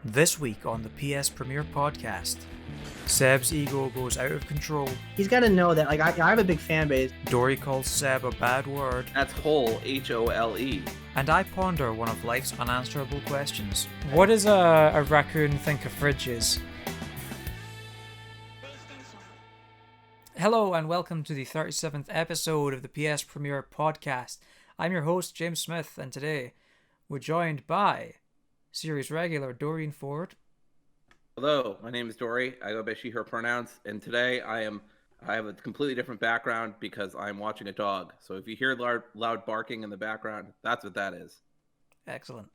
This week on the PSPremiere Podcast, Seb's ego goes out of control. He's got to know that, I have a big fan base. Dory calls Seb a bad word. That's hole, H-O-L-E. And I ponder one of life's unanswerable questions. What does a raccoon think a fridge is? Hello and welcome to the 37th episode of the PSPremiere Podcast. I'm your host, James Smith, and today we're joined by series regular Dorian Ford. Hello, my name is Dory. I go by she, her pronouns, and today I have a completely different background because I'm watching a dog. So if you hear loud barking in the background, that's what that is. Excellent.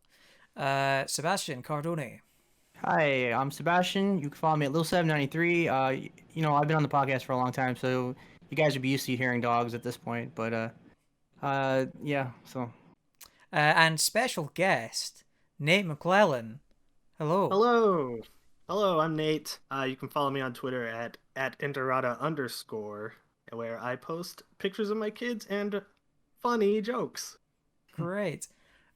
Sebastian Cardone. Hi, I'm Sebastian. You can follow me at Lil793. I've been on the podcast for a long time, so you guys would be used to hearing dogs at this point. But And special guest Nate McLellan. Hello. Hello, I'm Nate. You can follow me on Twitter at @Interrata_, where I post pictures of my kids and funny jokes. Great.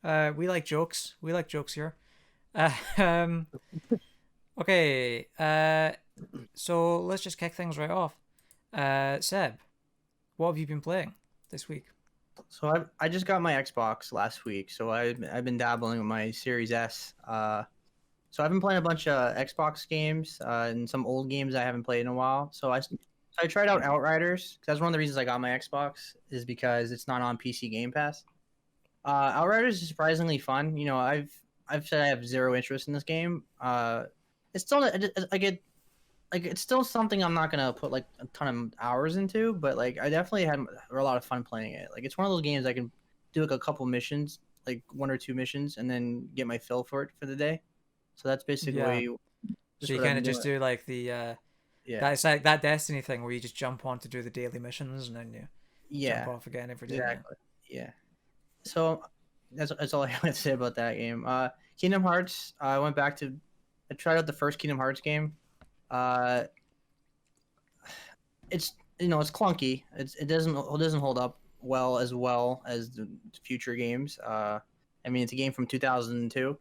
We like jokes. We like jokes here. Okay. So let's just kick things right off. Seb, what have you been playing this week? So I just got my Xbox last week, so I've been dabbling with my Series S. So I've been playing a bunch of Xbox games and some old games I haven't played in a while. So I tried out Outriders, because that's one of the reasons I got my Xbox, is because it's not on PC Game Pass. Outriders is surprisingly fun. You know, I've said I have zero interest in this game. It's still it's still something I'm not gonna put like a ton of hours into, but like I definitely had a lot of fun playing it. Like it's one of those games I can do like a couple missions, like one or two missions, and then get my fill for it for the day. So that's basically. So you kind of just do like the that's like that Destiny thing where you just jump on to do the daily missions and then you jump off again every day. Exactly. Yeah. So that's all I have to say about that game. Kingdom Hearts. I tried out the first Kingdom Hearts game. It's clunky. It doesn't hold up well as the future games. I mean, it's a game from 2002.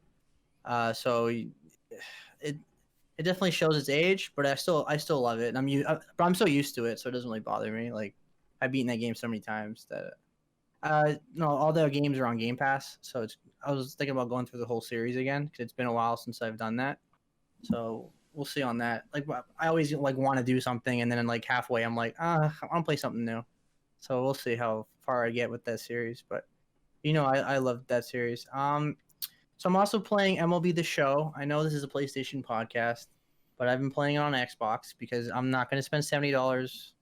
So it definitely shows its age, but I still love it. And I'm so used to it, so it doesn't really bother me. Like I've beaten that game so many times that all the games are on Game Pass. So I was thinking about going through the whole series again because it's been a while since I've done that. So we'll see on that. Like I always like want to do something, and then like halfway I'm like, I want to play something new. So we'll see how far I get with that series. But I love that series. So I'm also playing MLB The Show. I know this is a PlayStation podcast, but I've been playing it on Xbox because I'm not going to spend $70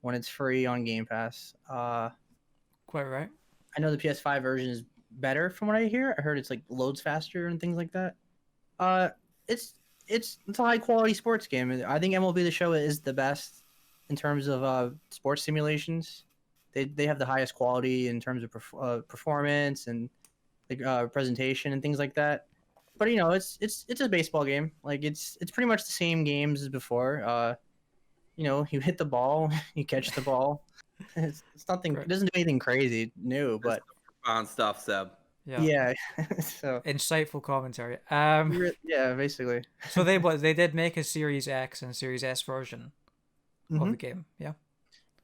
when it's free on Game Pass. Quite right. I know the PS5 version is better from what I hear. I heard it's like loads faster and things like that. It's a high quality sports game. I think MLB The Show is the best in terms of sports simulations. They have the highest quality in terms of performance and presentation and things like that. But it's a baseball game. Like it's pretty much the same games as before. You hit the ball, you catch the ball. It's nothing. It doesn't do anything crazy new, but On stuff, Seb. Yeah. So insightful commentary. Yeah, basically. So they did make a Series X and Series S version of the game. Yeah.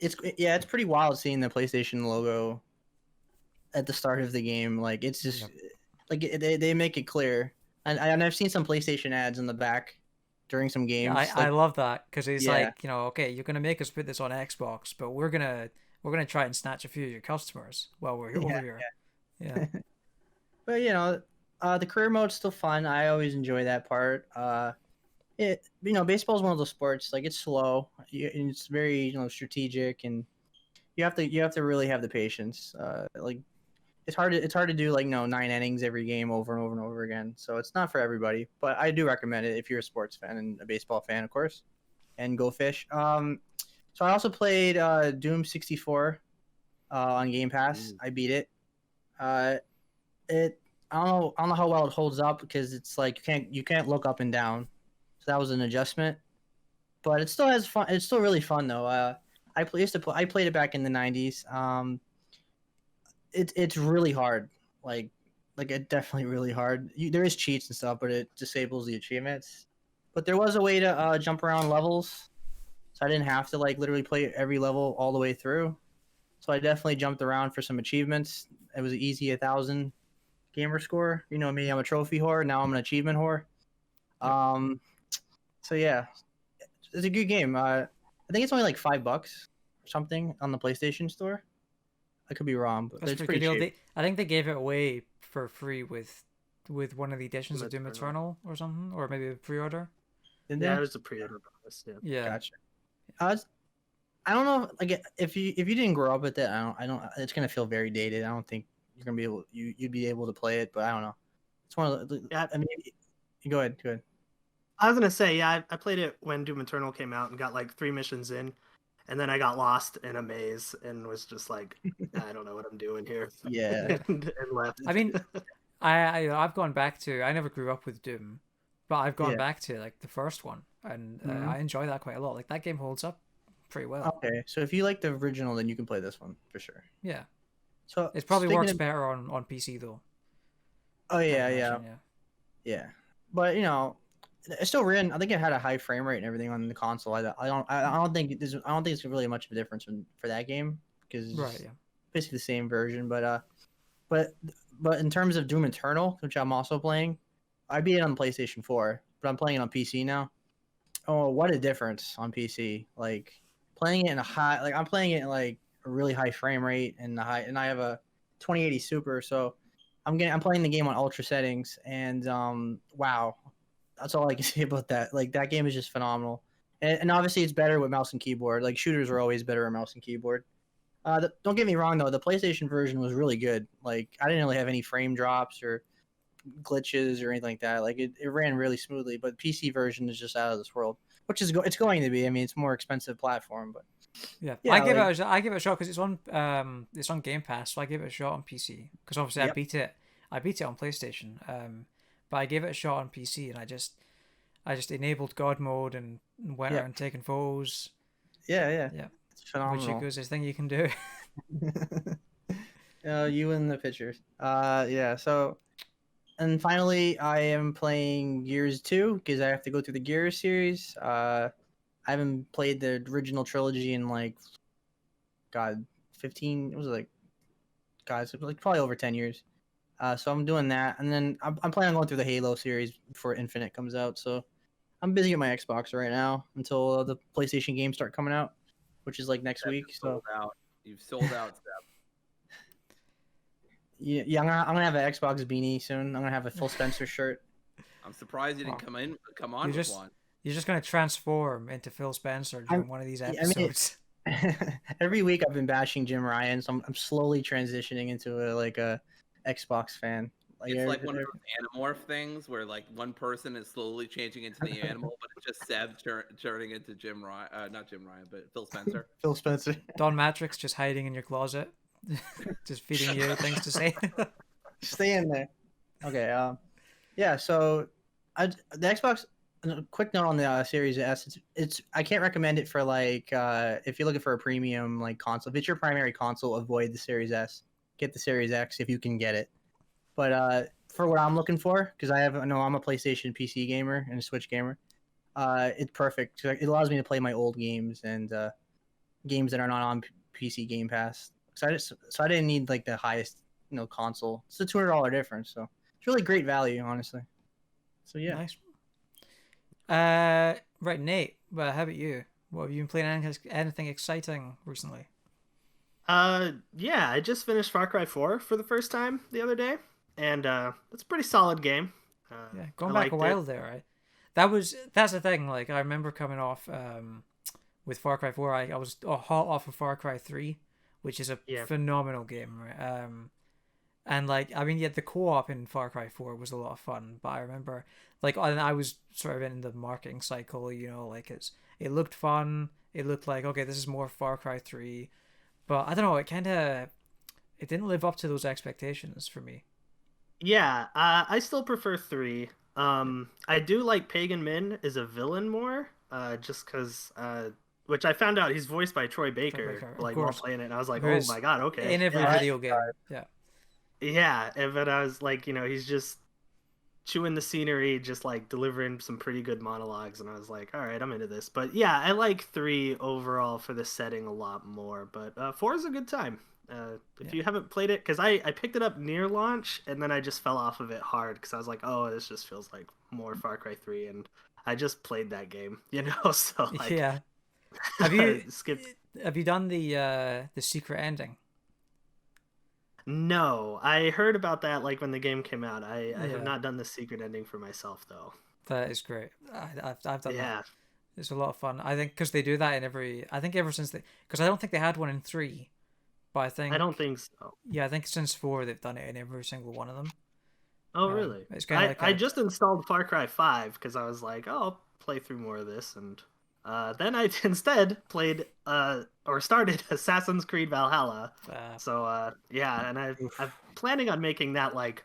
It's pretty wild seeing the PlayStation logo at the start of the game. Like it's just like they make it clear, and I've seen some PlayStation ads in the back during some games. Yeah, I love that because it's like okay, you're gonna make us put this on Xbox, but we're gonna try and snatch a few of your customers while we're over here. Yeah. But the career mode's still fun. I always enjoy that part. Baseball is one of those sports, like it's slow. It's very strategic, and you have to really have the patience. Like it's hard to do like 9 innings every game over and over and over again. So it's not for everybody, but I do recommend it if you're a sports fan and a baseball fan, of course. And go fish. So I also played Doom 64 on Game Pass. I beat it. I don't know how well it holds up because it's like you can't look up and down. So that was an adjustment. But it still has fun. It's still really fun though. I played it back in the 90s. It's really hard. Like like it definitely really hard. There is cheats and stuff, but it disables the achievements. But there was a way to jump around levels, so I didn't have to like literally play every level all the way through. So I definitely jumped around for some achievements. It was an easy 1,000 gamer score. You know me, I'm a trophy whore. Now I'm an achievement whore. So yeah, it's a good game. I think it's only like $5 or something on the PlayStation Store. I could be wrong, but That's it's pretty pretty good deal. cheap. I think they gave it away for free with one of the editions of Doom Doom Eternal or something, or maybe a pre-order. Did Yeah, they? there's a pre-order bonus. Yeah. Yeah. Gotcha. I don't know. Like, if you didn't grow up with it, I don't. It's gonna feel very dated. I don't think you're gonna be able. You'd be able to play it, but I don't know. It's one of the. Yeah. I mean, go ahead. Go ahead. I was gonna say, yeah, I played it when Doom Eternal came out and got like 3 missions in, and then I got lost in a maze and was just like, I don't know what I'm doing here. Yeah. and left. I mean, I've gone back to. I never grew up with Doom, but I've gone Yeah. back to like the first one, and Mhm. I enjoy that quite a lot. Like that game holds up pretty well. Okay, so if you like the original, then you can play this one for sure. Yeah, So it probably speaking works of- better on PC though. Oh I yeah, imagine, yeah. But you know, it still ran. I think it had a high frame rate and everything on the console. I don't think it's really much of a difference for that game because it's Right. Yeah. basically the same version. But in terms of Doom Eternal, which I'm also playing, I beat it on PlayStation 4, but I'm playing it on PC now. Oh, what a difference on PC! Like playing it in I'm playing it in like a really high frame rate and I have a 2080 Super, so I'm playing the game on ultra settings, and wow, that's all I can say about that. Like that game is just phenomenal, and obviously it's better with mouse and keyboard. Like shooters are always better with mouse and keyboard. Don't get me wrong though, the PlayStation version was really good. Like I didn't really have any frame drops or glitches or anything like that. Like it ran really smoothly, but PC version is just out of this world, which is it's going to be. I mean, it's a more expensive platform, but Yeah, Yeah, I give like- I give it a shot because it's on Game Pass, so I give it a shot on PC because obviously Yep. I beat it on PlayStation, but I gave it a shot on PC and I just enabled God mode and went Yeah. around taking photos, yeah, Yeah. it's which phenomenal. is the greatest thing you can do. You in the pictures. Yeah. So, and finally, I am playing Gears 2 because I have to go through the Gears series. I haven't played the original trilogy in like, God, 15. It was like, guys, it was like probably over 10 years. So I'm doing that, and then I'm planning on going through the Halo series before Infinite comes out. So I'm busy with my Xbox right now until the PlayStation games start coming out, which is like next week. So Sold out. You've sold out, Steph. yeah, I'm gonna have an Xbox beanie soon. I'm gonna have a Phil Spencer shirt. I'm surprised you didn't Wow. come on You with just- one. You're just gonna transform into Phil Spencer during one of these I mean, episodes. Every week I've been bashing Jim Ryan, so I'm slowly transitioning into a Xbox fan. It's like one of those Animorph things where like one person is slowly changing into the animal, but it's just Seb turning into Jim Ryan, not Jim Ryan, but Phil Spencer. Phil Spencer. Don Matrix just hiding in your closet, just feeding you things to say. Stay in there. Okay. Yeah. So, the Xbox. A quick note on the Series S. It's I can't recommend it for like if you're looking for a premium like console. If it's your primary console, avoid the Series S. Get the Series X if you can get it. But for what I'm looking for, because I'm a PlayStation PC gamer and a Switch gamer. It's perfect. It allows me to play my old games and games that are not on PC Game Pass. So I didn't need like the highest console. It's a $200 difference, so it's really great value, honestly. So yeah. Nice. Right, Nate. Well, how about you? What have you been playing? Anything exciting recently? Yeah, I just finished Far Cry 4 for the first time the other day, and it's a pretty solid game. Yeah, going I back a liked while it. there, right? That's the thing. Like I remember coming off with Far Cry 4. I was hot off of Far Cry 3, which is a Yeah. phenomenal game, right? And like I mean, yeah, the co-op in Far Cry 4 was a lot of fun. But I remember like I was sort of in the marketing cycle, like it looked fun. It looked like okay, this is more Far Cry 3, but I don't know. It didn't live up to those expectations for me. Yeah, I still prefer 3. I do like Pagan Min as a villain more, just because, which I found out he's voiced by Troy Baker, Baker, of like while course. playing it, and I was like, Who oh is my god, okay. In every Yeah, video game, yeah. Yeah, but I was like, he's just chewing the scenery, just like delivering some pretty good monologues, and I was like, all right, I'm into this. But yeah, I like 3 overall for the setting a lot more, but 4 is a good time. If you haven't played it, because I picked it up near launch, and then I just fell off of it hard, because I was like, oh, this just feels like more Far Cry 3, and I just played that game, so like, Yeah. Have you skipped. have you done the secret ending? No, I heard about that like when the game came out. I Yeah. have not done the secret ending for myself though. That is great. I've done Yeah. that. It's a lot of fun. I think because they do that in every. I think ever since because I don't think they had one in 3, but I think. I don't think so. Yeah, I think since 4 they've done it in every single one of them. Oh really? It's kind of like I just installed Far Cry 5 because I was like, oh, I'll play through more of this, and then I instead played or started Assassin's Creed Valhalla. So yeah, and I'm planning on making that like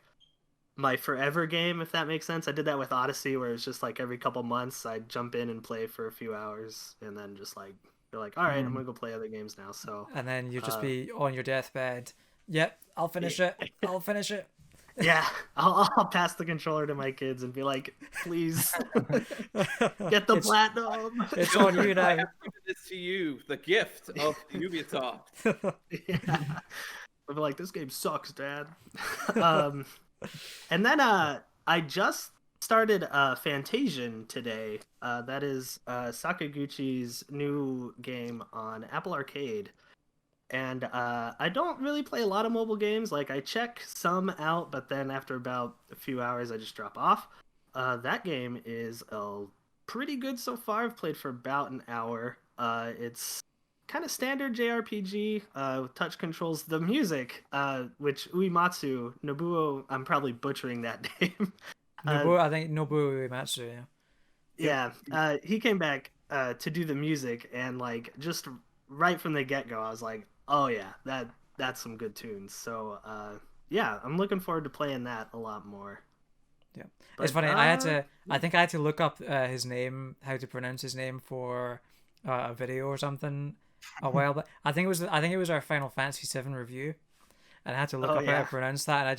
my forever game, if that makes sense. I did that with Odyssey, where it's just like every couple months I'd jump in and play for a few hours, and then just like you're like, all right, I'm gonna go play other games now. So and then you just be on your deathbed. Yep, I'll finish it. I'll finish it. Yeah, I'll pass the controller to my kids and be like, please get the platinum. It's on you now. I have given this to you, the gift of Ubisoft. Yeah. I'll be like, this game sucks, Dad. And then I just started Fantasian today. That is Sakaguchi's new game on Apple Arcade. And I don't really play a lot of mobile games. Like, I check some out, but then after about a few hours, I just drop off. That game is pretty good so far. I've played for about an hour. It's kind of standard JRPG with touch controls. The music, which Uematsu, Nobuo, I'm probably butchering that name. I think Nobuo Uematsu, yeah. Yeah, he came back to do the music, and like just right from the get-go, I was like, oh yeah, that's some good tunes. So yeah, I'm looking forward to playing that a lot more. Yeah, but, it's funny. I think I had to look up his name, how to pronounce his name for a video or something a while back. I think it was our Final Fantasy VII review, and I had to look up how to pronounce that. And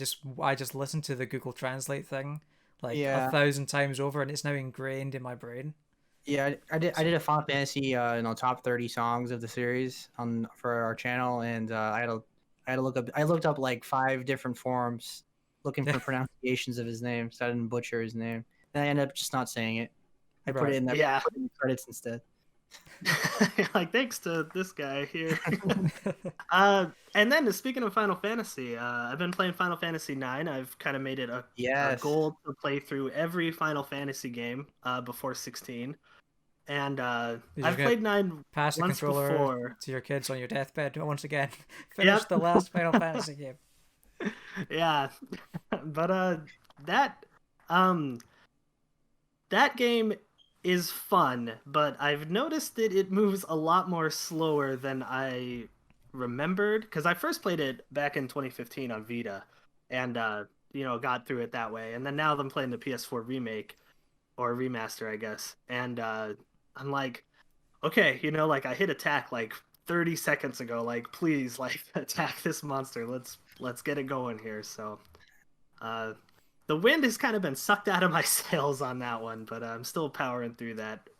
I just listened to the Google Translate thing like 1,000 times over, and it's now ingrained in my brain. Yeah, I did a Final Fantasy top 30 songs of the series for our channel, and I looked up like 5 different forums looking for pronunciations of his name, so I didn't butcher his name. And I ended up just not saying it. I put it in the credits instead. Like, thanks to this guy here. And then speaking of Final Fantasy, I've been playing Final Fantasy 9. I've kind of made it a goal to play through every Final Fantasy game before 16. And I've played 9 pass the once controller before to your kids on your deathbed once again. Finish the last Final Fantasy game. Yeah, but that game is fun, but I've noticed that it moves a lot more slower than I remembered, because I first played it back in 2015 on Vita, and got through it that way. And then now I'm playing the PS4 remake or remaster, I guess, and I'm like, okay, like I hit attack like 30 seconds ago, like please, like attack this monster. Let's get it going here. So the wind has kind of been sucked out of my sails on that one, but I'm still powering through that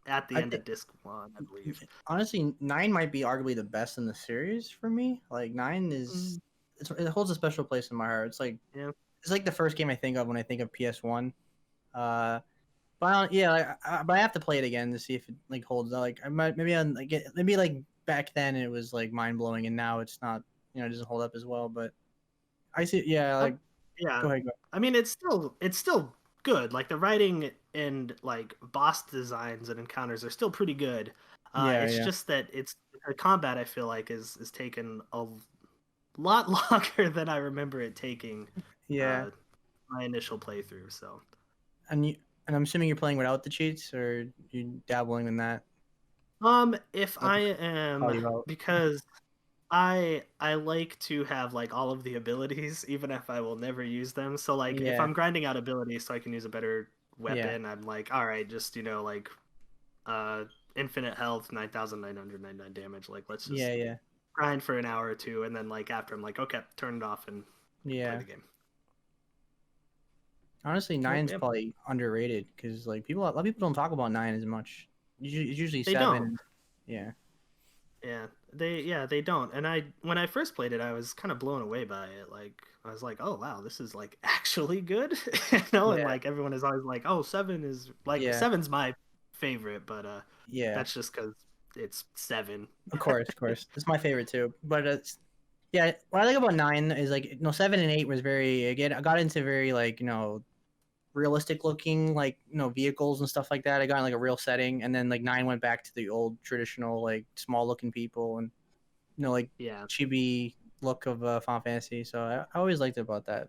at the end of disc 1, I believe. Honestly, 9 might be arguably the best in the series for me. Like 9 is it holds a special place in my heart. It's like it's like the first game I think of when I think of PS1. But I have to play it again to see if it like holds up. Like maybe like back then it was like mind blowing, and now it's not. It doesn't hold up as well. But I see. Yeah, like Go ahead. I mean, it's still good. Like the writing and like boss designs and encounters are still pretty good. It's just that the combat, I feel like, is taken a lot longer than I remember it taking. Yeah. My initial playthrough. So. And I'm assuming you're playing without the cheats, or you dabbling in that? If I am, because I like to have like all of the abilities, even if I will never use them. So like if I'm grinding out abilities so I can use a better weapon, I'm like, all right, just like infinite health, 9,999 damage. Like let's just grind for an hour or two, and then like after I'm like, okay, turn it off and play the game. Honestly, 9's yeah. probably underrated because like a lot of people don't talk about 9 as much. It's usually They 7. don't. Yeah. Yeah, they don't. And when I first played it, I was kind of blown away by it. Like I was like, oh wow, this is like actually good. And like everyone is always like, oh, 7 is like 7's my favorite, but that's just because it's 7. Of course. It's my favorite too. But what I like about 9 is like 7 and 8 was I got into very like realistic looking like vehicles and stuff like that. I got in like a real setting, and then like 9 went back to the old traditional like small looking people and chibi look of Final Fantasy. So I always liked it about that.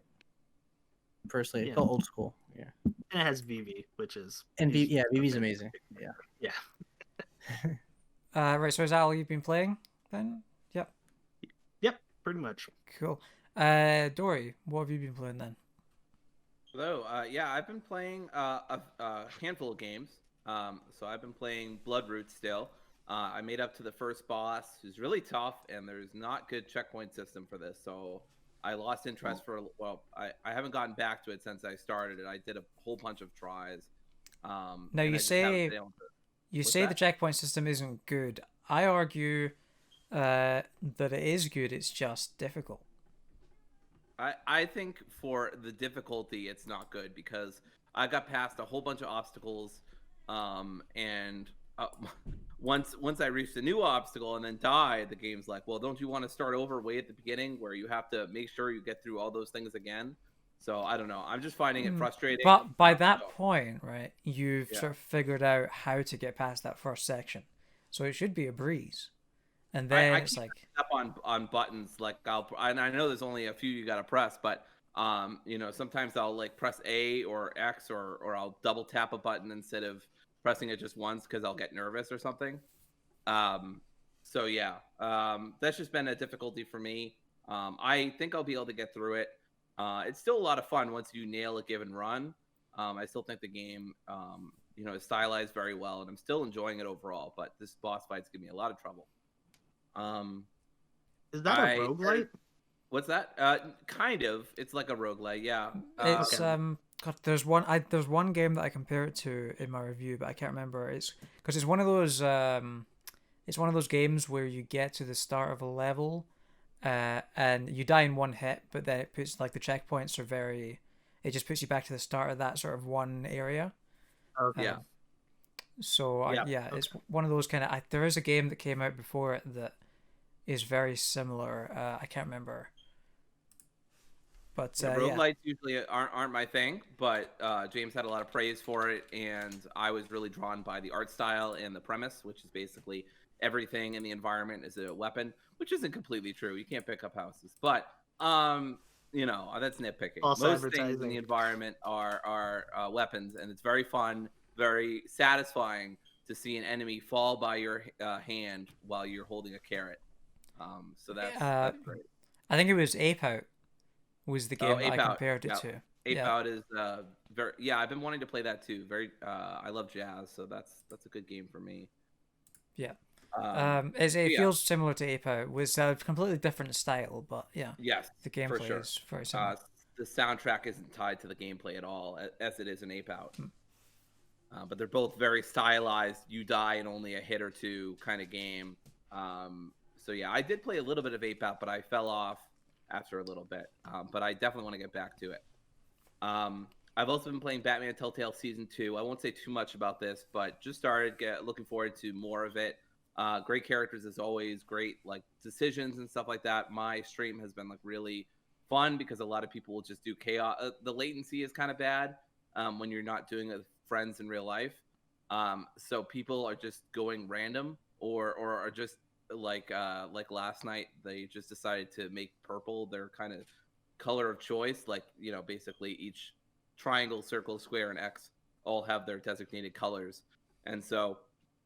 Personally, it felt old school. Yeah, and it has Vivi, which is Vivi's amazing. Yeah. Right, so is that all you've been playing then? Yep, pretty much. Cool. Dory, what have you been playing then? Hello. I've been playing a handful of games. So I've been playing Bloodroot still. I made up to the first boss, who's really tough, and there's not good checkpoint system for this. So I lost interest I haven't gotten back to it since I started it. I did a whole bunch of tries. Now you say the checkpoint system isn't good. I argue that it is good. It's just difficult. I think for the difficulty, it's not good because I got past a whole bunch of obstacles, and once I reached a new obstacle and then died, the game's like, well, don't you want to start over way at the beginning where you have to make sure you get through all those things again? So I don't know. I'm just finding it frustrating. But by that point, right, you've sort of figured out how to get past that first section, so it should be a breeze. And then I it's like up on buttons, like and I know there's only a few you gotta press, but sometimes I'll like press A or X or I'll double tap a button instead of pressing it just once because I'll get nervous or something. That's just been a difficulty for me. I think I'll be able to get through it. It's still a lot of fun once you nail a given run. I still think the game is stylized very well, and I'm still enjoying it overall. But this boss fight's giving me a lot of trouble. Is that a roguelite? What's that? Kind of. It's like a roguelite, yeah. It's God, there's one game that I compare it to in my review, but I can't remember. It's because it's one of those games where you get to the start of a level, and you die in one hit, but then it puts like the checkpoints it just puts you back to the start of that sort of one area. Okay. So it's one of those kind of. There is a game that came out before it that is very similar. I can't remember. But roguelites usually aren't my thing, but James had a lot of praise for it, and I was really drawn by the art style and the premise, which is basically everything in the environment is a weapon, which isn't completely true. You can't pick up houses, but that's nitpicking. Most things in the environment are weapons, and it's very fun, very satisfying to see an enemy fall by your hand while you're holding a carrot. So that's great. I think it was Ape Out was the game I compared it to. Ape Out is very I've been wanting to play that too. Very I love jazz, so that's a good game for me. Yeah. It feels similar to Ape Out. Was a completely different style, but yes, the gameplay is very similar. The soundtrack isn't tied to the gameplay at all, as it is in Ape Out. But they're both very stylized. You die in only a hit or two kind of game. I did play a little bit of Ape Out, but I fell off after a little bit. But I definitely want to get back to it. I've also been playing Batman Telltale Season 2. I won't say too much about this, but just started looking forward to more of it. Great characters as always, great like decisions and stuff like that. My stream has been like really fun because a lot of people will just do chaos. The latency is kind of bad when you're not doing it with friends in real life. So people are just going random or are just like last night they just decided to make purple their kind of color of choice. Like, basically each triangle, circle, square, and X all have their designated colors. And so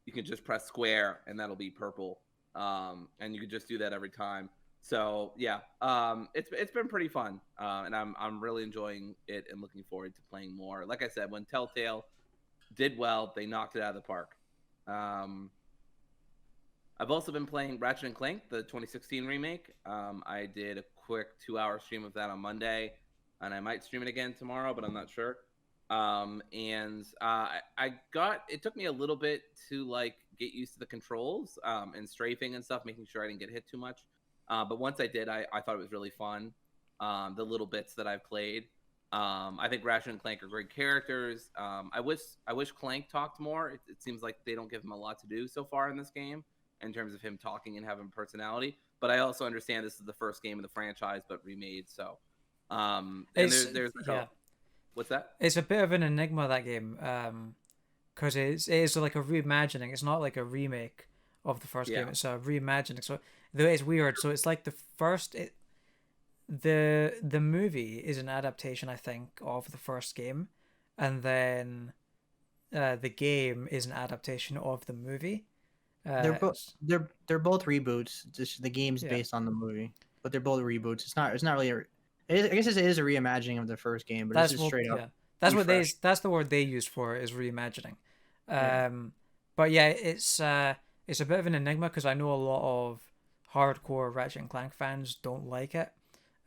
you can just press square and that'll be purple. And you can just do that every time. So it's been pretty fun. And I'm really enjoying it and looking forward to playing more. Like I said, when Telltale did well, they knocked it out of the park. I've also been playing Ratchet and Clank, the 2016 remake. I did a quick 2-hour stream of that on Monday, and I might stream it again tomorrow, but I'm not sure. It took me a little bit to like get used to the controls and strafing and stuff, making sure I didn't get hit too much. But once I did, I thought it was really fun. The little bits that I've played. I think Ratchet and Clank are great characters. I wish Clank talked more. It seems like they don't give him a lot to do so far in this game in terms of him talking and having personality. But I also understand this is the first game of the franchise, but remade. So, and there's yeah. What's that? It's a bit of an enigma, that game, because it is like a reimagining. It's not like a remake of the first game. It's a reimagining. So it's weird. So it's like the first. The movie is an adaptation, I think, of the first game, and then the game is an adaptation of the movie. They're both reboots. Just the game's based on the movie, but they're both reboots. It's not really I guess it is a reimagining of the first game, but it's just straight up. Yeah. That's the word they use for it, is reimagining. But yeah, it's a bit of an enigma because I know a lot of hardcore Ratchet and Clank fans don't like it.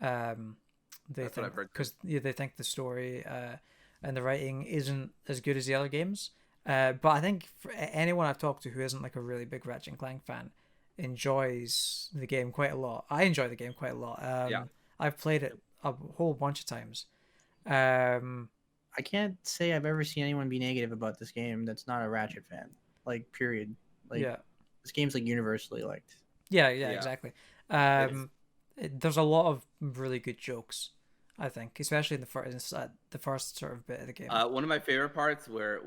They think the story and the writing isn't as good as the other games. But I think for anyone I've talked to who isn't like a really big Ratchet and Clank fan enjoys the game quite a lot. I enjoy the game quite a lot. I've played it a whole bunch of times. I can't say I've ever seen anyone be negative about this game that's not a Ratchet fan. Like, period. Like, this game's like universally liked. Yeah, exactly. There's a lot of really good jokes, I think, especially in the first sort of bit of the game. One of my favorite parts where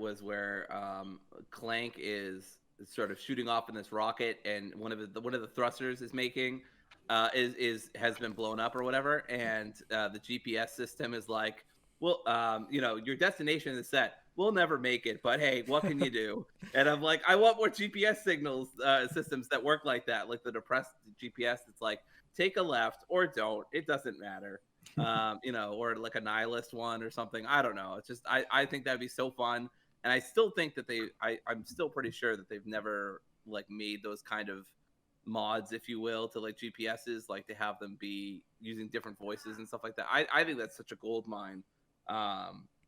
Clank is sort of shooting off in this rocket, and one of the thrusters is making has been blown up or whatever, and the GPS system is like, well, your destination is set. We'll never make it, but hey, what can you do? And I'm like, I want more GPS signals systems that work like that, like the depressed GPS. It's like, take a left or don't. It doesn't matter. Or like a nihilist one or something. I don't know. It's just I think that'd be so fun, and I still think that I'm still pretty sure that they've never like made those kind of mods, if you will, to like GPSs, like to have them be using different voices and stuff like that. I think that's such a gold mine.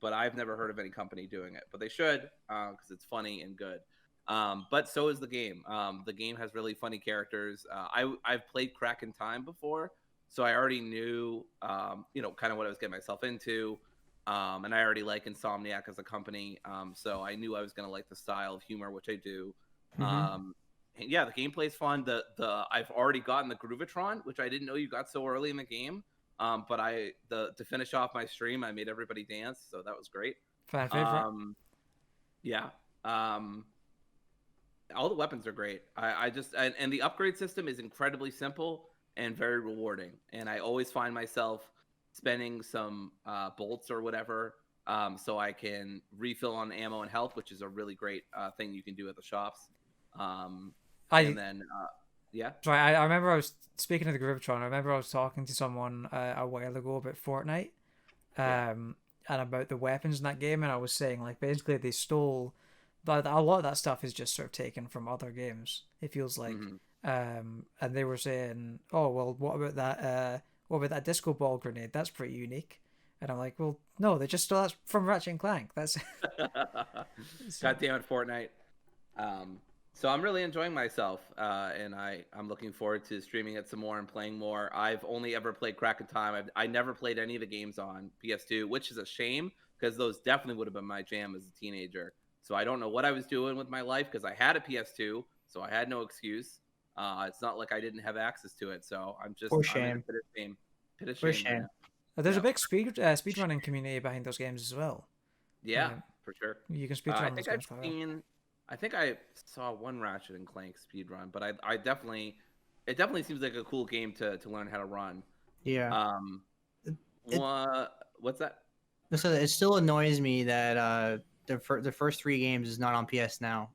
But I've never heard of any company doing it, but they should, because it's funny and good. But so is the game. The game has really funny characters. I've played Crack in Time before, so I already knew, kind of what I was getting myself into. And I already like Insomniac as a company, so I knew I was going to like the style of humor, which I do. Mm-hmm. Yeah, the gameplay's fun. I've already gotten the Groovatron, which I didn't know you got so early in the game. But to finish off my stream, I made everybody dance, so that was great. Fan favorite. All the weapons are great. And the upgrade system is incredibly simple and very rewarding. And I always find myself spending some bolts or whatever, so I can refill on ammo and health, which is a really great thing you can do at the shops. Sorry, I remember I was speaking of the Groovatron. I remember I was talking to someone a while ago about Fortnite, and about the weapons in that game, and I was saying like basically they stole a lot of that stuff is just sort of taken from other games. It feels like, and they were saying, oh well, what about that disco ball grenade? That's pretty unique. And I'm like, well, no, they just stole that from Ratchet and Clank. That's God damn it, Fortnite. So I'm really enjoying myself, and I'm looking forward to streaming it some more and playing more. I've only ever played Crack in Time. I never played any of the games on PS2, which is a shame because those definitely would have been my jam as a teenager. So I don't know what I was doing with my life because I had a PS2, so I had no excuse. It's not like I didn't have access to it, so I'm just For shame. For shame. There's a big speedrunning community behind those games as well. Yeah, for sure. You can speedrun those games. I think I saw one Ratchet and Clank speedrun, but it definitely seems like a cool game to learn how to run. Yeah. What's that? So it still annoys me that the first 3 games is not on PS Now,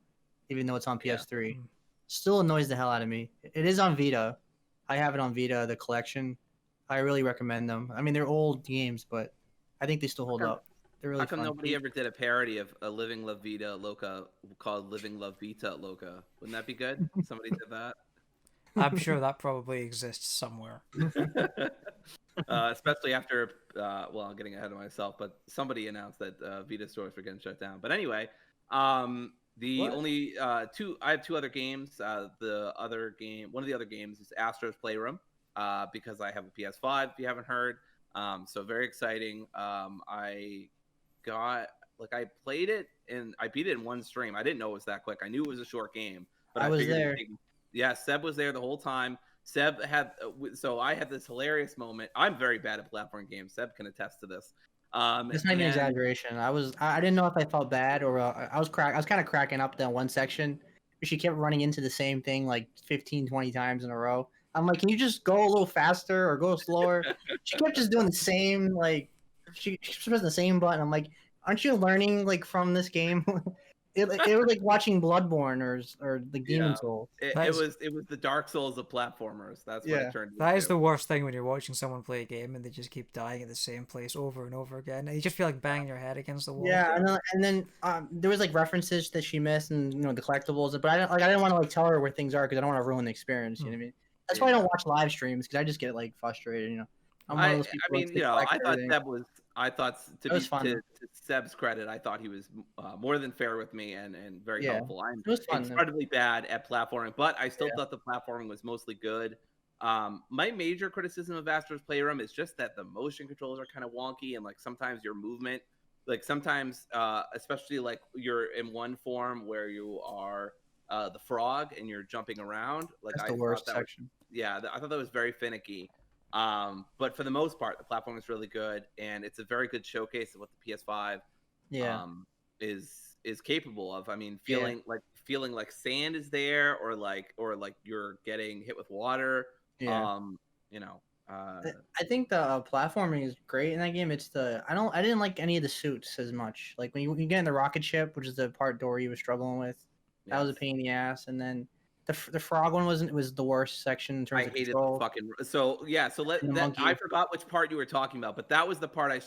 even though it's on PS3. Still annoys the hell out of me. It is on Vita. I have it on Vita, the collection. I really recommend them. I mean, they're old games, but I think they still hold up. They're really How come fun. nobody ever did a parody of a Living La Vida Loca called Living La Vita Loca? Wouldn't that be good? Somebody did that. I'm sure that probably exists somewhere. Especially after, well, I'm getting ahead of myself, but somebody announced that Vita stores were getting shut down. But anyway, the What? only I have two other games. One of the other games is Astro's Playroom, because I have a PS5. If you haven't heard, so very exciting. I played it and I beat it in one stream. I didn't know it was that quick. I knew it was a short game, but I was figured there. Yeah, Seb was there the whole time. Seb had so I had this hilarious moment. I'm very bad at platform games. Seb can attest to this. It's not even an exaggeration. I didn't know if I felt bad or I was kind of cracking up that one section. She kept running into the same thing like 15, 20 times in a row. I'm like, can you just go a little faster or go slower? She kept just doing the same, like, she pressed the same button. I'm like, aren't you learning like from this game? It was like watching Bloodborne or the Demon Souls. It was the Dark Souls of platformers. That's what it turned into. That is the worst thing when you're watching someone play a game and they just keep dying at the same place over and over again. And you just feel like banging your head against the wall. Yeah, and then there was like references that she missed and the collectibles, but I didn't want to like tell her where things are because I don't want to ruin the experience. You know what I mean? That's why I don't watch live streams because I just get like frustrated. I'm one of those people I thought to Seb's credit, I thought he was more than fair with me and very helpful. I'm incredibly bad at platforming, but I still thought the platforming was mostly good. My major criticism of Astro's Playroom is just that the motion controls are kind of wonky and like sometimes your movement, like sometimes especially like you're in one form where you are the frog and you're jumping around. Like that's the worst section. I thought that was very finicky. But for the most part, the platform is really good, and it's a very good showcase of what the PS5 is capable of. I mean, feeling like sand is there, or like you're getting hit with water. I think the platforming is great in that game. I didn't like any of the suits as much. Like when you get in the rocket ship, which is the part Dory was struggling with, that was a pain in the ass, and then. The frog one was the worst section in terms of control. I forgot which part you were talking about, but that was the part I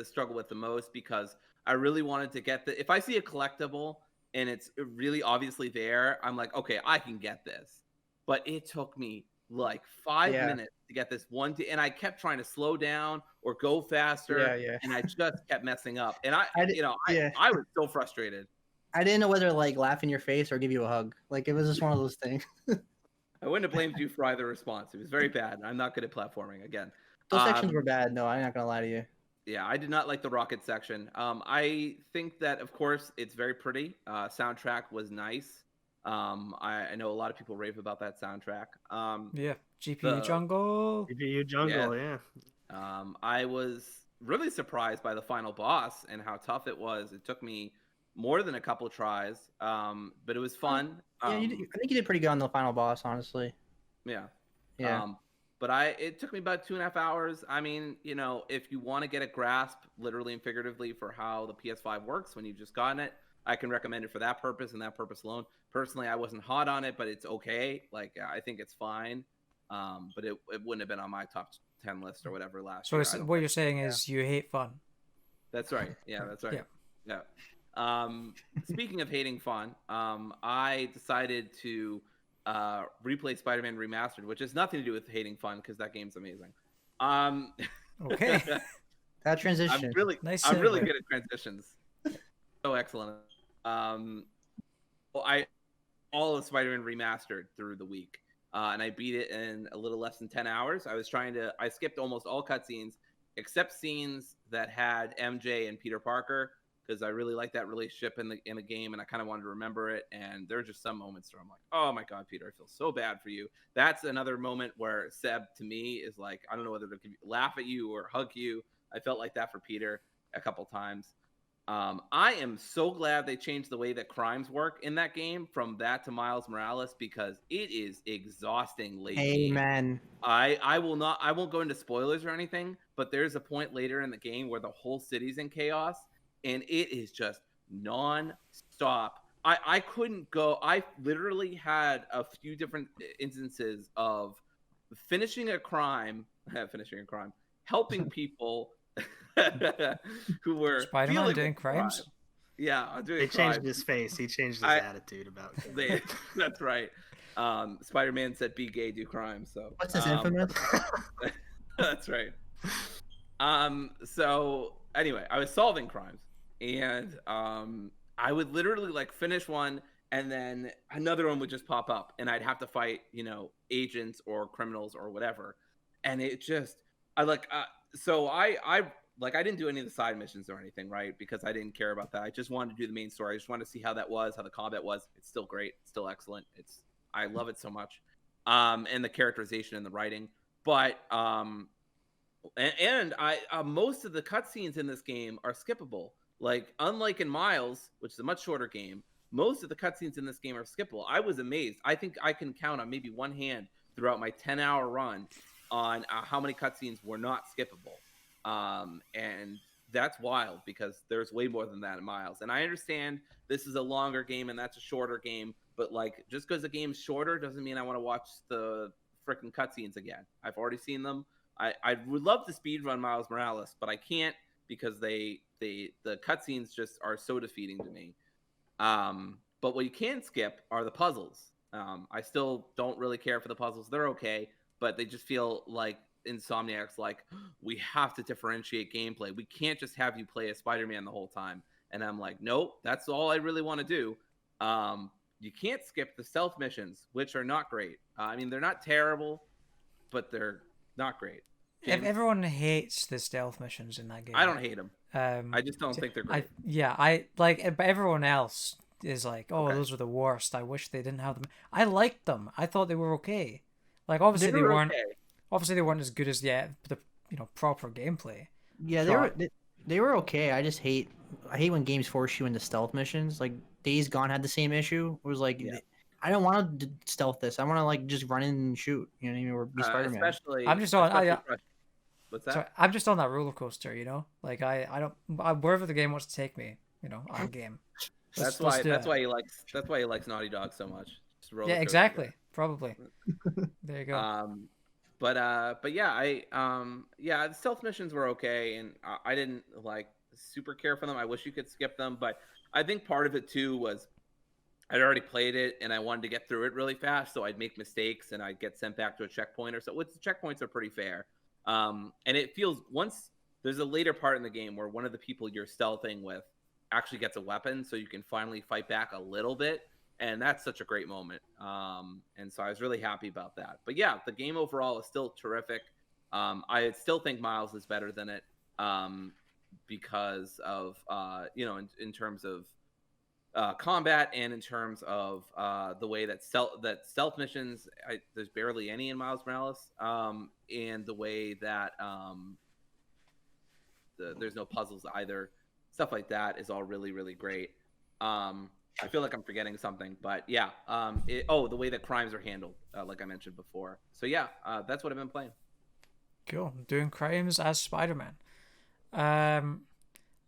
struggled with the most because I really wanted to get if I see a collectible and it's really obviously there, I'm like, okay, I can get this. But it took me like 5 minutes to get this one, and I kept trying to slow down or go faster, and I just kept messing up. And I was so frustrated. I didn't know whether to like laugh in your face or give you a hug. Like it was just one of those things. I wouldn't have blamed you for either response. It was very bad. I'm not good at platforming again. Those sections were bad. No, I'm not gonna lie to you. Yeah, I did not like the rocket section. I think that of course it's very pretty. Soundtrack was nice. I know a lot of people rave about that soundtrack. GPU Jungle. GPU Jungle, yeah. I was really surprised by the final boss and how tough it was. It took me more than a couple tries, but it was fun. I think you did pretty good on the final boss, honestly. Yeah. But it took me about 2.5 hours. I mean, if you want to get a grasp, literally and figuratively, for how the PS5 works when you've just gotten it, I can recommend it for that purpose and that purpose alone. Personally, I wasn't hot on it, but it's okay. Like, I think it's fine. But it wouldn't have been on my top 10 list or whatever last year. So what you're saying is you hate fun. That's right. Yeah, that's right. Yeah. Speaking of hating fun, I decided to replay Spider-Man Remastered, which has nothing to do with hating fun because that game's amazing. Okay. That transition. I'm really good at transitions. So excellent. All of Spider-Man Remastered through the week, and I beat it in a little less than 10 hours. I skipped almost all cutscenes except scenes that had MJ and Peter Parker, because I really like that relationship in the game, and I kind of wanted to remember it. And there are just some moments where I'm like, oh my God, Peter, I feel so bad for you. That's another moment where Seb, to me, is like, I don't know whether to laugh at you or hug you. I felt like that for Peter a couple times. I am so glad they changed the way that crimes work in that game from that to Miles Morales, because it is exhausting late game. Amen. I won't go into spoilers or anything, but there's a point later in the game where the whole city's in chaos. And it is just non-stop. I couldn't go. I literally had a few different instances of finishing a crime, helping people, who were Spider-Man feeling doing the crime. crimes. Yeah, I'm doing They changed crime. his face. He changed his attitude about it. That's right. Spider-Man said, "Be gay, do crime." So What's this infamous? that's right. So anyway, I was solving crimes, and I would literally like finish one, and then another one would just pop up, and I'd have to fight, agents or criminals or whatever, and it just, I like, so I didn't do any of the side missions or anything, right? Because I didn't care about that. I just wanted to do the main story. I just wanted to see how that was, how the combat was. It's still great. It's still excellent. I love it so much. And the characterization and the writing, but most of the cutscenes in this game are skippable. Like, unlike in Miles, which is a much shorter game, most of the cutscenes in this game are skippable. I was amazed. I think I can count on maybe one hand throughout my 10-hour run on how many cutscenes were not skippable. And that's wild because there's way more than that in Miles. And I understand this is a longer game and that's a shorter game, but like, just because the game's shorter doesn't mean I want to watch the freaking cutscenes again. I've already seen them. I would love to speedrun Miles Morales, but I can't because the cutscenes just are so defeating to me. But what you can skip are the puzzles. I still don't really care for the puzzles. They're okay, but they just feel like Insomniac's like, we have to differentiate gameplay. We can't just have you play as Spider-Man the whole time. And I'm like, nope, that's all I really want to do. You can't skip the stealth missions, which are not great. I mean, they're not terrible, but they're not great. If everyone hates the stealth missions in that game. I don't hate them. I just don't think they're great. But everyone else is like, oh, Okay. those are the worst. I wish they didn't have them. I liked them. I thought they were okay. Like, obviously they weren't. Okay. Obviously they weren't as good as the proper gameplay. Yeah, they were okay. I hate when games force you into stealth missions. Like Days Gone had the same issue. It was like, I don't want to stealth this. I want to like just run in and shoot. You know what I mean? Or be Spider-Man. Especially, I'm just on. What's that? Sorry, I'm just on that roller coaster. Like I don't. Wherever the game wants to take me, I'm game. That's why he likes Naughty Dog so much. Yeah, exactly. Probably. There you go. But yeah, the stealth missions were okay, and I didn't like super care for them. I wish you could skip them, but I think part of it too was I'd already played it and I wanted to get through it really fast, so I'd make mistakes and I'd get sent back to a checkpoint or so. Which the checkpoints are pretty fair, and it feels once there's a later part in the game where one of the people you're stealthing with actually gets a weapon, so you can finally fight back a little bit. And that's such a great moment. And so I was really happy about that. But yeah, the game overall is still terrific. I still think Miles is better than it because of, in terms of combat and in terms of the way that stealth missions, there's barely any in Miles Morales, and the way that there's no puzzles either. Stuff like that is all really, really great. I feel like I'm forgetting something, but yeah. The way that crimes are handled, like I mentioned before. So yeah, that's what I've been playing. Cool. Doing crimes as Spider-Man.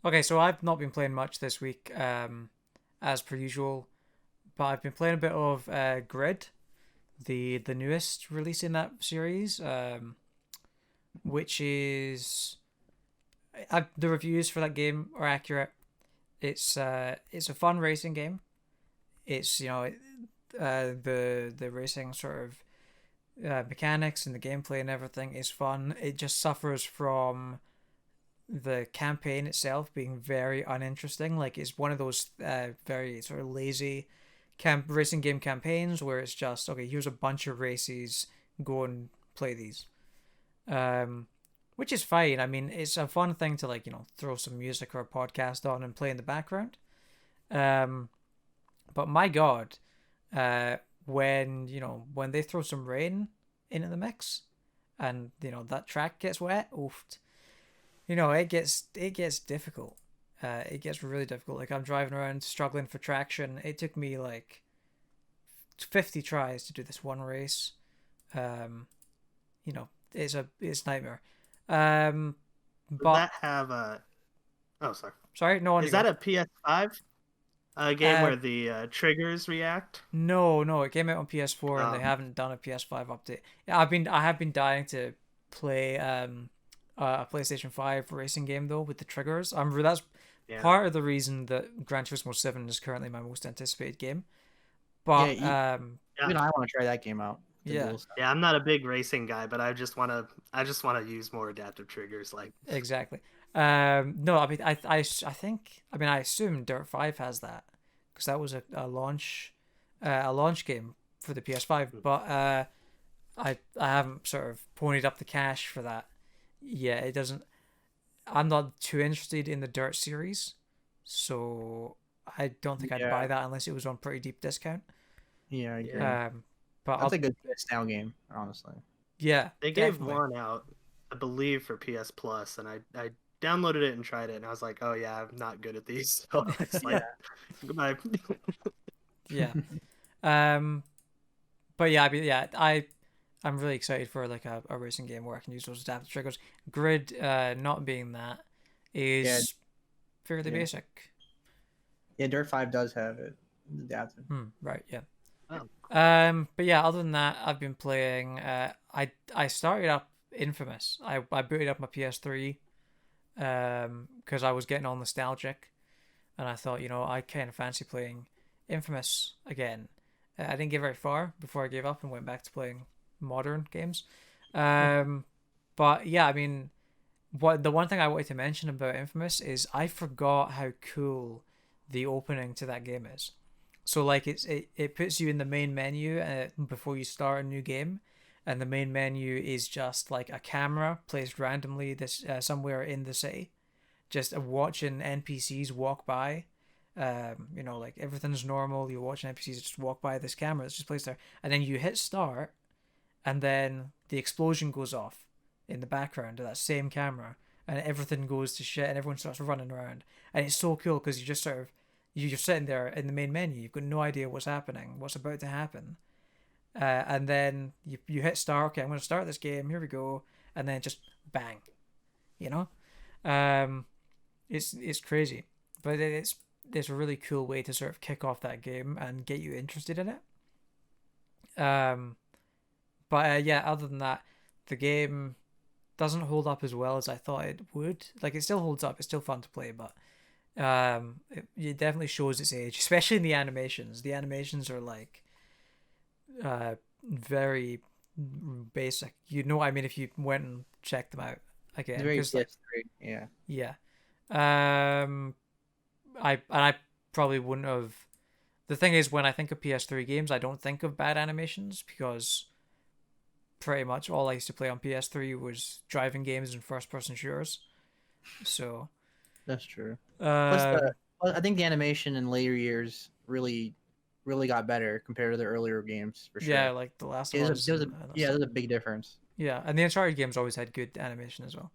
Okay, so I've not been playing much this week, as per usual, but I've been playing a bit of Grid, the newest release in that series, which is the reviews for that game are accurate. It's a fun racing game. It's the racing sort of mechanics and the gameplay and everything is fun. It just suffers from the campaign itself being very uninteresting. Like, it's one of those very sort of lazy racing game campaigns where it's just, okay, here's a bunch of races, go and play these. Which is fine. I mean, it's a fun thing to throw some music or a podcast on and play in the background. But my God, when they throw some rain into the mix, and that track gets wet, it gets difficult. It gets really difficult. Like, I'm driving around struggling for traction. It took me 50 tries to do this one race. It's nightmare. Does that have a? Oh, sorry. No. Is that a PS5 game where the triggers react? No. It came out on PS4 and they haven't done a PS5 update. I have been dying to play a PlayStation 5 racing game though with the triggers. That's Yeah. part of the reason that Gran Turismo 7 is currently my most anticipated game. But Yeah, even I want to try that game out. Yeah. Yeah, I'm not a big racing guy, but I just want to use more adaptive triggers. Like exactly. No, I mean, I think, I mean, I assume Dirt 5 has that because that was a launch game for the PS5. But I haven't sort of ponied up the cash for that. Yeah, it doesn't. I'm not too interested in the Dirt series, so I don't think I'd buy that unless it was on pretty deep discount. Yeah, I agree. But that's a good PS Now game, honestly. Yeah, they gave one out, I believe, for PS Plus, and I downloaded it and tried it, and I was like, oh yeah, I'm not good at these. So it's like, goodbye. Yeah. But yeah, I mean, yeah, I'm really excited for like a racing game where I can use those adaptive triggers. Grid, not being that, is fairly basic. Yeah, Dirt 5 does have it adaptive. Right, yeah. Oh. But yeah, other than that, I've been playing. I started up Infamous. I booted up my PS3, because I was getting all nostalgic, and I thought, I kind of fancy playing Infamous again. I didn't get very far before I gave up and went back to playing modern games. But yeah, I mean, the one thing I wanted to mention about Infamous is I forgot how cool the opening to that game is. So like it puts you in the main menu before you start a new game, and the main menu is just like a camera placed randomly somewhere in the city, just watching NPCs walk by. Like everything's normal. You're watching NPCs just walk by this camera that's just placed there, and then you hit start, and then the explosion goes off in the background of that same camera, and everything goes to shit, and everyone starts running around, and it's so cool because you just sort of you're sitting there in the main menu. You've got no idea what's happening, what's about to happen, and then you hit start. Okay, I'm going to start this game. Here we go, and then just bang, it's crazy, but it's a really cool way to sort of kick off that game and get you interested in it. But yeah, other than that, the game doesn't hold up as well as I thought it would. Like, it still holds up. It's still fun to play, but it definitely shows its age, especially in the animations. The animations are like very basic. I mean, if you went and checked them out again. It's very PS3, yeah. Yeah. I probably wouldn't have. The thing is, when I think of PS3 games, I don't think of bad animations because pretty much all I used to play on PS3 was driving games and first-person shooters. So that's true. I think the animation in later years really got better compared to the earlier games, for sure. Yeah, like the last one. There's a big difference. Yeah, and the Uncharted games always had good animation as well.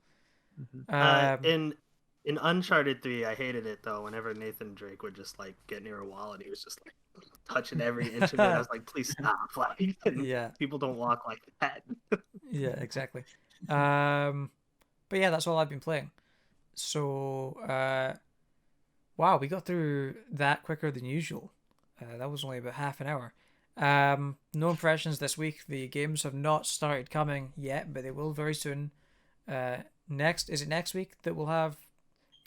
In Uncharted 3, I hated it though. Whenever Nathan Drake would just like get near a wall and he was just like touching every inch of it, I was like, "Please stop!" Like, yeah, people don't walk like that. Yeah, exactly. But yeah, that's all I've been playing. So, wow, we got through that quicker than usual. That was only about half an hour. No impressions this week. The games have not started coming yet, but they will very soon. Is it next week that we'll have?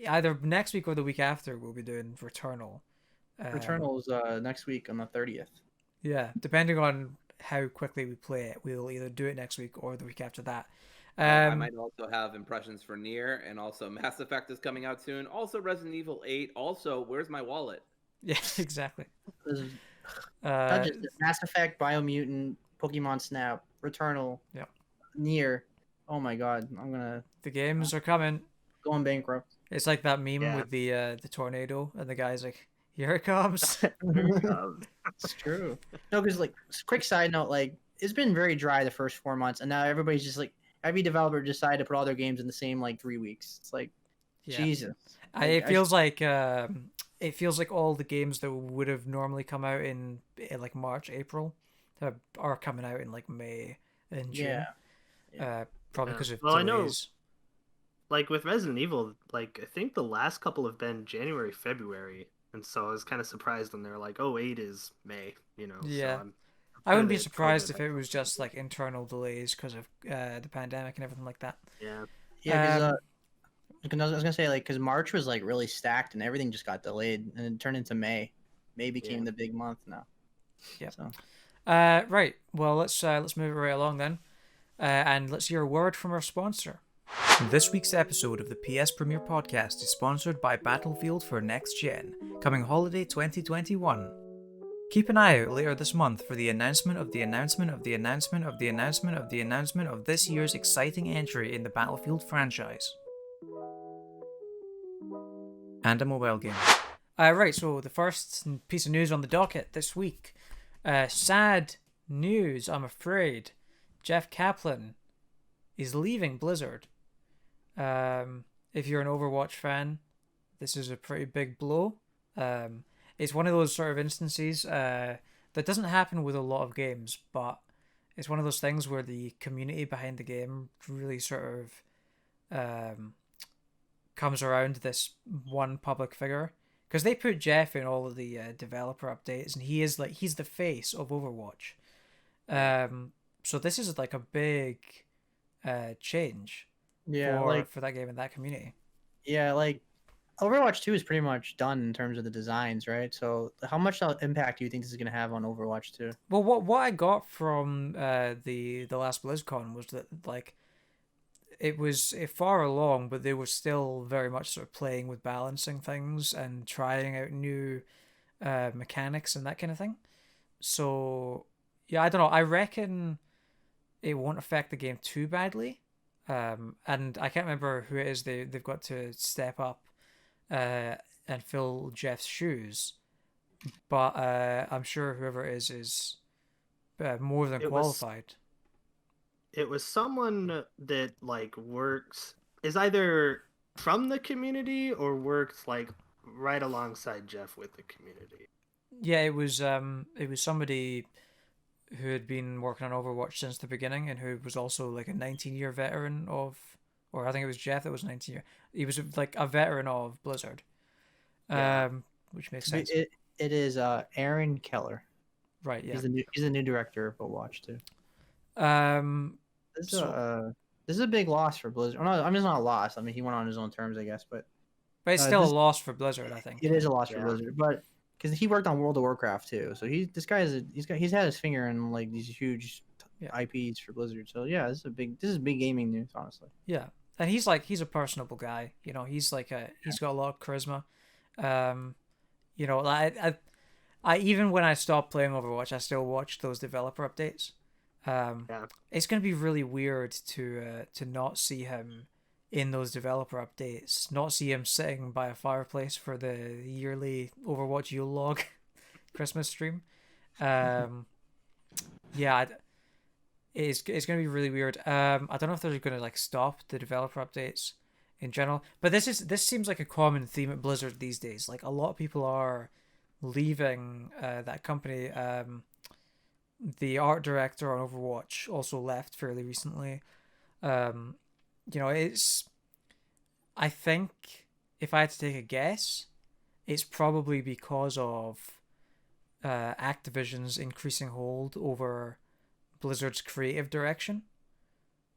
Either next week or the week after, we'll be doing Returnal. Returnal's next week on the 30th. Yeah, depending on how quickly we play it, we'll either do it next week or the week after that. I might also have impressions for Nier, and also Mass Effect is coming out soon. Also Resident Evil 8. Also, where's my wallet? Yeah, exactly. Not just Mass Effect, Biomutant, Pokemon Snap, Returnal, Nier. Oh my god, The games are coming. Going bankrupt. It's like that meme with the tornado, and the guy's like, "Here it comes." It's true. No, because like, quick side note, like it's been very dry the first 4 months, and now everybody's just like, every developer decided to put all their games in the same like 3 weeks. It's like, Jesus. It feels like all the games that would have normally come out in like March, April, are coming out in like May and June. Yeah. Probably because of delays. I know. Like with Resident Evil, like I think the last couple have been January, February, and so I was kind of surprised when they're like, "Oh, 8 is May," Yeah, so I wouldn't be surprised if it was just like internal delays because of the pandemic and everything like that. Yeah, Yeah, because I was gonna say like because March was like really stacked and everything just got delayed and it turned into May. May became the big month now. Yeah. So. Right. Well, let's move it right along then, and let's hear a word from our sponsor. This week's episode of the PSPremiere Podcast is sponsored by Battlefield for Next Gen, coming holiday 2021. Keep an eye out later this month for the announcement of this year's exciting entry in the Battlefield franchise. And a mobile game. Right, so the first piece of news on the docket this week. Sad news, I'm afraid. Jeff Kaplan is leaving Blizzard. If you're an Overwatch fan, this is a pretty big blow. It's one of those sort of instances that doesn't happen with a lot of games, but it's one of those things where the community behind the game really sort of comes around this one public figure. Because they put Jeff in all of the developer updates, and he's the face of Overwatch. So this is like a big change for that game and that community. Yeah, like Overwatch 2 is pretty much done in terms of the designs, right? So how much impact do you think this is going to have on Overwatch 2? Well, what I got from the last BlizzCon was that like it was far along, but they were still very much sort of playing with balancing things and trying out new mechanics and that kind of thing. So yeah, I don't know. I reckon it won't affect the game too badly. And I can't remember who it is they've got to step up and fill Jeff's shoes, but I'm sure whoever it is more than qualified. It was someone that like is either from the community or works like right alongside Jeff with the community. Yeah, it was somebody who had been working on Overwatch since the beginning and who was also like a 19-year veteran of, or I think it was Jeff that was 19 year. He was like a veteran of Blizzard, which makes sense. It is Aaron Keller. Right. Yeah. He's the new director of Overwatch too. This is a big loss for Blizzard. Oh, no, I mean it's not a loss. I mean he went on his own terms, I guess, but it's still a loss for Blizzard, I think. It is a loss for Blizzard, but because he worked on World of Warcraft too, so he's had his finger in like these huge IPs for Blizzard. So yeah, this is big gaming news, honestly. Yeah, and he's a personable guy. You know, he's got a lot of charisma. You know, I even when I stopped playing Overwatch, I still watch those developer updates. It's gonna be really weird to not see him in those developer updates, not see him sitting by a fireplace for the yearly Overwatch Yule log Christmas stream. It's gonna be really weird. I don't know if they're gonna like stop the developer updates in general, but this seems like a common theme at Blizzard these days. Like a lot of people are leaving that company. The art director on Overwatch also left fairly recently. You know, I think if I had to take a guess, it's probably because of Activision's increasing hold over Blizzard's creative direction.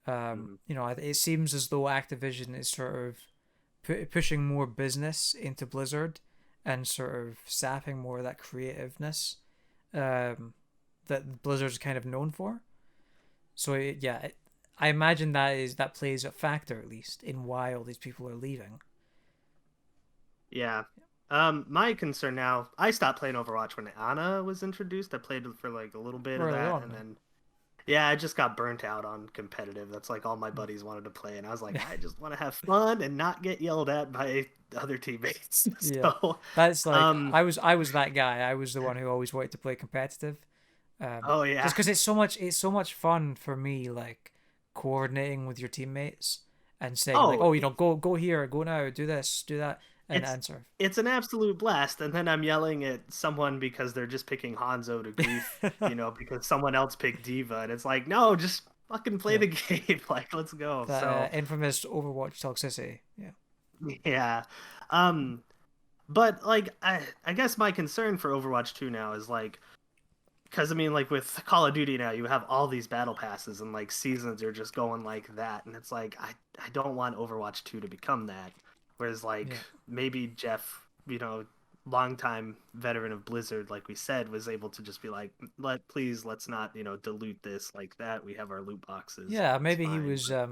You know, it seems as though Activision is sort of pushing more business into Blizzard and sort of sapping more of that creativeness that Blizzard's kind of known for. So I imagine that plays a factor at least in why all these people are leaving. Yeah. My concern now, I stopped playing Overwatch when Ana was introduced. I played for like a little bit of that, and then I just got burnt out on competitive. That's like all my buddies wanted to play, and I was like, I just want to have fun and not get yelled at by other teammates. So that's like I was that guy. I was the one who always wanted to play competitive. Just because it's so much fun for me, like coordinating with your teammates and saying you know, go here, go now, do this, do that, and answer. It's an absolute blast, and then I'm yelling at someone because they're just picking Hanzo to grief, you know, because someone else picked Diva, and it's like, no, just fucking play the game, like let's go. That infamous Overwatch toxicity. Yeah. But like I guess my concern for Overwatch 2 now is like, because I mean, like with Call of Duty now, you have all these battle passes and like seasons are just going like that, and it's like I don't want Overwatch 2 to become that. Whereas like maybe Jeff, longtime veteran of Blizzard, like we said, was able to just be like, let's not dilute this like that. We have our loot boxes. Yeah, maybe he fine, was but...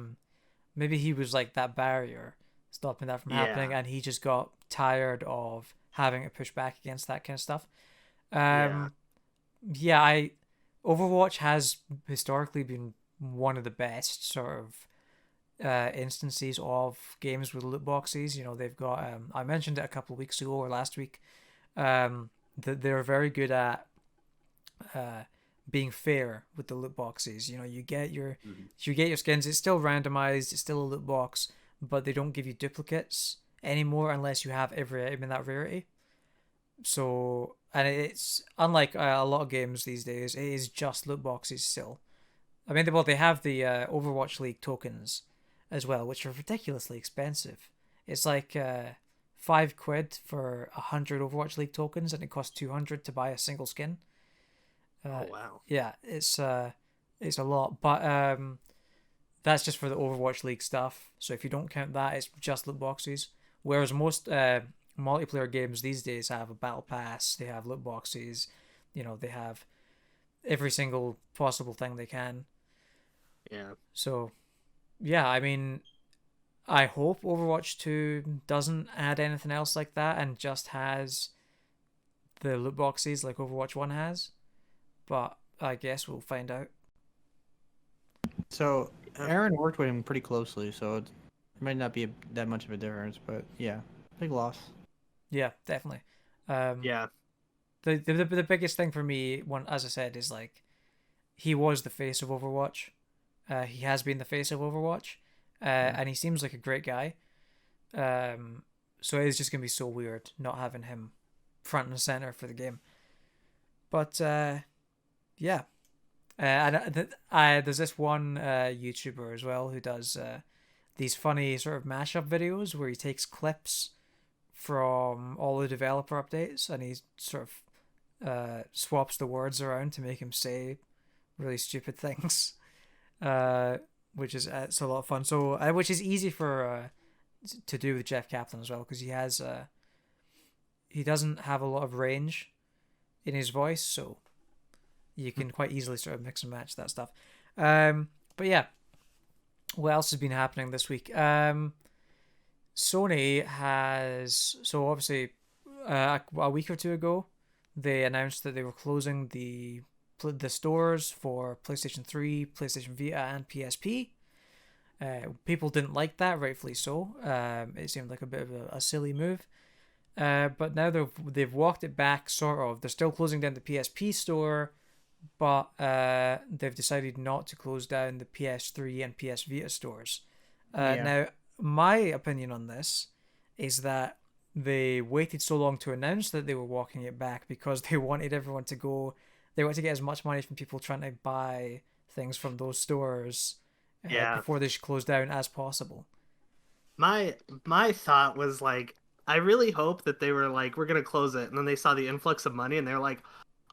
maybe he was like that barrier stopping that from happening, and he just got tired of having to push back against that kind of stuff. Yeah, Overwatch has historically been one of the best sort of instances of games with loot boxes. They've got I mentioned it a couple of weeks ago or last week. That they're very good at being fair with the loot boxes. You get your skins. It's still randomized. It's still a loot box, but they don't give you duplicates anymore unless you have every item in that rarity. So, and it's unlike a lot of games these days. It is just loot boxes still. I mean, they have the Overwatch League tokens as well, which are ridiculously expensive. It's like £5 for 100 Overwatch League tokens, and it costs 200 to buy a single skin. Oh wow! Yeah, it's a lot, but that's just for the Overwatch League stuff. So if you don't count that, it's just loot boxes. Whereas most multiplayer games these days have a battle pass, they have loot boxes, they have every single possible thing they can. Yeah. So, yeah, I mean, I hope Overwatch 2 doesn't add anything else like that and just has the loot boxes like Overwatch 1 has. But I guess we'll find out. So Aaron worked with him pretty closely, so it might not be that much of a difference, but yeah, big loss. Yeah, definitely. Yeah. The biggest thing for me, as I said, is like he was the face of Overwatch. He has been the face of Overwatch, and he seems like a great guy. So it's just gonna be so weird not having him front and center for the game. But yeah, and there's this one YouTuber as well who does these funny sort of mashup videos where he takes clips from all the developer updates and he sort of swaps the words around to make him say really stupid things, which is it's a lot of fun. So which is easy for to do with Jeff Kaplan as well, because he doesn't have a lot of range in his voice, so you can quite easily sort of mix and match that stuff. But yeah, what else has been happening this week? Sony has, so obviously a week or two ago they announced that they were closing the stores for PlayStation 3, PlayStation Vita, and PSP. People didn't like that, rightfully so. It seemed like a bit of a silly move. But now they've walked it back, sort of. They're still closing down the PSP store, but they've decided not to close down the PS3 and PS Vita stores. Now, my opinion on this is that they waited so long to announce that they were walking it back because they wanted everyone to go. They wanted to get as much money from people trying to buy things from those stores before they should close down as possible. My thought was like, I really hope that they were like, we're gonna close it, and then they saw the influx of money and they're like,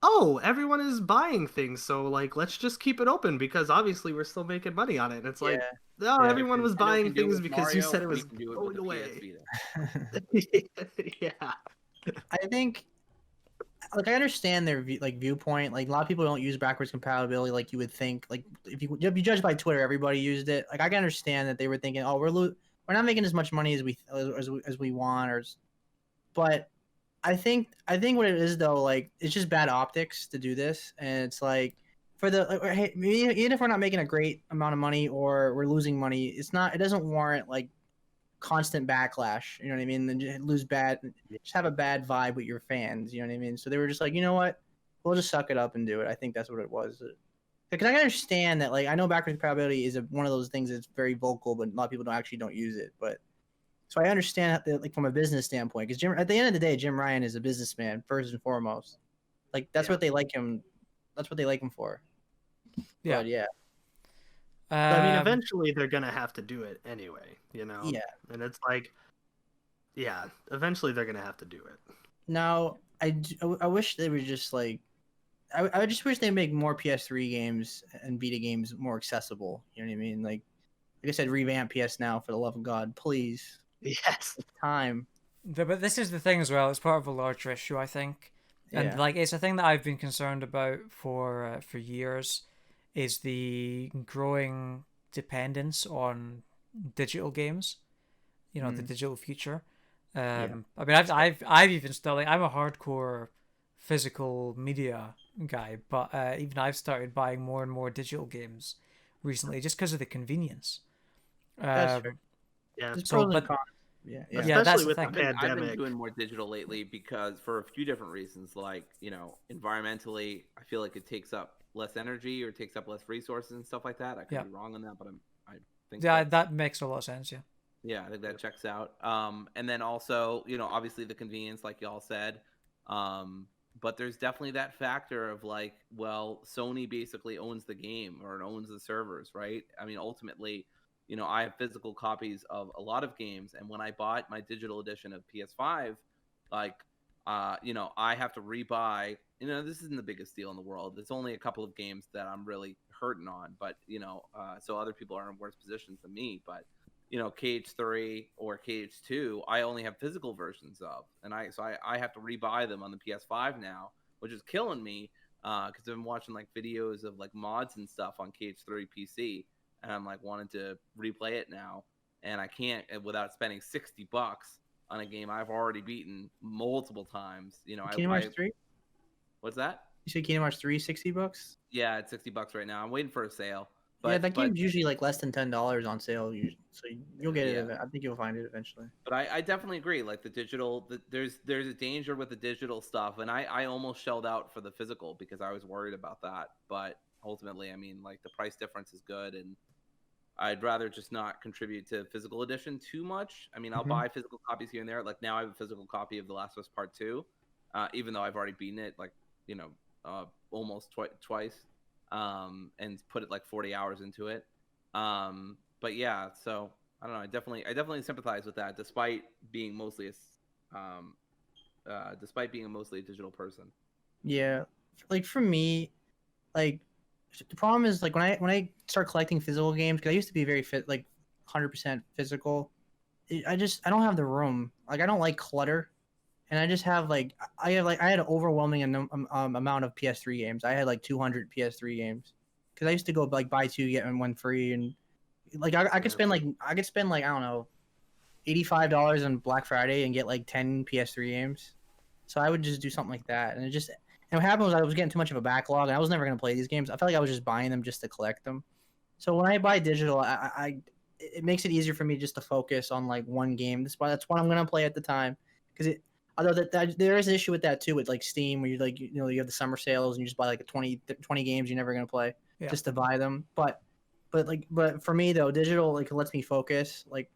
oh, everyone is buying things, so like let's just keep it open because obviously we're still making money on it. And it's like, no, everyone was buying things because Mario, you said it was going away. Yeah. I think, like, I understand their viewpoint. Like, a lot of people don't use backwards compatibility like you would think. Like, if you judge by Twitter, everybody used it. Like, I can understand that they were thinking, oh, we're not making as much money as we want, but I think what it is though, like, it's just bad optics to do this, and it's like hey, even if we're not making a great amount of money or we're losing money, it doesn't warrant like constant backlash. You know what I mean? Then just have a bad vibe with your fans. You know what I mean? So they were just like, you know what, we'll just suck it up and do it. I think that's what it was. Because I can understand that, like, I know backwards compatibility is one of those things that's very vocal, but a lot of people don't use it. But so I understand that, like, from a business standpoint, because at the end of the day, Jim Ryan is a businessman first and foremost. Like, that's what they like him. That's what they like him for. Yeah. But, yeah. I mean, eventually they're gonna have to do it anyway, you know. Yeah. And it's like, yeah, eventually they're gonna have to do it. Now, I wish they were just like, I just wish they make more PS3 games and Vita games more accessible. You know what I mean? Like I said, revamp PS Now for the love of God, please. Yes. It's time. But this is the thing as well. It's part of a larger issue, I think, and Yeah. like it's a thing that I've been concerned about for years, is the growing dependence on digital games. You know, the digital future. I mean, I've even still like I'm a hardcore physical media guy, but even I've started buying more and more digital games recently just because of the convenience. That's true. Yeah. There's So, pros and but cons. Yeah. yeah, Especially that's the with thing. the I've been pandemic. doing more digital lately because for a few different reasons, like, you know, environmentally, I feel like it takes up less energy or takes up less resources and stuff like that. I could be wrong on that, but I think Yeah, that makes a lot of sense. Yeah. yeah, I think that checks out. And then also, you know, obviously the convenience, like y'all said. But there's definitely that factor of like, well, Sony basically owns the game or it owns the servers, right? I mean, ultimately, you know, I have physical copies of a lot of games, and when I bought my digital edition of PS5, like, you know, I have to rebuy. You know, this isn't the biggest deal in the world. There's only a couple of games that I'm really hurting on, but you know, so other people are in worse positions than me. But you know, KH3 or KH2, I only have physical versions of, and I have to rebuy them on the PS5 now, which is killing me because I've been watching like videos of like mods and stuff on KH3 PC, and I'm like wanting to replay it now, and I can't without spending $60 on a game I've already beaten multiple times. You know, Kingdom Hearts 3? What's that? You say Kingdom Hearts 3, $60? Yeah, it's $60 right now. I'm waiting for a sale. Yeah, that game's usually like less than $10 on sale, so you'll get it. Yeah. I think you'll find it eventually. But I definitely agree. Like the digital, there's a danger with the digital stuff, and I almost shelled out for the physical because I was worried about that. But ultimately, I mean, like the price difference is good, and I'd rather just not contribute to physical edition too much. I mean, I'll buy physical copies here and there. Like now, I have a physical copy of The Last of Us Part 2, even though I've already beaten it, like, you know, almost twice, and put it like 40 hours into it. But yeah, so I don't know. I definitely sympathize with that, despite being mostly a digital person. Yeah, like for me, like the problem is like when I start collecting physical games, because I used to be very like 100% physical. I don't have the room. Like I don't like clutter, and I just have like I had an overwhelming amount of PS3 games. I had like 200 PS3 games because I used to go like buy two get one free, and like I could spend like I don't know $85 on Black Friday and get like 10 PS3 games. So I would just do something like that, and what happened was I was getting too much of a backlog, and I was never gonna play these games. I felt like I was just buying them just to collect them. So when I buy digital, it makes it easier for me just to focus on like one game. That's what I'm gonna play at the time, because although there is an issue with that too, with like Steam, where you like you have the summer sales and you just buy like 20 games you're never gonna play just to buy them. But for me though, digital like lets me focus, like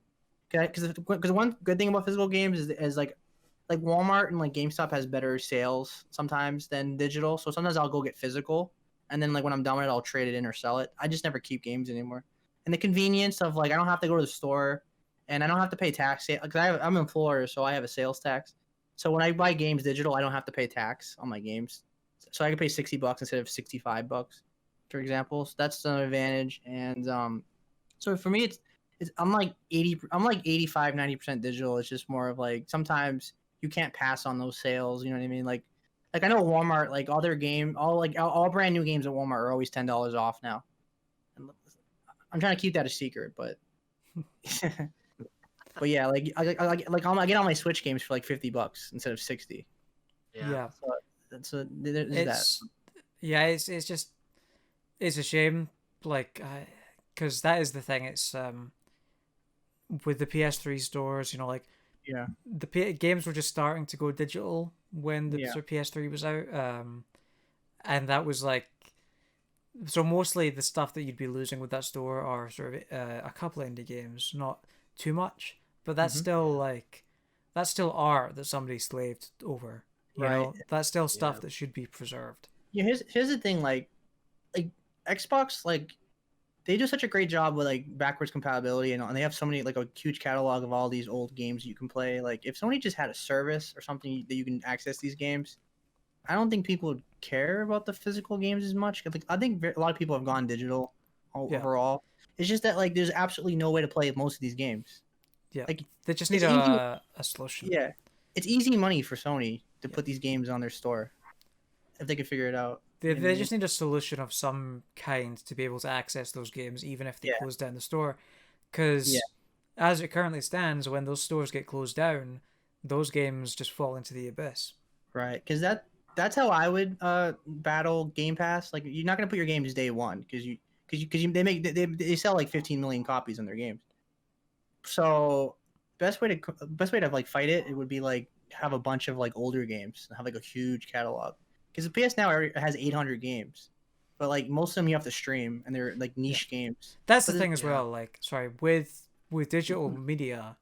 because one good thing about physical games is like Walmart and like GameStop has better sales sometimes than digital. So sometimes I'll go get physical, and then like when I'm done with it, I'll trade it in or sell it. I just never keep games anymore. And the convenience of like I don't have to go to the store, and I don't have to pay tax because I'm in Florida, so I have a sales tax. So when I buy games digital, I don't have to pay tax on my games, so I can pay $60 instead of $65, for example. So that's an advantage. And so for me, it's I'm like 85-90% digital. It's just more of like sometimes you can't pass on those sales. You know what I mean? Like I know Walmart, like all brand new games at Walmart are always $10 off now. And I'm trying to keep that a secret, but but yeah, like I get all my Switch games for like $50 instead of 60. Yeah. So there's that. Yeah, it's just it's a shame, like, because that is the thing. It's with the PS3 stores, like the games were just starting to go digital when the sort of PS3 was out, and that was like, so mostly the stuff that you'd be losing with that store are sort of a couple of indie games, not too much, but that's still art that somebody slaved over. You know, that's still stuff that should be preserved. Yeah, here's the thing, like Xbox, like they do such a great job with like backwards compatibility, and they have so many like a huge catalog of all these old games you can play. Like if Sony just had a service or something that you can access these games, I don't think people care about the physical games as much. I think a lot of people have gone digital Yeah. overall. It's just that like there's absolutely no way to play most of these games. Yeah, Like they just it's need easy. a solution. Yeah, it's easy money for Sony to Yeah. put these games on their store if they could figure it out. They just need a solution of some kind to be able to access those games, even if they Yeah. close down the store. Because as it currently stands, when those stores get closed down, those games just fall into the abyss. Right, because that's how I would battle Game Pass. Like you're not gonna put your games day one because they sell like 15 million copies on their games. So best way to like fight it would be like have a bunch of like older games, have like a huge catalog. Because the PS Now has 800 games, but like most of them you have to stream and they're like niche games. That's the But thing as well. Like, sorry, with digital media,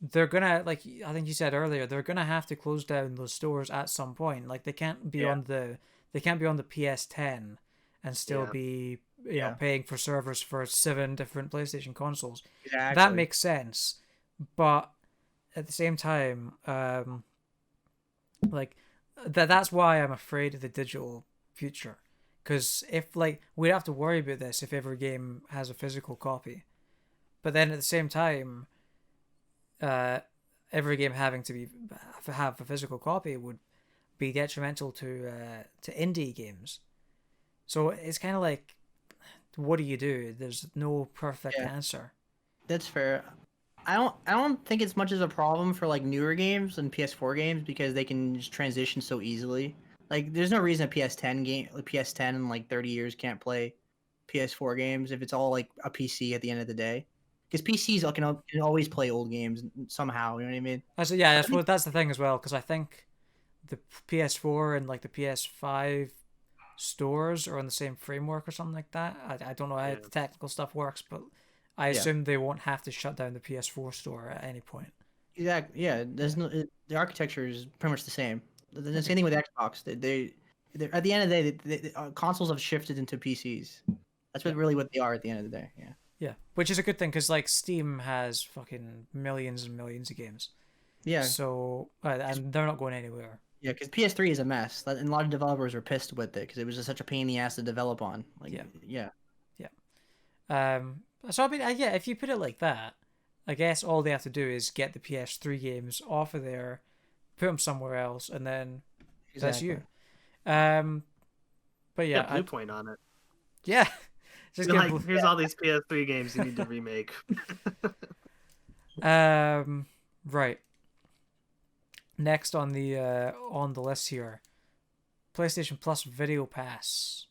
they're gonna, like I think you said earlier, they're gonna have to close down those stores at some point. Like they can't be on the PS10 and still be paying for servers for 7 different PlayStation consoles. Exactly. That makes sense, but at the same time, like that's why I'm afraid of the digital future. Because if like we'd have to worry about this if every game has a physical copy, but then at the same time, every game having to have a physical copy would be detrimental to indie games. So it's kind of like, what do you do? There's no perfect answer. That's fair. I don't think it's much as a problem for like newer games and PS4 games because they can just transition so easily. Like there's no reason a PS10 in like 30 years can't play PS4 games if it's all like a PC at the end of the day. Because PCs can always play old games somehow. You know what I mean? That's the thing as well. Because I think the PS4 and like the PS5 stores are on the same framework or something like that. I don't know how the technical stuff works, but I assume they won't have to shut down the PS4 store at any point. Exactly. Yeah. The architecture is pretty much the same. The same thing with Xbox. They at the end of the day, consoles have shifted into PCs. That's what they are at the end of the day. Yeah. Yeah, which is a good thing because like Steam has fucking millions and millions of games. Yeah. So and they're not going anywhere. Yeah, because PS3 is a mess, and a lot of developers were pissed with it because it was just such a pain in the ass to develop on. Like, yeah. So I mean, if you put it like that, I guess all they have to do is get the PS3 games off of there, put them somewhere else, and then that's you. But yeah, Blue Point on it. Yeah. Just here's all these PS3 games you need to remake. Right. Next on the list here, PlayStation Plus Video Pass.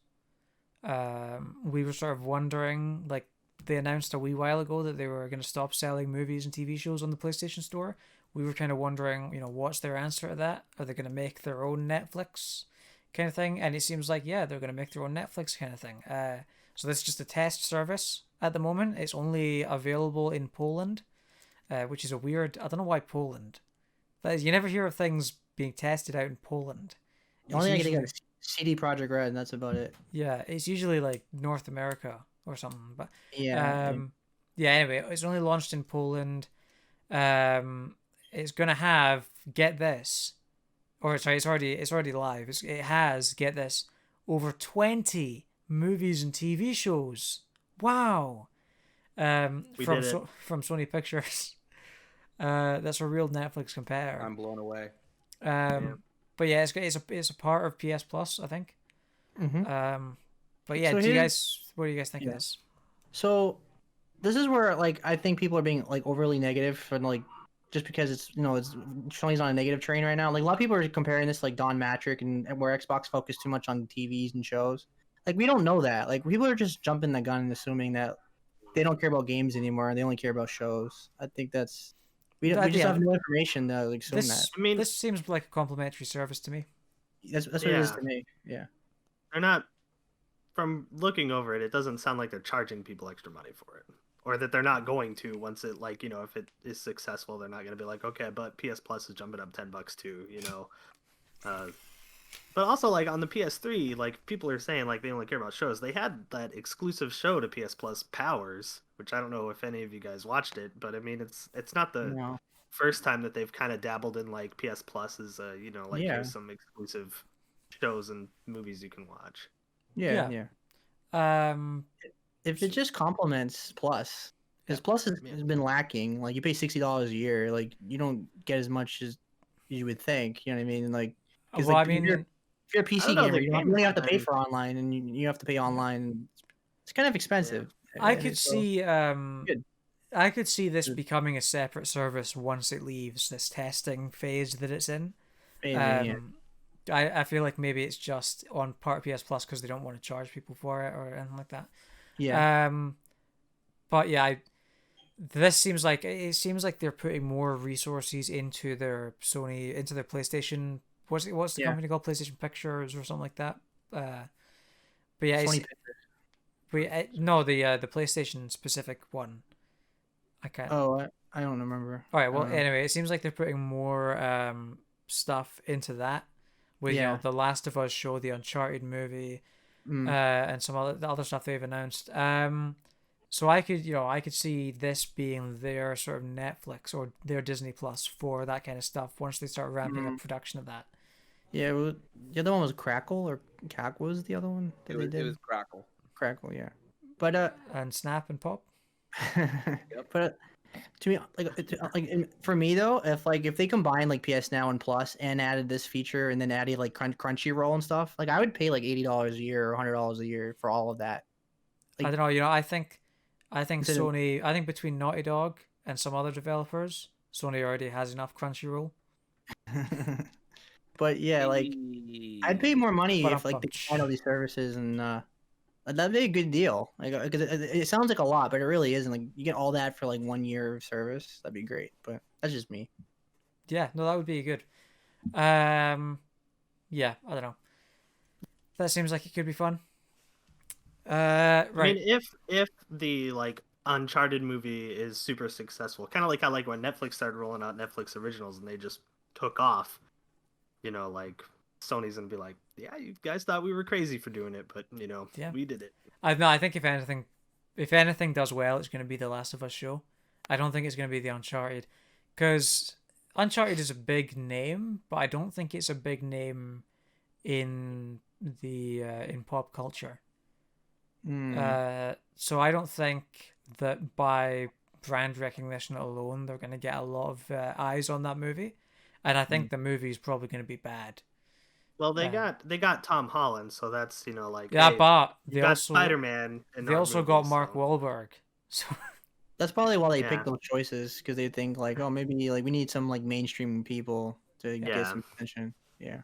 We were sort of wondering, like they announced a wee while ago that they were going to stop selling movies and TV shows on the PlayStation Store. We were kind of wondering, what's their answer to that? Are they going to make their own Netflix kind of thing? And it seems like, they're going to make their own Netflix kind of thing. So this is just a test service at the moment. It's only available in Poland, which is a weird... I don't know why Poland. That is, you never hear of things being tested out in Poland. Only I get a CD Projekt Red, and that's about it. Yeah, it's usually like North America or something. But anyway, it's only launched in Poland. It's gonna have, get this, it's already live. It has, get this, over 20 movies and TV shows. Wow. From Sony Pictures. That's a real Netflix competitor. I'm blown away. But yeah, it's a part of PS Plus, I think. Mm-hmm. But yeah, what do you guys think of this? So this is where like I think people are being like overly negative for like just because it's Sony's on a negative train right now. Like a lot of people are comparing this like Don Matrick and where Xbox focused too much on TVs and shows. Like we don't know that. Like people are just jumping the gun and assuming that they don't care about games anymore and they only care about shows. I think that's we just have no information to like assume that. I mean, this seems like a complimentary service to me. That's what it is to me. Yeah. They're not. From looking over it, it doesn't sound like they're charging people extra money for it, or that they're not going to once it if it is successful, they're not going to be like, okay, but PS Plus is jumping up $10 too, But also, like on the PS3, like people are saying, like they only care about shows. They had that exclusive show to PS Plus, Powers, which I don't know if any of you guys watched it, but I mean, it's not the first time that they've kind of dabbled in like PS Plus as here's some exclusive shows and movies you can watch. Yeah. If it just complements Plus, because Plus has been lacking. Like you pay $60 a year, like you don't get as much as you would think. You know what I mean? Like, because Well, like, I mean, if you're a PC know, gamer, the you game only have to pay online- for online, and you have to pay online. It's kind of expensive. I And could so- see Good. I could see this Good. becoming a separate service once it leaves this testing phase that it's in. Maybe, yeah. I feel like maybe it's just on part of PS Plus because they don't want to charge people for it or anything like that. Yeah. But yeah, it seems like they're putting more resources into their PlayStation. What's the company called? PlayStation Pictures or something like that. But yeah, Sony no, the PlayStation specific one. I can't. Oh, I don't remember. All right. Well, anyway, it seems like they're putting more stuff into that. With the Last of Us show, the Uncharted movie, and some other stuff they've announced. So I could see this being their sort of Netflix or their Disney Plus for that kind of stuff once they start ramping up production of that. Yeah, well, the other one was Crackle or Cack was the other one that they did. It was Crackle. Crackle, yeah. But and Snap and Pop. But to me, like for me though, if they combine like PS Now and Plus and added this feature and then added like Crunchyroll and stuff, like I would pay like $80 a year or $100 a year for all of that. Like, I don't know. I think Sony. I think between Naughty Dog and some other developers, Sony already has enough Crunchyroll. But yeah, like I'd pay more money if like they had all these services and that'd be a good deal. Like, because it sounds like a lot, but it really isn't. Like, you get all that for like 1 year of service. That'd be great. But that's just me. Yeah, no, that would be good. Yeah, I don't know. That seems like it could be fun. Right. I mean, if the like Uncharted movie is super successful, kind of like how like when Netflix started rolling out Netflix originals and they just took off, like Sony's gonna be like, yeah, you guys thought we were crazy for doing it, but we did it. I think if anything does well, it's going to be the Last of Us show. I don't think it's going to be the Uncharted, because Uncharted is a big name, but I don't think it's a big name in pop culture. So I don't think that by brand recognition alone they're going to get a lot of eyes on that movie, and I think the movie is probably going to be bad. Well, they got Tom Holland, so that's like but they got also Spider-Man. They also got Mark Wahlberg, so that's probably why they picked those choices, because they think like, oh, maybe like we need some like mainstream people to get some attention. Yeah.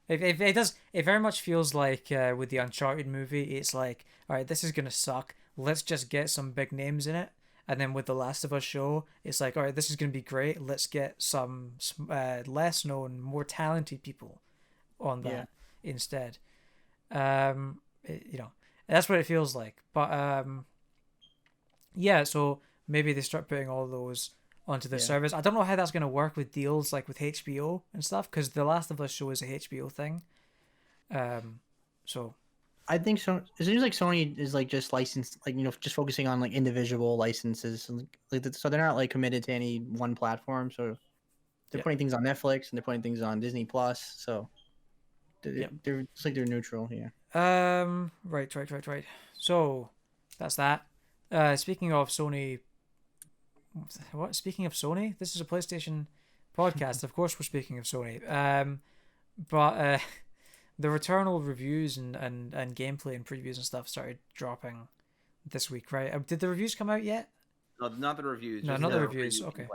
It very much feels like with the Uncharted movie, it's like, all right, this is gonna suck. Let's just get some big names in it. And then with the Last of Us show, it's like, all right, this is gonna be great. Let's get some less known, more talented people on that instead. That's what it feels like. But so maybe they start putting all those onto the service. I don't know how that's going to work with deals like with HBO and stuff, because the Last of Us show is a HBO thing. So I think so. It seems like Sony is like just licensed, like just focusing on like individual licenses, so they're not like committed to any one platform. So they're putting things on Netflix and they're putting things on Disney Plus. So they're it's like they're neutral. Yeah. Right. So that's that. Speaking of Sony. Speaking of Sony, this is a PlayStation podcast. Of course, we're speaking of Sony. But the Returnal reviews and gameplay and previews and stuff started dropping this week, right? Did the reviews come out yet? No, not the reviews. No, not the reviews. Okay.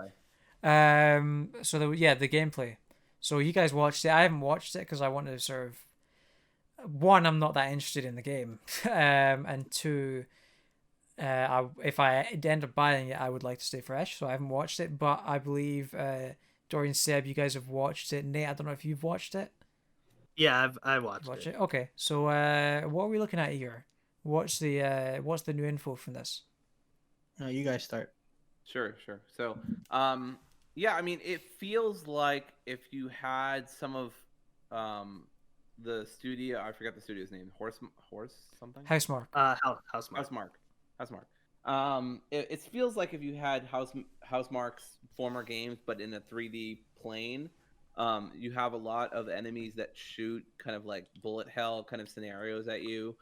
So the gameplay. So you guys watched it. I haven't watched it because I wanted to sort of, one, I'm not that interested in the game, and two, if I end up buying it, I would like to stay fresh. So I haven't watched it, but I believe Dory and Seb, you guys have watched it. Nate, I don't know if you've watched it. Yeah, I watched it. Okay, so what are we looking at here? What's the new info from this? You guys start. Sure. So, I mean, it feels like if you had some of the studio, I forgot the studio's name, Horse something? Housemarque. Housemarque. It feels like if you had Housemarque's former games, but in a 3D plane, You have a lot of enemies that shoot kind of like bullet hell kind of scenarios at you.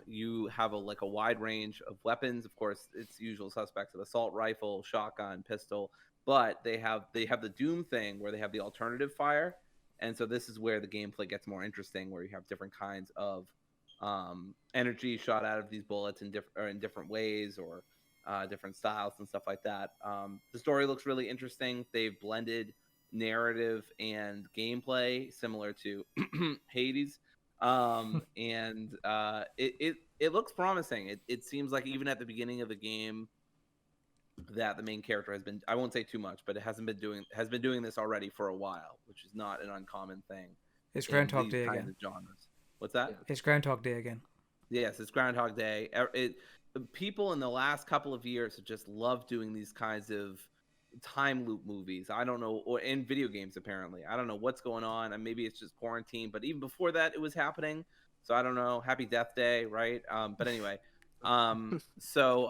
You have a wide range of weapons. Of course, it's usual suspects of assault rifle, shotgun, pistol, but they have the Doom thing where they have the alternative fire, and so this is where the gameplay gets more interesting, where you have different kinds of energy shot out of these bullets in different ways or different styles and stuff like that. The story looks really interesting. They've blended narrative and gameplay similar to Hades. And it looks promising. It seems like even at the beginning of the game that the main character has been, I won't say too much, but it has been doing this already for a while, which is not an uncommon thing. It's Groundhog Day again. Genres. What's that? It's Groundhog Day again. Yes, it's Groundhog Day. People in the last couple of years have just loved doing these kinds of time loop movies. I don't know, or in video games apparently. I don't know what's going on, and maybe it's just quarantine, but even before that it was happening. So I don't know. Happy Death Day, right? But anyway, so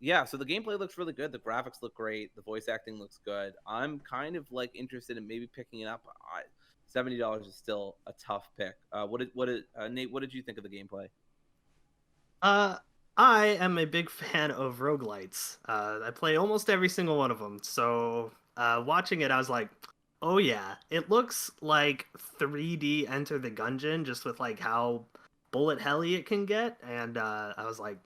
the gameplay looks really good. The graphics look great. The voice acting looks good. I'm kind of interested in maybe picking it up. $70 is still a tough pick. Nate, what did you think of the gameplay? I am a big fan of roguelites. I play almost every single one of them. So watching it, I was like, oh yeah, it looks like 3D Enter the Gungeon, just with how bullet helly it can get. And I was like,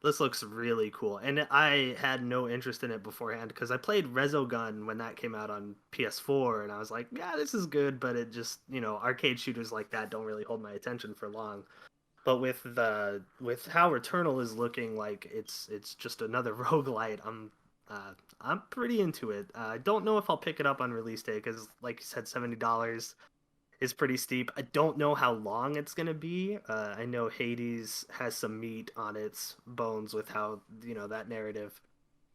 this looks really cool. And I had no interest in it beforehand because I played Resogun when that came out on PS4, and I was like, yeah, this is good, but it just, arcade shooters like that don't really hold my attention for long. But with how Returnal is looking like it's just another roguelite, I'm pretty into it. I don't know if I'll pick it up on release day because, like you said, $70 is pretty steep. I don't know how long it's gonna be. I know Hades has some meat on its bones with how that narrative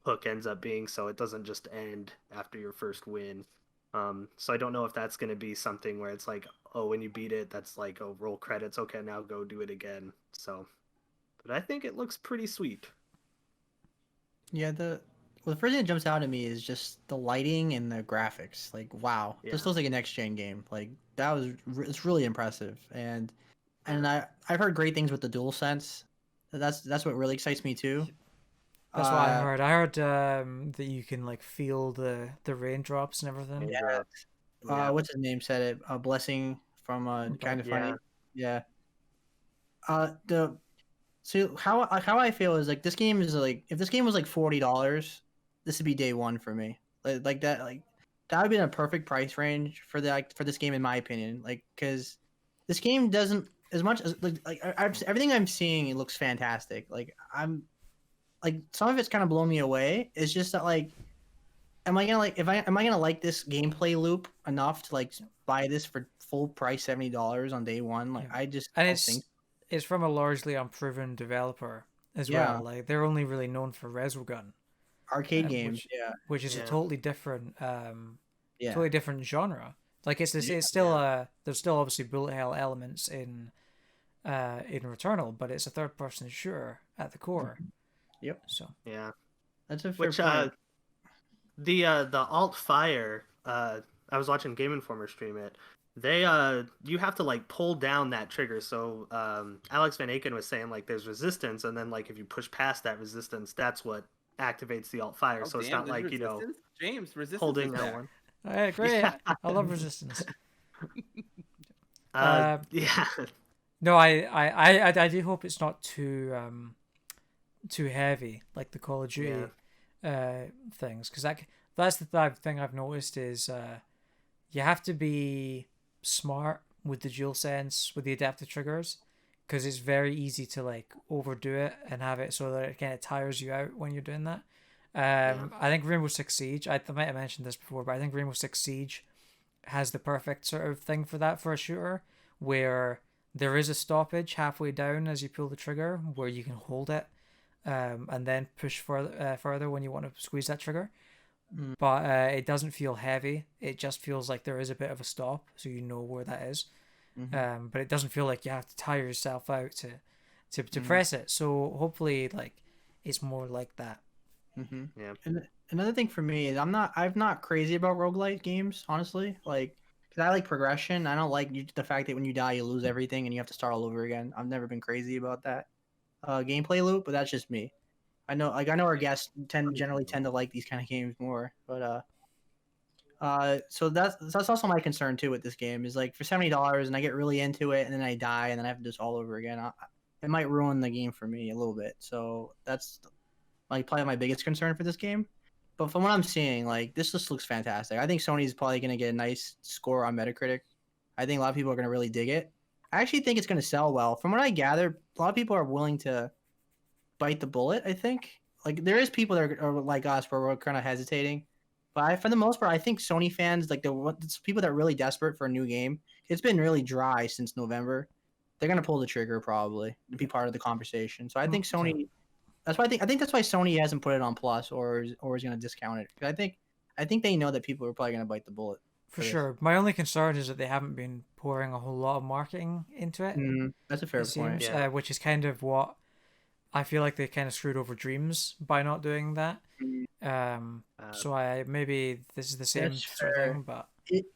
hook ends up being, so it doesn't just end after your first win. So I don't know if that's gonna be something where it's like, oh, when you beat it, that's like, oh, roll credits. Okay, now go do it again. So, but I think it looks pretty sweet. Yeah, the first thing that jumps out at me is just the lighting and the graphics. Like, wow, this looks like a next gen game. Like it's really impressive. And I've heard great things with the DualSense. That's what really excites me too. That's what I heard. I heard that you can feel the raindrops and everything. Yeah. What's his name said it? A blessing from Kind of Funny. Yeah. So how I feel is this game is if this game was $40, this would be day one for me. That would be a perfect price range for this game in my opinion. Because this game doesn't, as much as everything I'm seeing, it looks fantastic. I'm some of it's kind of blown me away. It's just that am I gonna like this gameplay loop enough to buy this for full price $70 on day one? I just don't think. It's from a largely unproven developer as well. They're only really known for Resogun arcade games, which is a totally different genre. It's still there's still obviously bullet hell elements in Returnal, but it's a third person shooter at the core. Yep. So that's a fair point. The alt fire. I was watching Game Informer stream it. They you have to pull down that trigger. So Alex Van Aken was saying there's resistance, and then if you push past that resistance, that's what activates the alt fire. So it's not James resistance holding that one. All right, great. I love resistance. Yeah. No, I do hope it's not too heavy like the Call of Duty things, because that's the thing I've noticed is you have to be smart with the DualSense with the adaptive triggers, because it's very easy to overdo it and have it so that it kind of tires you out when you're doing that. I think Rainbow Six Siege, I might have mentioned this before, but I think Rainbow Six Siege has the perfect sort of thing for that for a shooter, where there is a stoppage halfway down as you pull the trigger where you can hold it and then push further when you want to squeeze that trigger. But it doesn't feel heavy. It just feels like there is a bit of a stop, so you know where that is. But it doesn't feel like you have to tire yourself out to press it. So hopefully it's more like that. Yeah. And another thing for me is I'm not crazy about roguelite games, honestly. Like, because I like progression. I don't like the fact that when you die, you lose everything and you have to start all over again. I've never been crazy about that gameplay loop, but that's just me. I know our guests generally tend to like these kind of games more, but so that's also my concern too with this game is like for $70 and I get really into it and then I die and then I have to do this all over again. It might ruin the game for me a little bit. So that's like probably my biggest concern for this game. But from what I'm seeing, like this just looks fantastic. I think Sony's probably going to get a nice score on Metacritic. I think a lot of people are going to really dig it. I actually think it's going to sell well. From what I gather, a lot of people are willing to bite the bullet. I think like there is people that are like us where we're kind of hesitating. But for the most part, I think Sony fans, like the people that are really desperate for a new game, it's been really dry since November. They're gonna pull the trigger probably to be part of the conversation. So I think Sony. That's why I think that's why Sony hasn't put it on Plus or is gonna discount it. I think they know that people are probably gonna bite the bullet. For sure. My only concern is that they haven't been pouring a whole lot of marketing into it. That's a fair point. Seems, which is kind of what I feel like they kind of screwed over Dreams by not doing that. So maybe this is the same sort of thing, but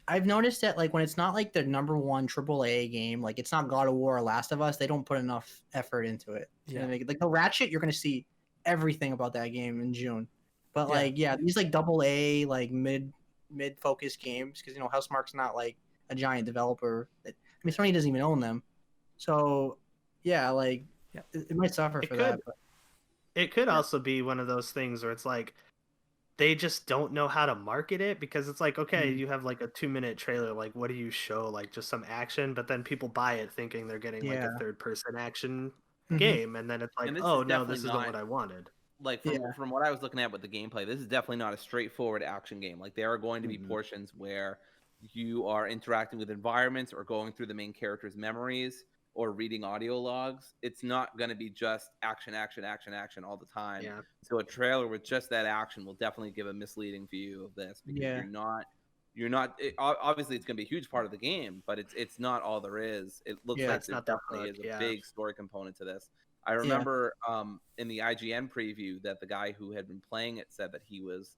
I've noticed that like when it's not like the number one AAA game, like it's not God of War or Last of Us, they don't put enough effort into it. Yeah. Like the Ratchet, you're gonna see everything about that game in June. But these like AA like mid focused games because Housemarque's not like a giant developer. Sony doesn't even own them, so it might suffer for that. But it could also be one of those things where it's like they just don't know how to market it because it's like, okay, you have like a 2-minute trailer. Like, what do you show? Like just some action, but then people buy it thinking they're getting like a third-person action game, and then it's like, oh no, this isn't what I wanted. Like from what I was looking at with the gameplay, this is definitely not a straightforward action game. Like there are going to be portions where you are interacting with environments or going through the main character's memories or reading audio logs. It's not going to be just action all the time. Yeah. So a trailer with just that action will definitely give a misleading view of this because you're not obviously it's going to be a huge part of the game, but it's not all there is. It looks like there definitely is a big story component to this. I remember in the IGN preview that the guy who had been playing it said that he was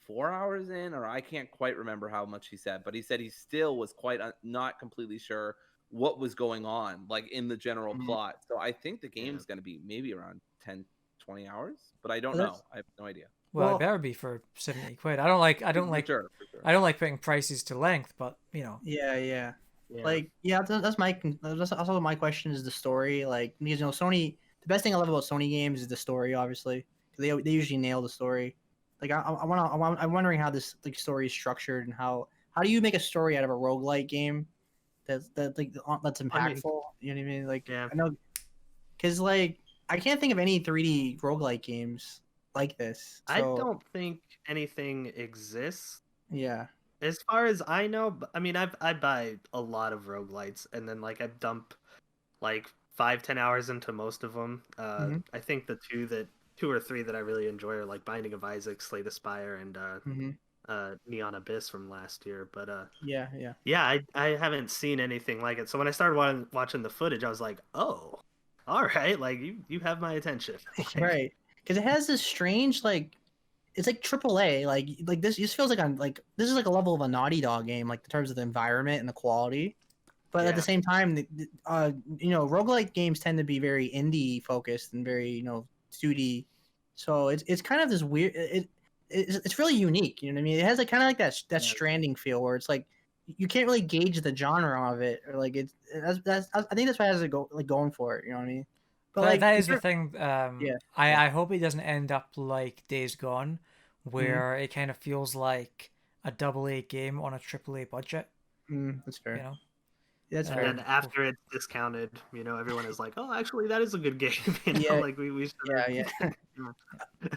4 hours in, or I can't quite remember how much he said, but he said he still was quite not completely sure what was going on, like in the general plot. So I think the game's going to be maybe around 10, 20 hours, but I don't know. I have no idea. Well, it better be for 70 quid. I don't like sure. I don't like putting prices to length, but Yeah. Like that's also my question is the story. Like because Sony, the best thing I love about Sony games is the story. Obviously, they usually nail the story. Like I'm wondering how this like story is structured and how do you make a story out of a roguelite game that's impactful. You know what I mean? Like I know because like I can't think of any 3D roguelite games like this. So, I don't think anything exists. Yeah. As far as I know, I mean, I buy a lot of roguelites, and then like I dump like 5-10 hours into most of them. I think the two or three that I really enjoy are like Binding of Isaac, Slay the Spire, and Neon Abyss from last year. But I haven't seen anything like it. So when I started watching the footage, I was like, oh, all right, like you have my attention. Right, because it has this strange like. It's like AAA, like this. This feels like this is like a level of a Naughty Dog game, like in terms of the environment and the quality. But at the same time, roguelike games tend to be very indie focused and very 2D. So it's kind of this weird. It's really unique. You know what I mean? It has like kind of like that Stranding feel where it's like you can't really gauge the genre of it, or like that's I think that's why it has going for it. You know what I mean? But that is the thing. I hope it doesn't end up like Days Gone, where it kind of feels like a AA game on a AAA budget. That's fair. That's fair. And after it's discounted, everyone is like, "Oh, actually, that is a good game." Like we should. Yeah.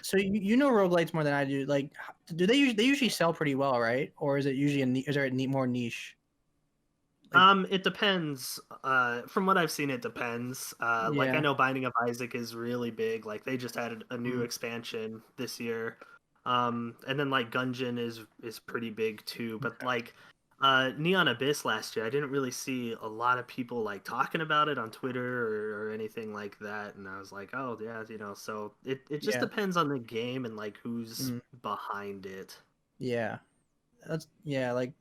So roguelites more than I do. Like, do they usually sell pretty well, right? Or is it usually is there a more niche? It depends. From what I've seen, it depends. Like I know Binding of Isaac is really big. Like they just added a new expansion this year. And then like Gungeon is pretty big too. But like Neon Abyss last year. I didn't really see a lot of people like talking about it on Twitter or anything like that, and I was like, oh yeah, So it just Yeah. depends on the game and like who's Mhm. behind it. Yeah. Like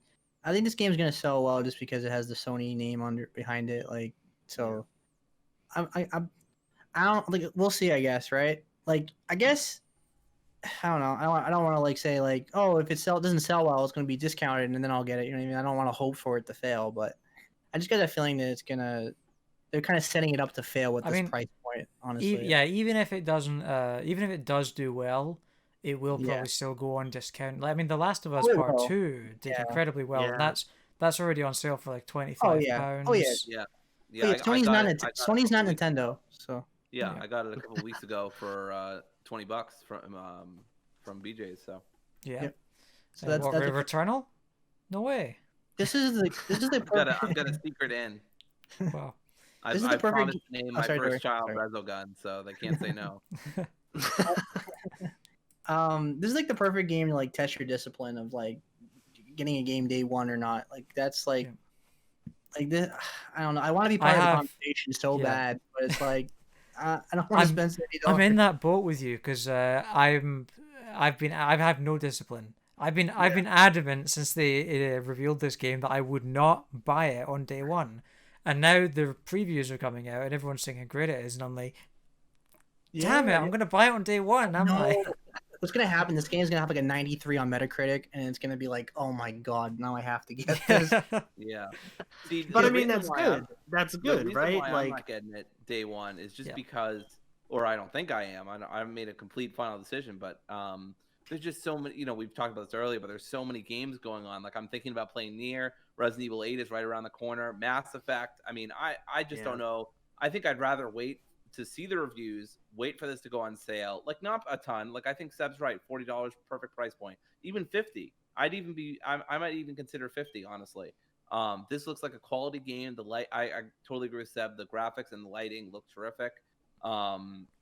I think this game's gonna sell well just because it has the Sony name behind it. Like so, I don't like. We'll see. I guess right. Like I guess I don't know. I don't want to like say like, oh, if doesn't sell well, it's gonna be discounted and then I'll get it. You know what I mean? I don't want to hope for it to fail, but I just got a feeling that it's gonna. They're kind of setting it up to fail with I this mean, price point. Honestly. even if it doesn't, even if it does do well, it will Yeah. probably still go on discount. Like, I mean, The Last of Us Oh, it Part will. 2 did Yeah. incredibly well, and Yeah. that's already on sale for like £25. Oh yeah. Oh yeah. Yeah. Oh, yeah. Sony's got not it. I got it Sony's a not couple weeks ago. Nintendo. So Yeah, Yeah. I got it a couple weeks ago for $20 from BJ's. So Yeah. Yep. So What, that's Returnal? No way. this is the I've got a secret in. Wow. This is I the perfect- promised to name Oh, my sorry, first Dory. child Sorry. Resogun, so they can't say no. This is like the perfect game to like test your discipline of like getting a game day one or not. Like that's like like this. I don't know. I want to be part of the conversation so yeah. bad, but it's like I don't want to spend $70. I'm in that boat with you because I've had no discipline. I've been adamant since they revealed this game that I would not buy it on day one, and now the previews are coming out and everyone's saying how great it is, and I'm like, damn it, I'm gonna buy it on day one, am I? What's gonna happen? This game's gonna have like a 93 on Metacritic, and it's gonna be like, oh my god, now I have to get this. Yeah. See, But the I mean, reason that's why good. That's the good, reason right? why I'm Like, not getting it day one is just Yeah. because, or I don't think I am. I've made a complete final decision, but there's just so many. We've talked about this earlier, but there's so many games going on. Like I'm thinking about playing Nier. Resident Evil 8 is right around the corner. Mass Effect. I mean, I just don't know. I think I'd rather wait to see the reviews, wait for this to go on sale. Like not a ton. Like I think Seb's right. $40, perfect price point. Even 50. I might even consider 50, honestly. This looks like a quality game. I totally agree with Seb. The graphics and the lighting look terrific.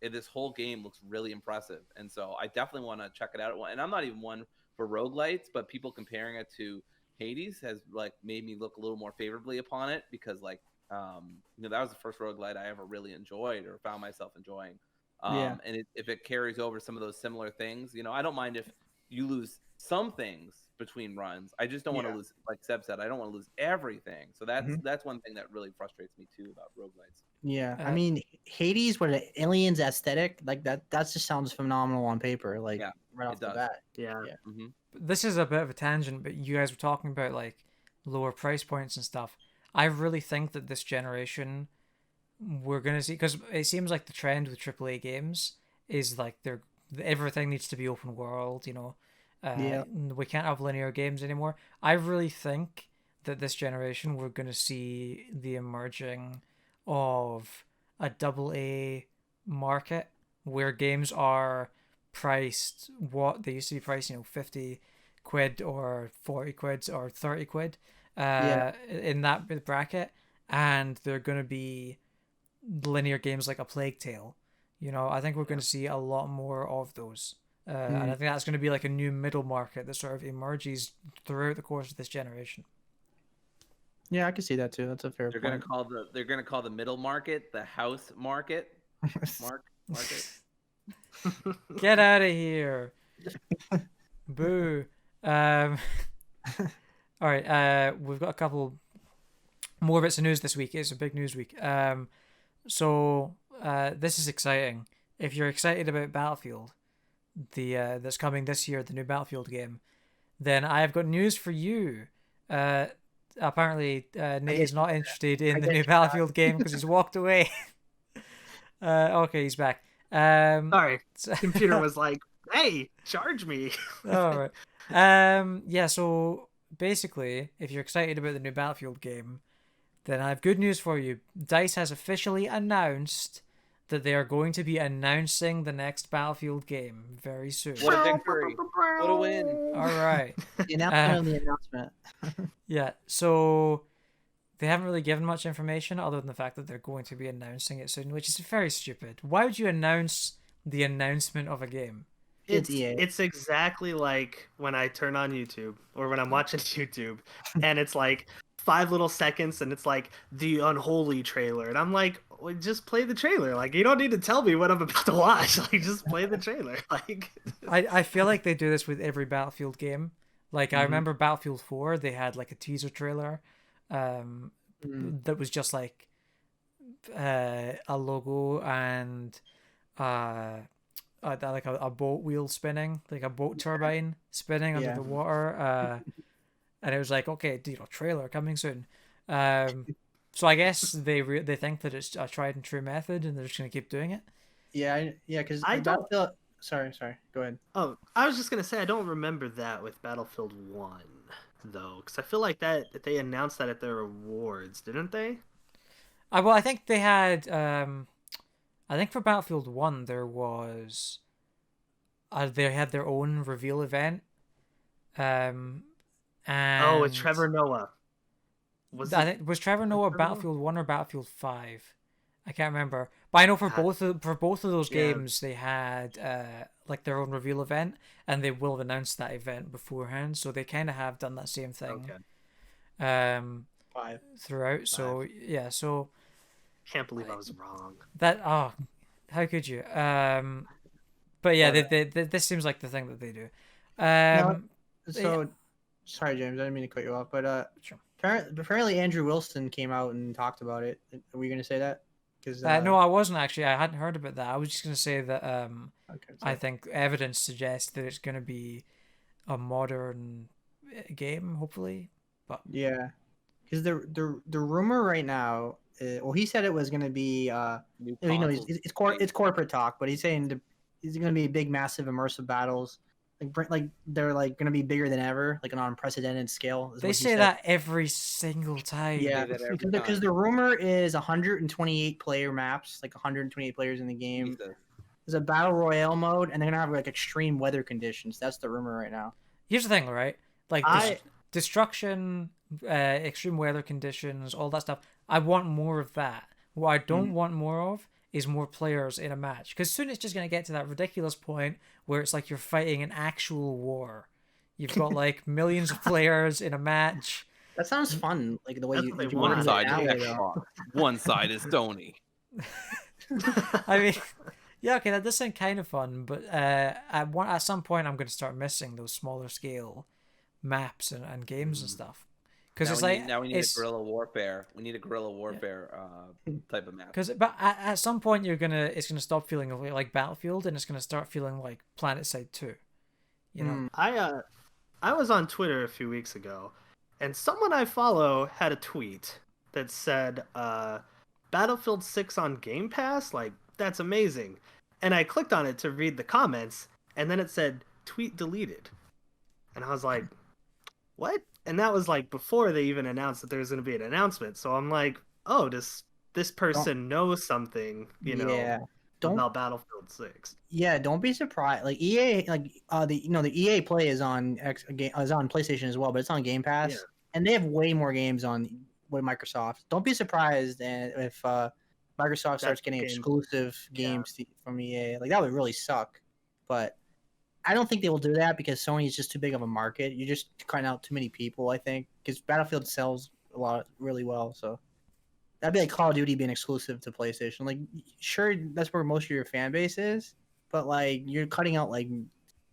This whole game looks really impressive, and so I definitely want to check it out. And I'm not even one for roguelites, but people comparing it to Hades has like made me look a little more favorably upon it because like that was the first roguelite I ever really enjoyed or found myself enjoying. Yeah. And if it carries over some of those similar things, I don't mind if you lose some things between runs. I just don't want to lose, like Seb said, I don't want to lose everything. So that's one thing that really frustrates me too about roguelites. Yeah, I mean, Hades with an aliens aesthetic like that just sounds phenomenal on paper. Like right off the bat. Yeah. Mm-hmm. This is a bit of a tangent, but you guys were talking about like lower price points and stuff. I really think that this generation we're gonna see, because it seems like the trend with AAA games is like everything needs to be open world. We can't have linear games anymore. I really think that this generation we're gonna see the emerging of a AA market where games are priced what they used to be priced, £50 or 40 quid or 30 quid in that bracket, and they're going to be linear games like a Plague Tale. I think we're going to see a lot more of those, and I think that's going to be like a new middle market that sort of emerges throughout the course of this generation. Yeah, I can see that too. That's a fair They're point. They're gonna call the middle market the house market. Market. Get out of here. Boo. All right, we've got a couple more bits of news this week. It's a big news week. So this is exciting. If you're excited about Battlefield, that's coming this year, the new Battlefield game, then I've got news for you. Apparently, Nate is not interested in the new Battlefield game because he's walked away. Okay, he's back. Sorry, computer was like, "Hey, charge me." All right. Yeah. So basically, if you're excited about the new Battlefield game, then I have good news for you. DICE has officially announced that they are going to be announcing the next Battlefield game very soon. What a victory! What a win! All right. The announcement of the announcement. Yeah. So they haven't really given much information other than the fact that they're going to be announcing it soon, which is very stupid. Why would you announce the announcement of a game? It's EA. It's exactly like when I turn on YouTube or when I'm watching YouTube, and it's like 5 little seconds, and it's like the Unholy trailer, and I'm like, well, just play the trailer. Like, you don't need to tell me what I'm about to watch. Like, just play the trailer. Like, I feel like they do this with every Battlefield game. Like I remember Battlefield 4, they had like a teaser trailer, that was just like a logo and like a boat wheel spinning, like a boat turbine spinning under the water, and it was like, okay, trailer coming soon. So I guess they think that it's a tried and true method, and they're just gonna keep doing it. Yeah, because I don't. Sorry. Go ahead. Oh, I was just gonna say I don't remember that with Battlefield 1 though, because I feel like that they announced that at their awards, didn't they? Well, I think they had. I think for Battlefield 1 there was. They had their own reveal event. And it's Trevor Noah. Was Trevor Noah Battlefield 1 or Battlefield 5? I can't remember. But I know for both of those games they had like their own reveal event, and they will have announced that event beforehand. So they kind of have done that same thing. Five. Throughout. So yeah, so can't believe I was wrong. How could you? But yeah, this seems like the thing that they do. Sorry, James, I didn't mean to cut you off, but sure. Apparently Andrew Wilson came out and talked about it. Are we gonna say that? No, I wasn't actually. I hadn't heard about that. I was just gonna say that I think evidence suggests that it's gonna be a modern game, hopefully. But yeah, because the rumor right now, he said it was gonna be it's corporate talk, but he's saying it's gonna be big, massive, immersive battles. Like they're like gonna be bigger than ever, like an unprecedented scale. They say that every single time. Yeah, because the rumor is 128 player maps, like 128 players in the game. There's a battle royale mode, and they're gonna have like extreme weather conditions. That's the rumor right now. Here's the thing, right? Like destruction, extreme weather conditions, all that stuff. I want more of that. What I don't want more of is more players in a match, because soon it's just going to get to that ridiculous point where it's like you're fighting an actual war. You've got like millions of players in a match. That sounds fun, like the way you one side is one side is Sony. I mean, yeah, okay, that does sound kind of fun, but at some point I'm going to start missing those smaller scale maps and games and stuff. Because it's like now we need a guerrilla warfare. We need a guerrilla warfare type of map. But at some point it's gonna stop feeling like Battlefield, and it's gonna start feeling like PlanetSide 2. You know. I was on Twitter a few weeks ago, and someone I follow had a tweet that said, "Battlefield 6 on Game Pass, like that's amazing." And I clicked on it to read the comments, and then it said "tweet deleted," and I was like, "What?" And that was like before they even announced that there was going to be an announcement. So I'm like, oh, does this person know something, about Battlefield 6? Yeah, don't be surprised. Like EA, like the EA Play is on PlayStation as well, but it's on Game Pass, and they have way more games on with Microsoft. Don't be surprised if Microsoft starts getting exclusive games from EA. Like that would really suck, but I don't think they will do that because Sony is just too big of a market. You're just cutting out too many people, I think, because Battlefield sells really well. So that'd be like Call of Duty being exclusive to PlayStation. Like, sure, that's where most of your fan base is, but like you're cutting out like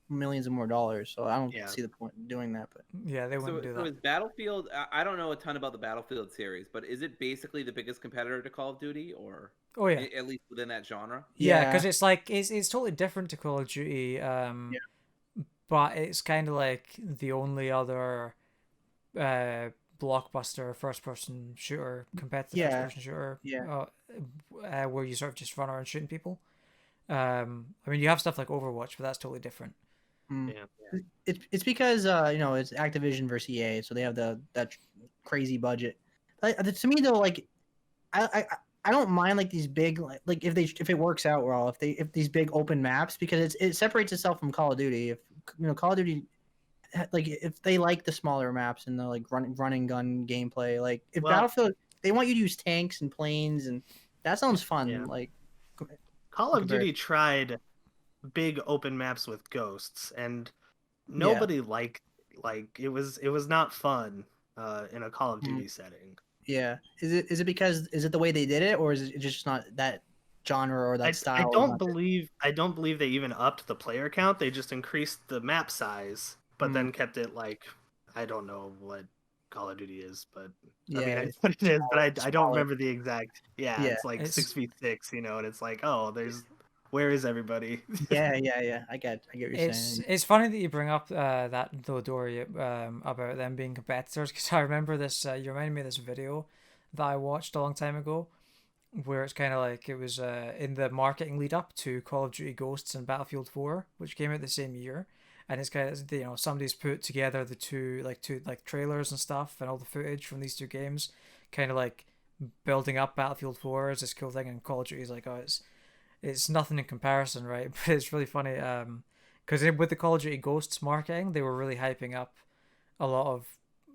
millions of more dollars. So I don't see the point in doing that. But yeah, they wouldn't do that. So is Battlefield? I don't know a ton about the Battlefield series, but is it basically the biggest competitor to Call of Duty, or at least within that genre? Yeah, because it's like it's totally different to Call of Duty. But it's kind of like the only other blockbuster first-person shooter, competitive first-person shooter, where you sort of just run around shooting people. I mean, you have stuff like Overwatch, but that's totally different. Yeah. It's because it's Activision versus EA, so they have that crazy budget. To me though, like I don't mind like these big like if it works out well, if these big open maps, because it separates itself from Call of Duty. If Call of Duty, like if they like the smaller maps and the like running gun gameplay, like if Battlefield, they want you to use tanks and planes, and that sounds fun. Yeah. Like Call of Duty tried big open maps with ghosts, and Yeah. nobody liked it was not fun in a Call of Mhm. Duty setting. Yeah. Is it because is it the way they did it, or is it just not that genre or that style? is not I don't believe they even upped the player count. They just increased the map size, but Mm. then kept it like I don't know what Call of Duty is, but I mean Yeah, I know what it is, but I don't smaller. remember the exact. Yeah, Yeah. it's like It's 6v6, you know, and it's like, oh, where is everybody? Yeah. I get what you're saying. it's funny that you bring up that though, Dory, about them being competitors, because I remember this. You reminded me of this video that I watched a long time ago, where it's kind of like it was in the marketing lead up to Call of Duty Ghosts and Battlefield 4, which came out the same year, and it's kind of, you know, somebody's put together the two trailers and stuff and all the footage from these two games, kind of like building up Battlefield 4 as this cool thing, and Call of Duty is like, oh, it's nothing in comparison, right? But it's really funny because with the Call of Duty Ghosts marketing, they were really hyping up a lot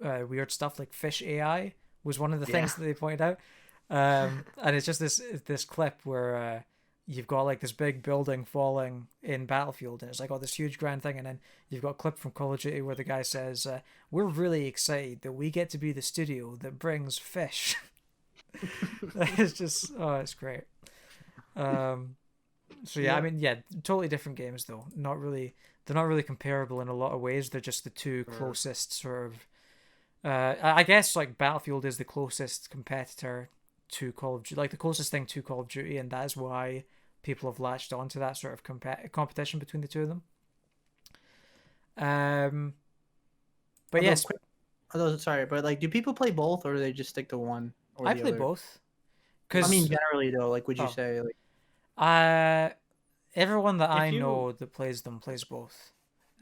of weird stuff, like fish AI was one of the things that they pointed out. And it's just this clip where you've got like this big building falling in Battlefield, and it's like, oh, this huge grand thing, and then you've got a clip from Call of Duty where the guy says, we're really excited that we get to be the studio that brings fish. It's just, oh, it's great. So yeah, I mean, yeah, totally different games though. They're not really comparable in a lot of ways. They're just the two closest sort of. I guess like Battlefield is the closest competitor to Call of Duty, like the closest thing to Call of Duty, and that is why people have latched onto that sort of competition between the two of them. But yes, Sorry, but like, do people play both, or do they just stick to one? Or I the play other? both. I mean, generally though, like, would you Oh. say like? Everyone that I you- know that plays them plays both.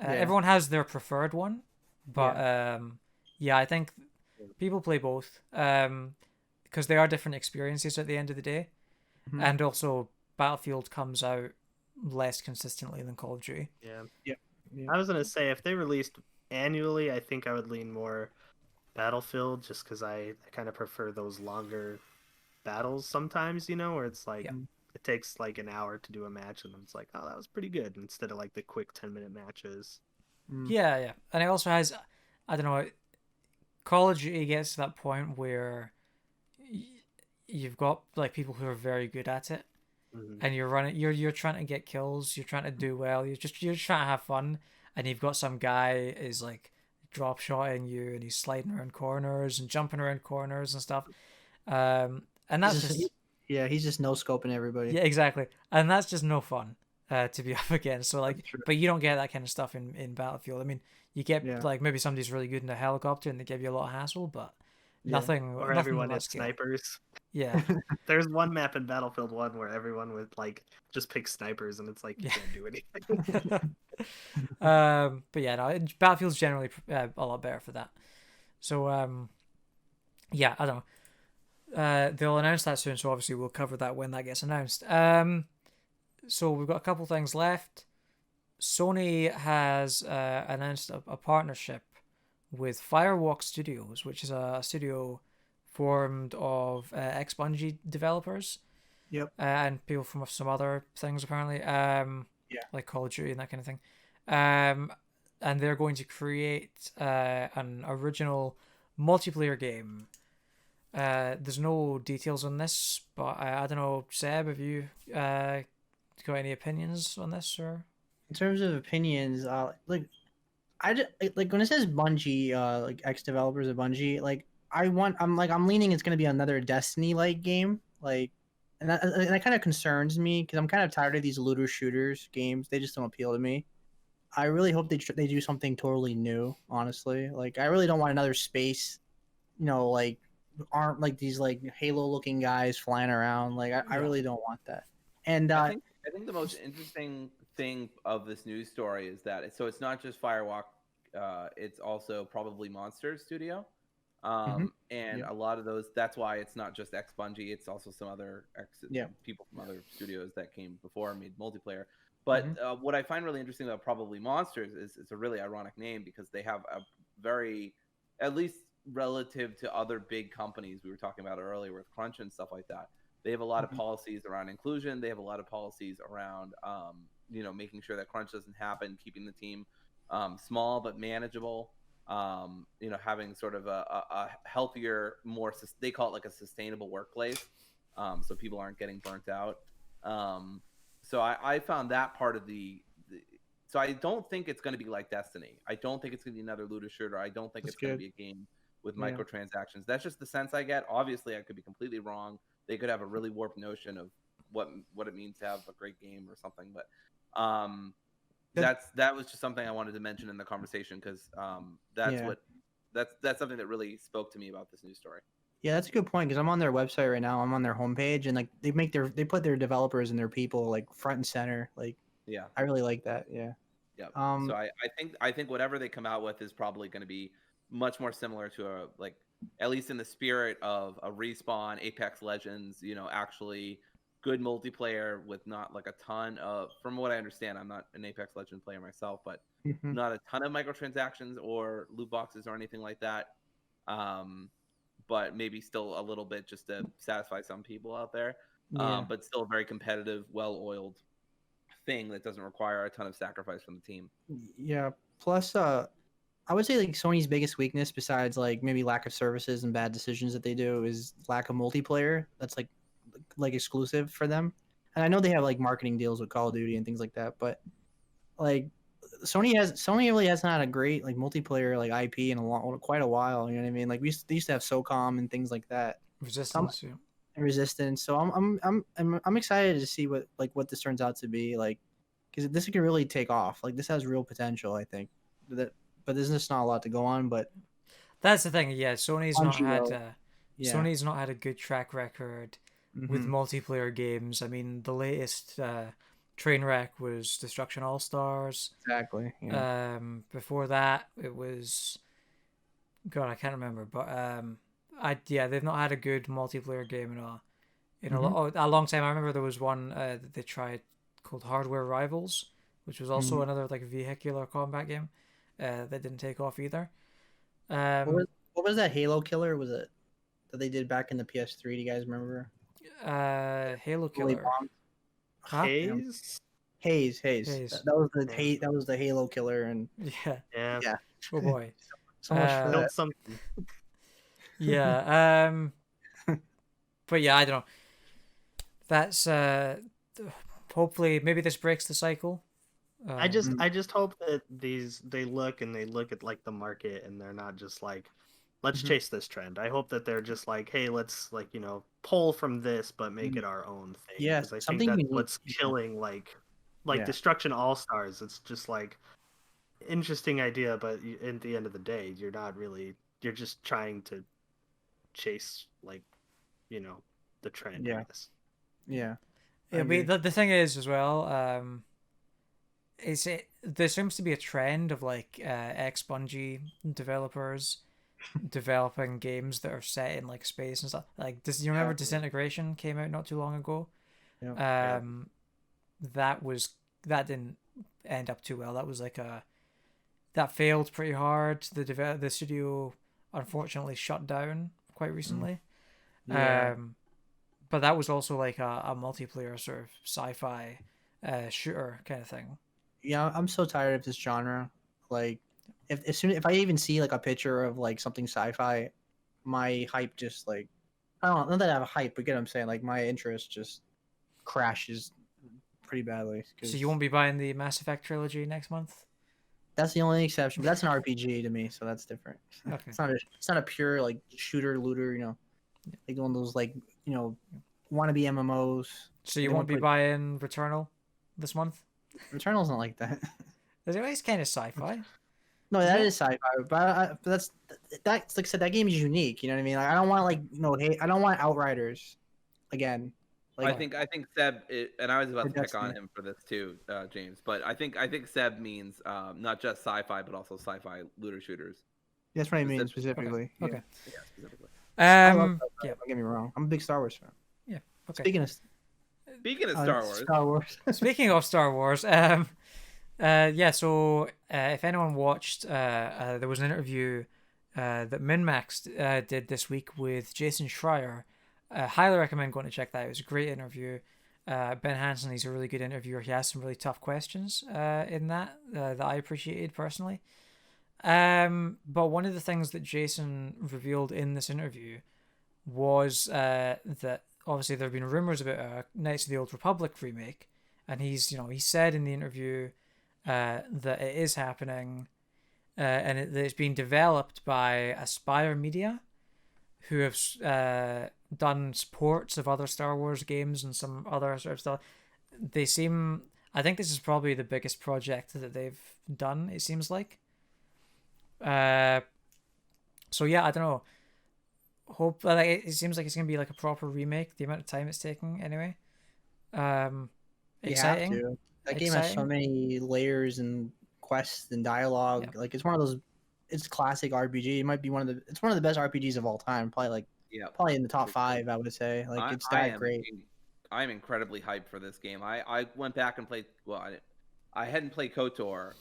Yeah. Everyone has their preferred one, but yeah, I think people play both because they are different experiences at the end of the day, Mhm. and also Battlefield comes out less consistently than Call of Duty. Yeah. I was gonna say if they released annually, I think I would lean more Battlefield, just because I kind of prefer those longer battles sometimes, you know, where it's like it takes like an hour to do a match, and it's like, oh, that was pretty good, instead of like the quick 10-minute matches. Yeah, and it also has, I don't know, Call of Duty gets to that point where you've got like people who are very good at it, and you're trying to get kills, you're trying to do well, you're just trying to have fun, and you've got some guy is like drop shotting you, and he's sliding around corners and jumping around corners and stuff, and that's he's just no scoping everybody. yeah, exactly, and that's just no fun to be up against. So like, but you don't get that kind of stuff in Battlefield. I mean, you get like maybe somebody's really good in a helicopter and they give you a lot of hassle, but nothing. Or nothing everyone on that is scale. snipers. Yeah. There's one map in Battlefield 1 where everyone would like just pick snipers, and it's like you can't do anything. But yeah, no, Battlefield's generally a lot better for that. So yeah, I don't know. They'll announce that soon, so obviously we'll cover that when that gets announced. So we've got a couple things left. Sony has announced a partnership with Firewalk Studios, which is a studio formed of ex-Bungie developers. Yep. And people from some other things apparently. Like Call of Duty and that kind of thing. And they're going to create an original multiplayer game. There's no details on this, but I don't know, Seb, have you got any opinions on this, or? In terms of opinions, like when it says Bungie, like ex-developers of Bungie, like I'm leaning it's gonna be another Destiny-like game, like, and that kind of concerns me because I'm kind of tired of these looter shooters games. They just don't appeal to me. I really hope they do something totally new. Honestly, like I really don't want another space, like aren't like these like Halo-looking guys flying around. Like I really don't want that. And I think the most interesting thing of this news story is that it's not just Firewalk, it's also probably Monster Studio, and a lot of those. That's why it's not just ex Bungie; it's also some other people from other studios that came before and made multiplayer. But what I find really interesting about probably Monsters is it's a really ironic name because they have a very, at least relative to other big companies we were talking about earlier with Crunch and stuff like that. They have a lot of policies around inclusion. They have a lot of policies around, making sure that crunch doesn't happen, keeping the team small but manageable. Having sort of a healthier, they call it like a sustainable workplace, so people aren't getting burnt out. So I found that part of so I don't think it's going to be like Destiny. I don't think it's going to be another looter shooter. I don't think it's going to be a game with microtransactions. That's just the sense I get. Obviously, I could be completely wrong. They could have a really warped notion of what it means to have a great game or something. But that was just something I wanted to mention in the conversation, because that's something that really spoke to me about this news story. Yeah, that's a good point, because I'm on their website right now. I'm on their homepage, and like they put their developers and their people like front and center. Like, yeah, I really like that. Yeah. Yeah. So I think whatever they come out with is probably going to be much more similar to at least in the spirit of a Respawn, Apex Legends, actually good multiplayer with not like a ton of, from what I understand, I'm not an Apex Legends player myself, but not a ton of microtransactions or loot boxes or anything like that. But maybe still a little bit just to satisfy some people out there. But still a very competitive, well-oiled thing that doesn't require a ton of sacrifice from the team. Yeah. Plus, I would say like Sony's biggest weakness, besides like maybe lack of services and bad decisions that they do, is lack of multiplayer. That's like exclusive for them. And I know they have like marketing deals with Call of Duty and things like that, but like Sony really hasn't had a great like multiplayer like IP in quite a while. You know what I mean? Like they used to have SOCOM and things like that. Resistance. Resistance. So I'm excited to see what this turns out to be like, because this could really take off. Like, this has real potential, I think. But there's just not a lot to go on. But that's the thing. Yeah, Sony's not had a good track record with multiplayer games. I mean, the latest train wreck was Destruction All Stars. Exactly. Yeah. Before that, it was, God, I can't remember, but they've not had a good multiplayer game in a long time. I remember there was one that they tried called Hardware Rivals, which was also another like vehicular combat game that didn't take off either. What was that Halo killer? Was it that they did back in the PS3? Do you guys remember? Halo killer. Huh? Haze. That was the Halo killer, and yeah. Oh boy. So much for that. Something. Yeah. But yeah, I don't know. That's hopefully maybe this breaks the cycle. I just hope that they look at like the market, and they're not just like, let's chase this trend. I hope that they're just like, hey, let's pull from this but make it our own thing. Yeah, I think that's what's killing like Destruction All Stars. It's just like interesting idea, but at the end of the day, you're just trying to chase the trend. Yeah. I guess. Yeah. But the thing is as well, there seems to be a trend of like ex-Bungie developers developing games that are set in like space and stuff. Like, you remember Disintegration came out not too long ago? Yeah. That didn't end up too well. That was like that failed pretty hard. The studio unfortunately shut down quite recently. Yeah. But that was also like a multiplayer sort of sci-fi shooter kind of thing. Yeah, I'm so tired of this genre. Like, if I even see like a picture of like something sci-fi, my hype just like, I don't know, not that I have a hype, but get what I'm saying. Like, my interest just crashes pretty badly. So you won't be buying the Mass Effect trilogy next month? That's the only exception. But that's an RPG to me, so that's different. Okay. It's not a pure like shooter looter. Like one of those like wannabe MMOs. So you won't be buying Returnal this month? Returnal's not like that. It's kind of sci-fi. No, that is sci-fi, but that's like I said, that game is unique. You know what I mean? Like, I don't want I don't want Outriders again. Like, I think Seb, and I was about to pick on him for this too, James. But I think Seb means not just sci-fi, but also sci-fi looter shooters. That's what I mean specifically. Okay. Yeah, specifically. Don't get me wrong. I'm a big Star Wars fan. Yeah. Okay. Speaking of Star Wars. Speaking of Star Wars, so if anyone watched, there was an interview that MinnMax did this week with Jason Schreier. Highly recommend going to check that out. It was a great interview. Ben Hansen, he's a really good interviewer. He has some really tough questions in that I appreciated personally. But one of the things that Jason revealed in this interview was that obviously there have been rumors about a Knights of the Old Republic remake, and he said in the interview that it is happening, and that it's being developed by Aspire Media, who have done ports of other Star Wars games and some other sort of stuff. I think this is probably the biggest project that they've done, it seems like. So yeah, I don't know. Hope like it seems like it's gonna be like a proper remake. The amount of time it's taking, anyway. Exciting. You have to. That game has so many layers and quests and dialogue. Yeah. Like it's one of those. It's classic RPG. It might be It's one of the best RPGs of all time. Probably in the top 5. I would say. Like it's that great. I'm incredibly hyped for this game. I went back and played. Well, I hadn't played KOTOR,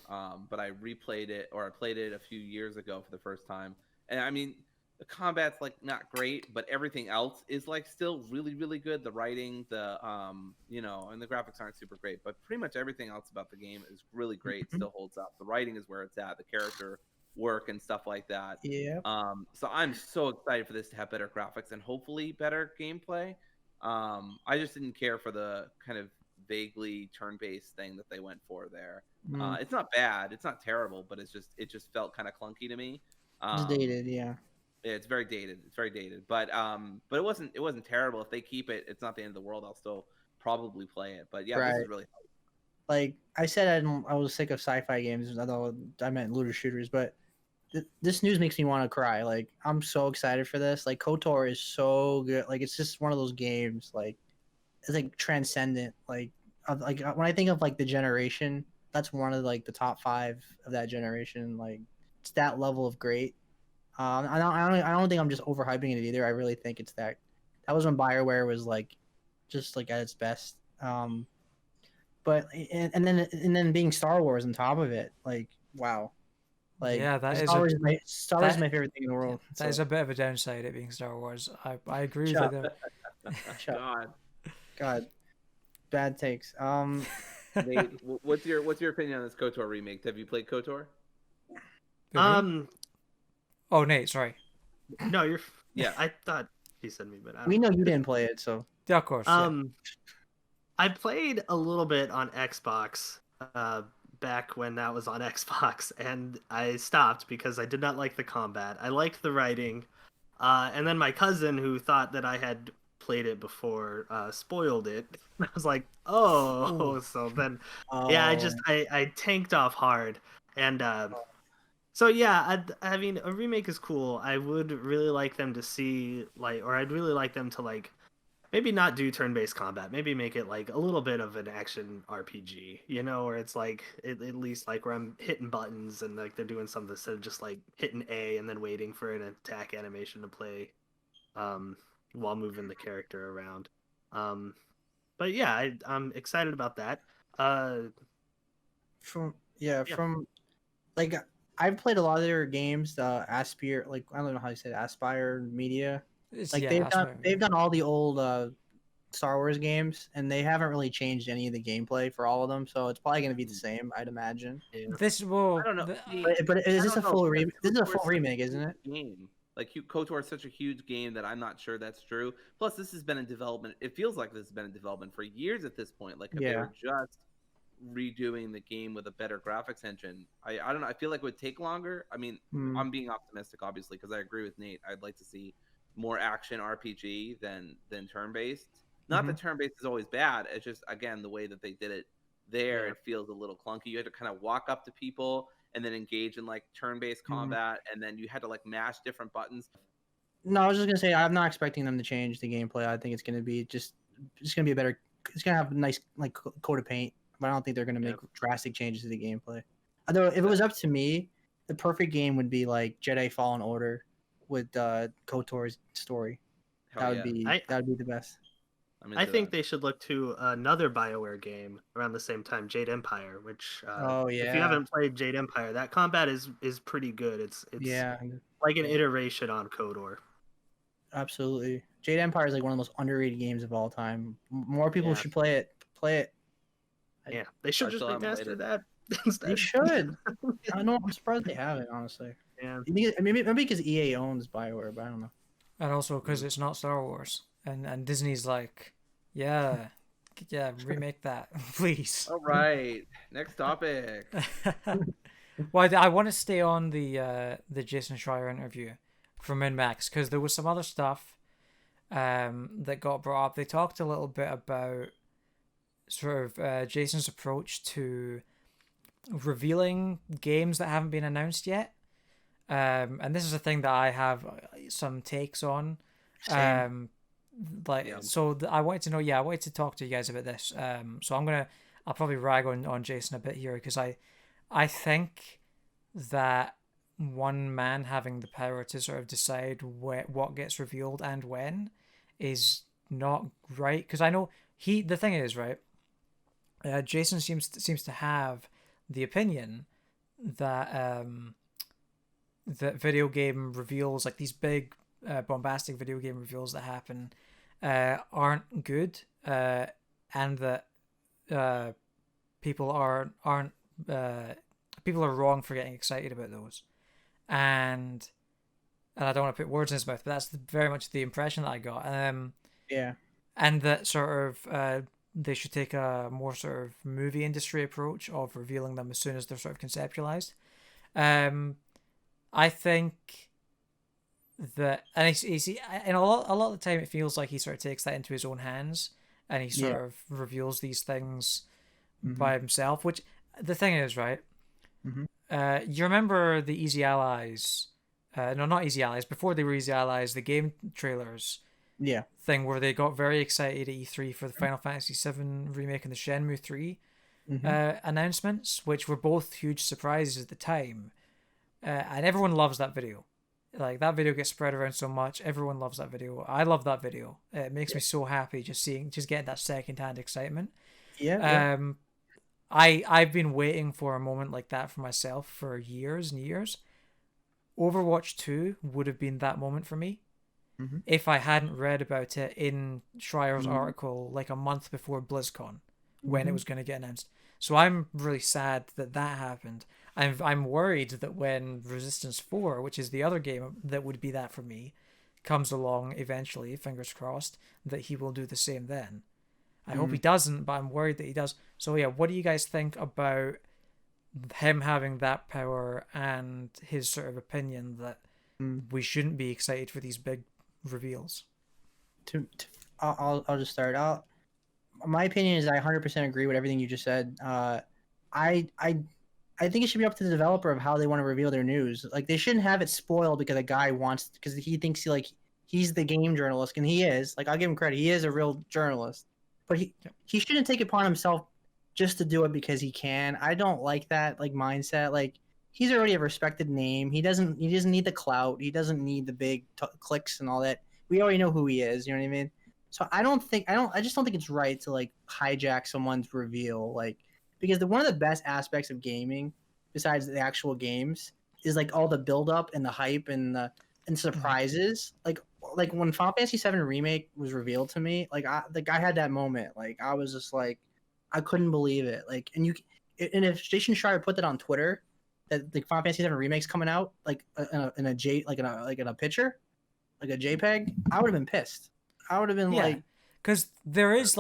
but I replayed it, or I played it a few years ago for the first time. And I mean, the combat's like not great, but everything else is like still really, really good. The writing, and the graphics aren't super great, but pretty much everything else about the game is really great. Still holds up. The writing is where it's at. The character work and stuff like that. Yeah. So I'm so excited for this to have better graphics and hopefully better gameplay. I just didn't care for the kind of vaguely turn-based thing that they went for there. It's not bad, it's not terrible, but it just felt kind of clunky to me. It's dated, yeah. Yeah, it's very dated. But it wasn't terrible. If they keep it, it's not the end of the world. I'll still probably play it. But yeah, right. This is really hard. Like I said, I was sick of sci-fi games. Although I meant looter shooters, but this news makes me want to cry. Like I'm so excited for this. Like KOTOR is so good. Like it's just one of those games. Like it's like transcendent. Like when I think of like the generation, that's one of like the top 5 of that generation. Like it's that level of great. I don't think I'm just overhyping it either. I really think it's that was when BioWare was like just like at its best. But and then being Star Wars on top of it, like wow. Like yeah, Star Wars is my favorite thing in the world. That is a bit of a downside, it being Star Wars. I agree with you there. God, bad takes. Nate, what's your opinion on this KOTOR remake? Have you played KOTOR? Oh, Nate, sorry. No, you're. Yeah, I thought he said me, but we know you didn't play it, so yeah, of course. Yeah. I played a little bit on Xbox. Back when that was on Xbox, and I stopped because I did not like the combat. I liked the writing, and then my cousin, who thought that I had played it before, spoiled it. I was like, oh. So then, yeah, I tanked off hard, and so yeah, I mean, a remake is cool. I would really like them to see I'd really like them to maybe not do turn-based combat. Maybe make it like a little bit of an action RPG, where it's like at least like where I'm hitting buttons and like they're doing something instead of just like hitting A and then waiting for an attack animation to play, while moving the character around. But yeah, I'm excited about that. From like I've played a lot of their games. Aspire, like I don't know how you say it, Aspire Media. They've done all the old Star Wars games, and they haven't really changed any of the gameplay for all of them. So it's probably going to be the same, I'd imagine. Yeah. I don't know, but is this a full remake? This is a full remake, isn't it? Game. Like KOTOR is such a huge game that I'm not sure that's true. Plus, this has been in development. It feels like this has been in development for years at this point. Like if they were just redoing the game with a better graphics engine, I don't know. I feel like it would take longer. I mean, I'm being optimistic, obviously, because I agree with Nate. I'd like to see more action RPG than turn-based. Not that turn-based is always bad. It's just, again, the way that they did it there, it feels a little clunky. You had to kind of walk up to people and then engage in like turn-based combat, and then you had to like mash different buttons. No, I was just gonna say I'm not expecting them to change the gameplay. I think it's gonna be gonna be a better. It's gonna have a nice like coat of paint, but I don't think they're gonna make drastic changes to the gameplay. Although if it was up to me, the perfect game would be like Jedi Fallen Order with KOTOR's story. That would be the best. I think they should look to another BioWare game around the same time, Jade Empire, which if you haven't played Jade Empire, that combat is pretty good. It's like an iteration on KOTOR. Absolutely. Jade Empire is like one of the most underrated games of all time. More people should play it. Play it. Yeah, they should I just still haven't played remaster it. that They instead. should. I know. I'm surprised they haven't. Honestly. Yeah. Maybe because EA owns BioWare, but I don't know. And also because it's not Star Wars, and Disney's like, yeah, remake that, please. All right, next topic. Well, I want to stay on the Jason Schreier interview from MinnMax because there was some other stuff that got brought up. They talked a little bit about sort of Jason's approach to revealing games that haven't been announced yet. And this is a thing that I have some takes on. Same. I wanted to know. Yeah, I wanted to talk to you guys about this. So I'll probably rag on Jason a bit here because I think that one man having the power to sort of decide what gets revealed and when is not right. Because I know the thing is, right, Jason seems to have the opinion that that video game reveals, like these big bombastic video game reveals that happen, aren't good, and that people aren't people are wrong for getting excited about those, and I don't want to put words in his mouth, but that's very much the impression that I got. Yeah. And that sort of they should take a more sort of movie industry approach of revealing them as soon as they're sort of conceptualized. I think that, and and a lot of the time it feels like he sort of takes that into his own hands and he sort of reveals these things by himself. Which the thing is, right? You remember the Easy Allies? No, not Easy Allies. Before they were Easy Allies, the game trailers. Yeah. Thing where they got very excited at E3 for the Final Fantasy VII Remake and the Shenmue 3 announcements, which were both huge surprises at the time. And everyone loves that video. Like, that video gets spread around so much. Everyone loves that video. I love that video. It makes me so happy just getting that secondhand excitement. Yeah. I've been waiting for a moment like that for myself for years and years. Overwatch 2 would have been that moment for me. If I hadn't read about it in Schreier's article like a month before BlizzCon when it was going to get announced. So I'm really sad that happened. I'm worried that when Resistance 4, which is the other game that would be that for me, comes along eventually, fingers crossed, that he will do the same then. I hope he doesn't, but I'm worried that he does. So yeah, what do you guys think about him having that power and his sort of opinion that we shouldn't be excited for these big reveals? I'll just start out. My opinion is I 100% agree with everything you just said. I think it should be up to the developer of how they want to reveal their news. Like, they shouldn't have it spoiled because a guy wants, because he thinks he's the game journalist, and he is. Like, I'll give him credit, he is a real journalist, but he shouldn't take it upon himself just to do it because he can. I don't like that mindset. Like, he's already a respected name. He doesn't need the clout. He doesn't need the big clicks and all that. We already know who he is. You know what I mean? So I just don't think it's right to like hijack someone's reveal, like, because one of the best aspects of gaming, besides the actual games, is like all the build up and the hype and surprises. Like when Final Fantasy VII Remake was revealed to me, like I had that moment. Like, I was just like, I couldn't believe it. Like, and if Jason Schreier put that on Twitter, that the Final Fantasy VII Remake's coming out like in a picture, like a JPEG, I would have been pissed. I would have been like, because there is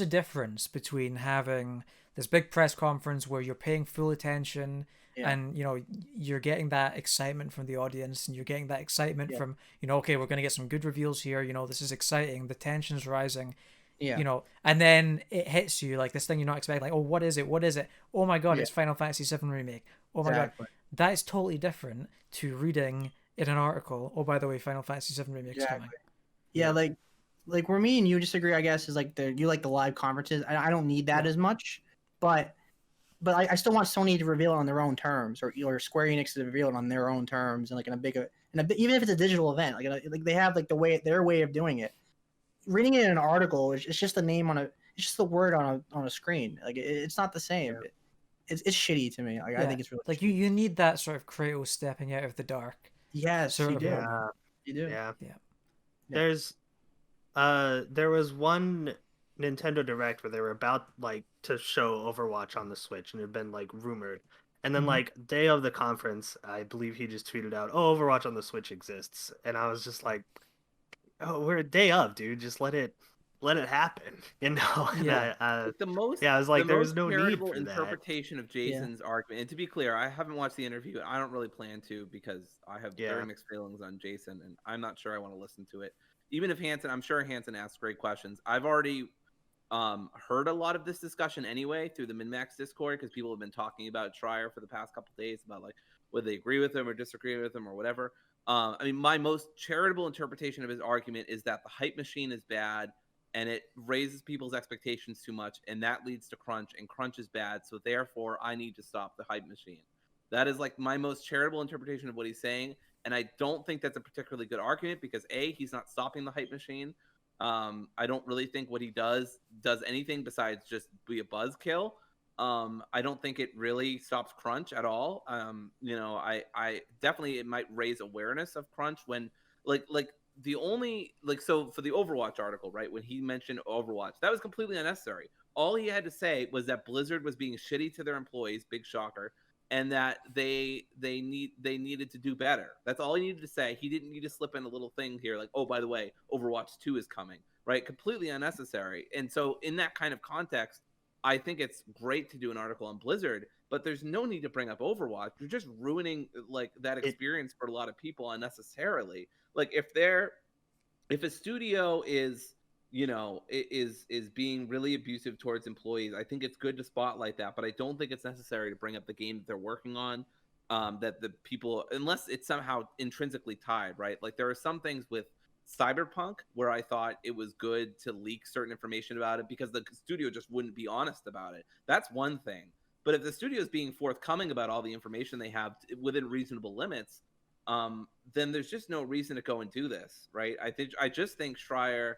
a difference between having this big press conference where you're paying full attention and you're getting that excitement from the audience and you're getting that excitement from okay, we're gonna get some good reveals here. This is exciting. The tension's rising. And then it hits you like this thing you're not expecting. Like, oh, what is it? What is it? Oh my god, it's Final Fantasy VII Remake. Oh my god, that is totally different to reading in an article. Oh, by the way, Final Fantasy VII Remake is coming. Yeah, like where me and you disagree, I guess, is like you like the live conferences. I don't need that as much, but I still want Sony to reveal it on their own terms, or Square Enix to reveal it on their own terms, and like even if it's a digital event, like they have like their way of doing it. Reading it in an article, it's just the name it's just the word on a screen. Like, it's not the same. It's shitty to me. Like, I think it's really like you need that sort of Kratos stepping out of the dark. Yes, you do. You do. Yeah. There was one Nintendo Direct where they were about like to show Overwatch on the Switch, and it had been like rumored. And then like day of the conference, I believe he just tweeted out, "Oh, Overwatch on the Switch exists," and I was just like, "Oh, we're a day of, dude. Just let it happen," you know? Yeah. The most, yeah, I was like, the there most was no need charitable for that. interpretation of Jason's argument. And to be clear, I haven't watched the interview. I don't really plan to because I have very mixed feelings on Jason, and I'm not sure I want to listen to it. Even if Hanson, I'm sure Hanson asks great questions. I've already heard a lot of this discussion anyway through the MinnMax Discord because people have been talking about Schreier for the past couple of days about like whether they agree with him or disagree with him or whatever. I mean, my most charitable interpretation of his argument is that the hype machine is bad and it raises people's expectations too much, and that leads to crunch, and crunch is bad, so therefore I need to stop the hype machine. That is like my most charitable interpretation of what he's saying, and I don't think that's a particularly good argument because A, he's not stopping the hype machine. I don't really think what he does anything besides just be a buzzkill. I don't think it really stops crunch at all. You know, I definitely, it might raise awareness of crunch when like the only like, so for the Overwatch article, right, when he mentioned Overwatch, that was completely unnecessary. All he had to say was that Blizzard was being shitty to their employees, big shocker, and that they needed to do better. That's all he needed to say. He didn't need to slip in a little thing here like, oh, by the way, Overwatch 2 is coming, right? Completely unnecessary. And so in that kind of context, I think it's great to do an article on Blizzard, but there's no need to bring up Overwatch. You're just ruining like that experience for a lot of people unnecessarily. Like if a studio is, you know, is being really abusive towards employees, I think it's good to spotlight that, but I don't think it's necessary to bring up the game that they're working on, that the people, unless it's somehow intrinsically tied, right? Like there are some things with Cyberpunk where I thought it was good to leak certain information about it because the studio just wouldn't be honest about it. That's one thing. But if the studio is being forthcoming about all the information they have within reasonable limits, then there's just no reason to go and do this, right? I just think Schreier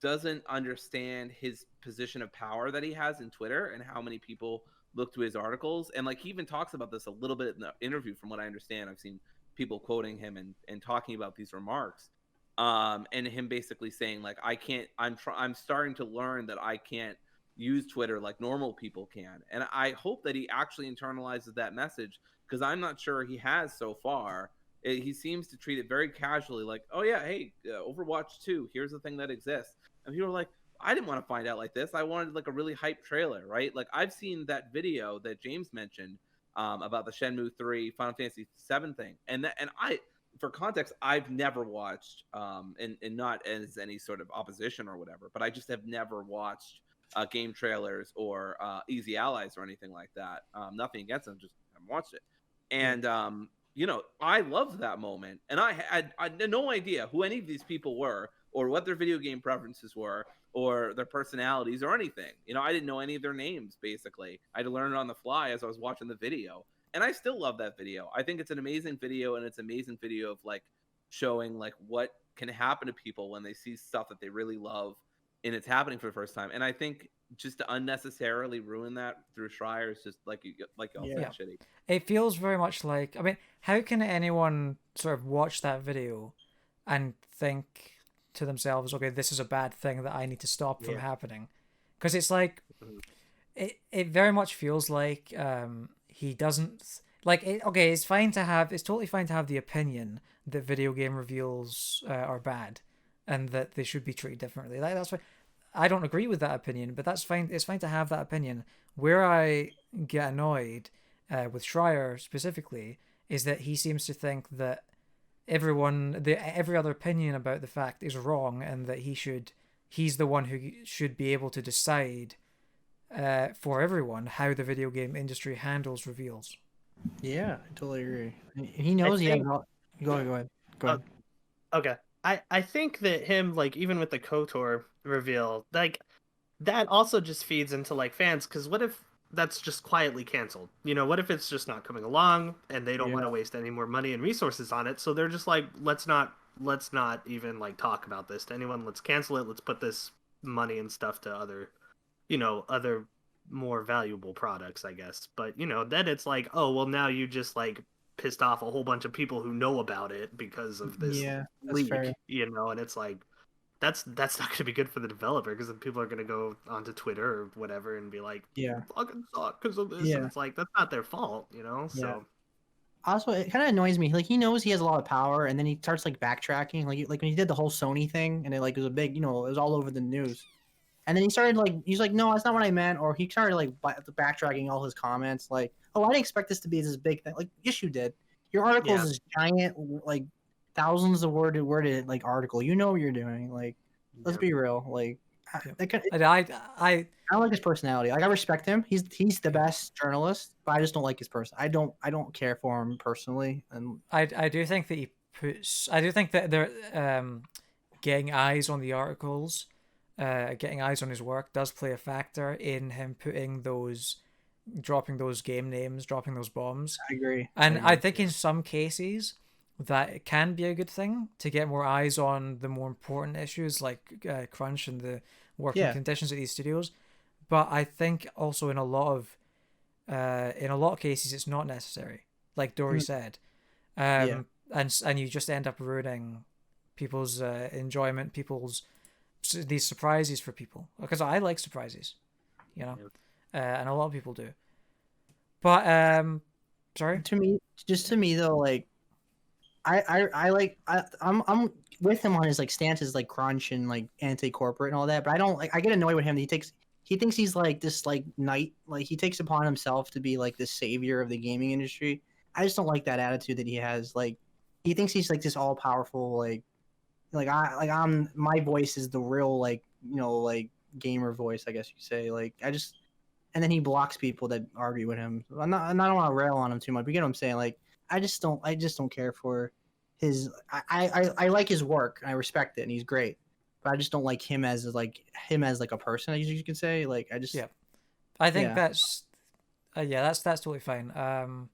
doesn't understand his position of power that he has in Twitter and how many people look to his articles. And like he even talks about this a little bit in the interview, from what I understand. I've seen people quoting him and talking about these remarks. And him basically saying like, I'm starting to learn that I can't use Twitter like normal people can. And I hope that he actually internalizes that message, because I'm not sure he has so far. He seems to treat it very casually, like, oh yeah, hey, Overwatch 2, here's the thing that exists. And people are like, I didn't want to find out like this. I wanted like a really hype trailer, right? Like I've seen that video that James mentioned about the Shenmue 3 Final Fantasy 7 thing. And I, for context, I've never watched, and not as any sort of opposition or whatever, but I just have never watched game trailers or Easy Allies or anything like that. Nothing against them, just haven't watched it. And you know, I loved that moment, and I had no idea who any of these people were or what their video game preferences were or their personalities or anything. You know, I didn't know any of their names, basically. I had to learn it on the fly as I was watching the video. And I still love that video. I think it's an amazing video, and it's an amazing video of like showing like what can happen to people when they see stuff that they really love and it's happening for the first time. And I think just to unnecessarily ruin that through Schreier is just like you said, shitty. It feels very much like, I mean, how can anyone sort of watch that video and think to themselves, okay, this is a bad thing that I need to stop from happening? Because it's like, it very much feels like he doesn't like it. Okay, it's totally fine to have the opinion that video game reveals are bad and that they should be treated differently. That's why I don't agree with that opinion, but that's fine. It's fine to have that opinion. Where I get annoyed with Schreier specifically is that he seems to think that every other opinion about the fact is wrong, and that he's the one who should be able to decide for everyone how the video game industry handles reveals. Yeah, I totally agree. He knows he has. Go ahead. Okay. I think that him, like, even with the KOTOR reveal, like, that also just feeds into, like, fans, because what if that's just quietly canceled? You know, what if it's just not coming along, and they don't want to waste any more money and resources on it, so they're just like, let's not even, like, talk about this to anyone, let's cancel it, let's put this money and stuff to other more valuable products, I guess. But, you know, then it's like, oh, well, now you just, like, pissed off a whole bunch of people who know about it because of this Yeah, that's leak, fair. you know, and it's like that's not going to be good for the developer because then people are going to go onto Twitter or whatever and be like, Yeah. fucking suck because of this, Yeah. and it's like that's not their fault, you know. Yeah. So Also, it kind of annoys me. Like he knows he has a lot of power, and then he starts like backtracking. Like when he did the whole Sony thing, and it like was a big, it was all over the news. And then he started he's like, no, that's not what I meant, or he started like backtracking all his comments. Like, oh, I didn't expect this to be this big thing. Like, yes, you did. Your article is this giant, like thousands of worded like article. You know what you're doing. Like, let's be real. Like, I don't like his personality. Like, I respect him. He's the best journalist, but I just don't like his person. I don't care for him personally. And I do think that I do think that they're getting eyes on the articles, getting eyes on his work does play a factor in him dropping those game names, dropping those bombs. I agree. And I think in some cases that it can be a good thing to get more eyes on the more important issues like crunch and the working conditions at these studios. But I think also in a lot of cases it's not necessary, like Dory said, and you just end up ruining people's enjoyment, these surprises for people, because I like surprises, and a lot of people do. But sorry. To me though, like I'm with him on his like stances like crunch and like anti-corporate and all that, but I don't like. I get annoyed with him. He thinks he's like this like knight, like he takes upon himself to be like the savior of the gaming industry. I just don't like that attitude that he has. Like he thinks he's like this all powerful I'm my voice is the real like gamer voice, I guess you could say. Like and then he blocks people that argue with him. I don't want to rail on him too much. But you get what I'm saying? Like I just don't care for his. I like his work. I respect it, and he's great. But I just don't like him as a person. As you can say, like I just I think that's that's totally fine.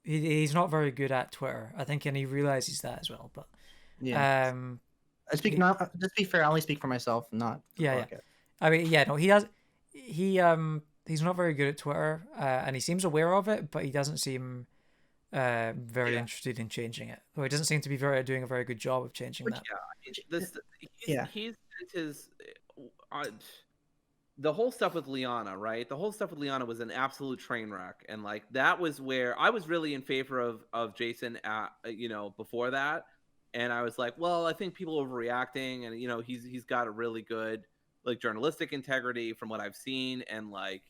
He's not very good at Twitter, I think, and he realizes that as well. But let's be fair. I only speak for myself, not I mean, no, he does. He's not very good at Twitter, and he seems aware of it, but he doesn't seem very interested in changing it. Or he doesn't seem to be doing a very good job of changing that. He's his the whole stuff with Liana, right? The whole stuff with Liana was an absolute train wreck, and like that was where I was really in favor of Jason before that, and I was like, well, I think people are overreacting, and he's got a really good like journalistic integrity from what I've seen, and like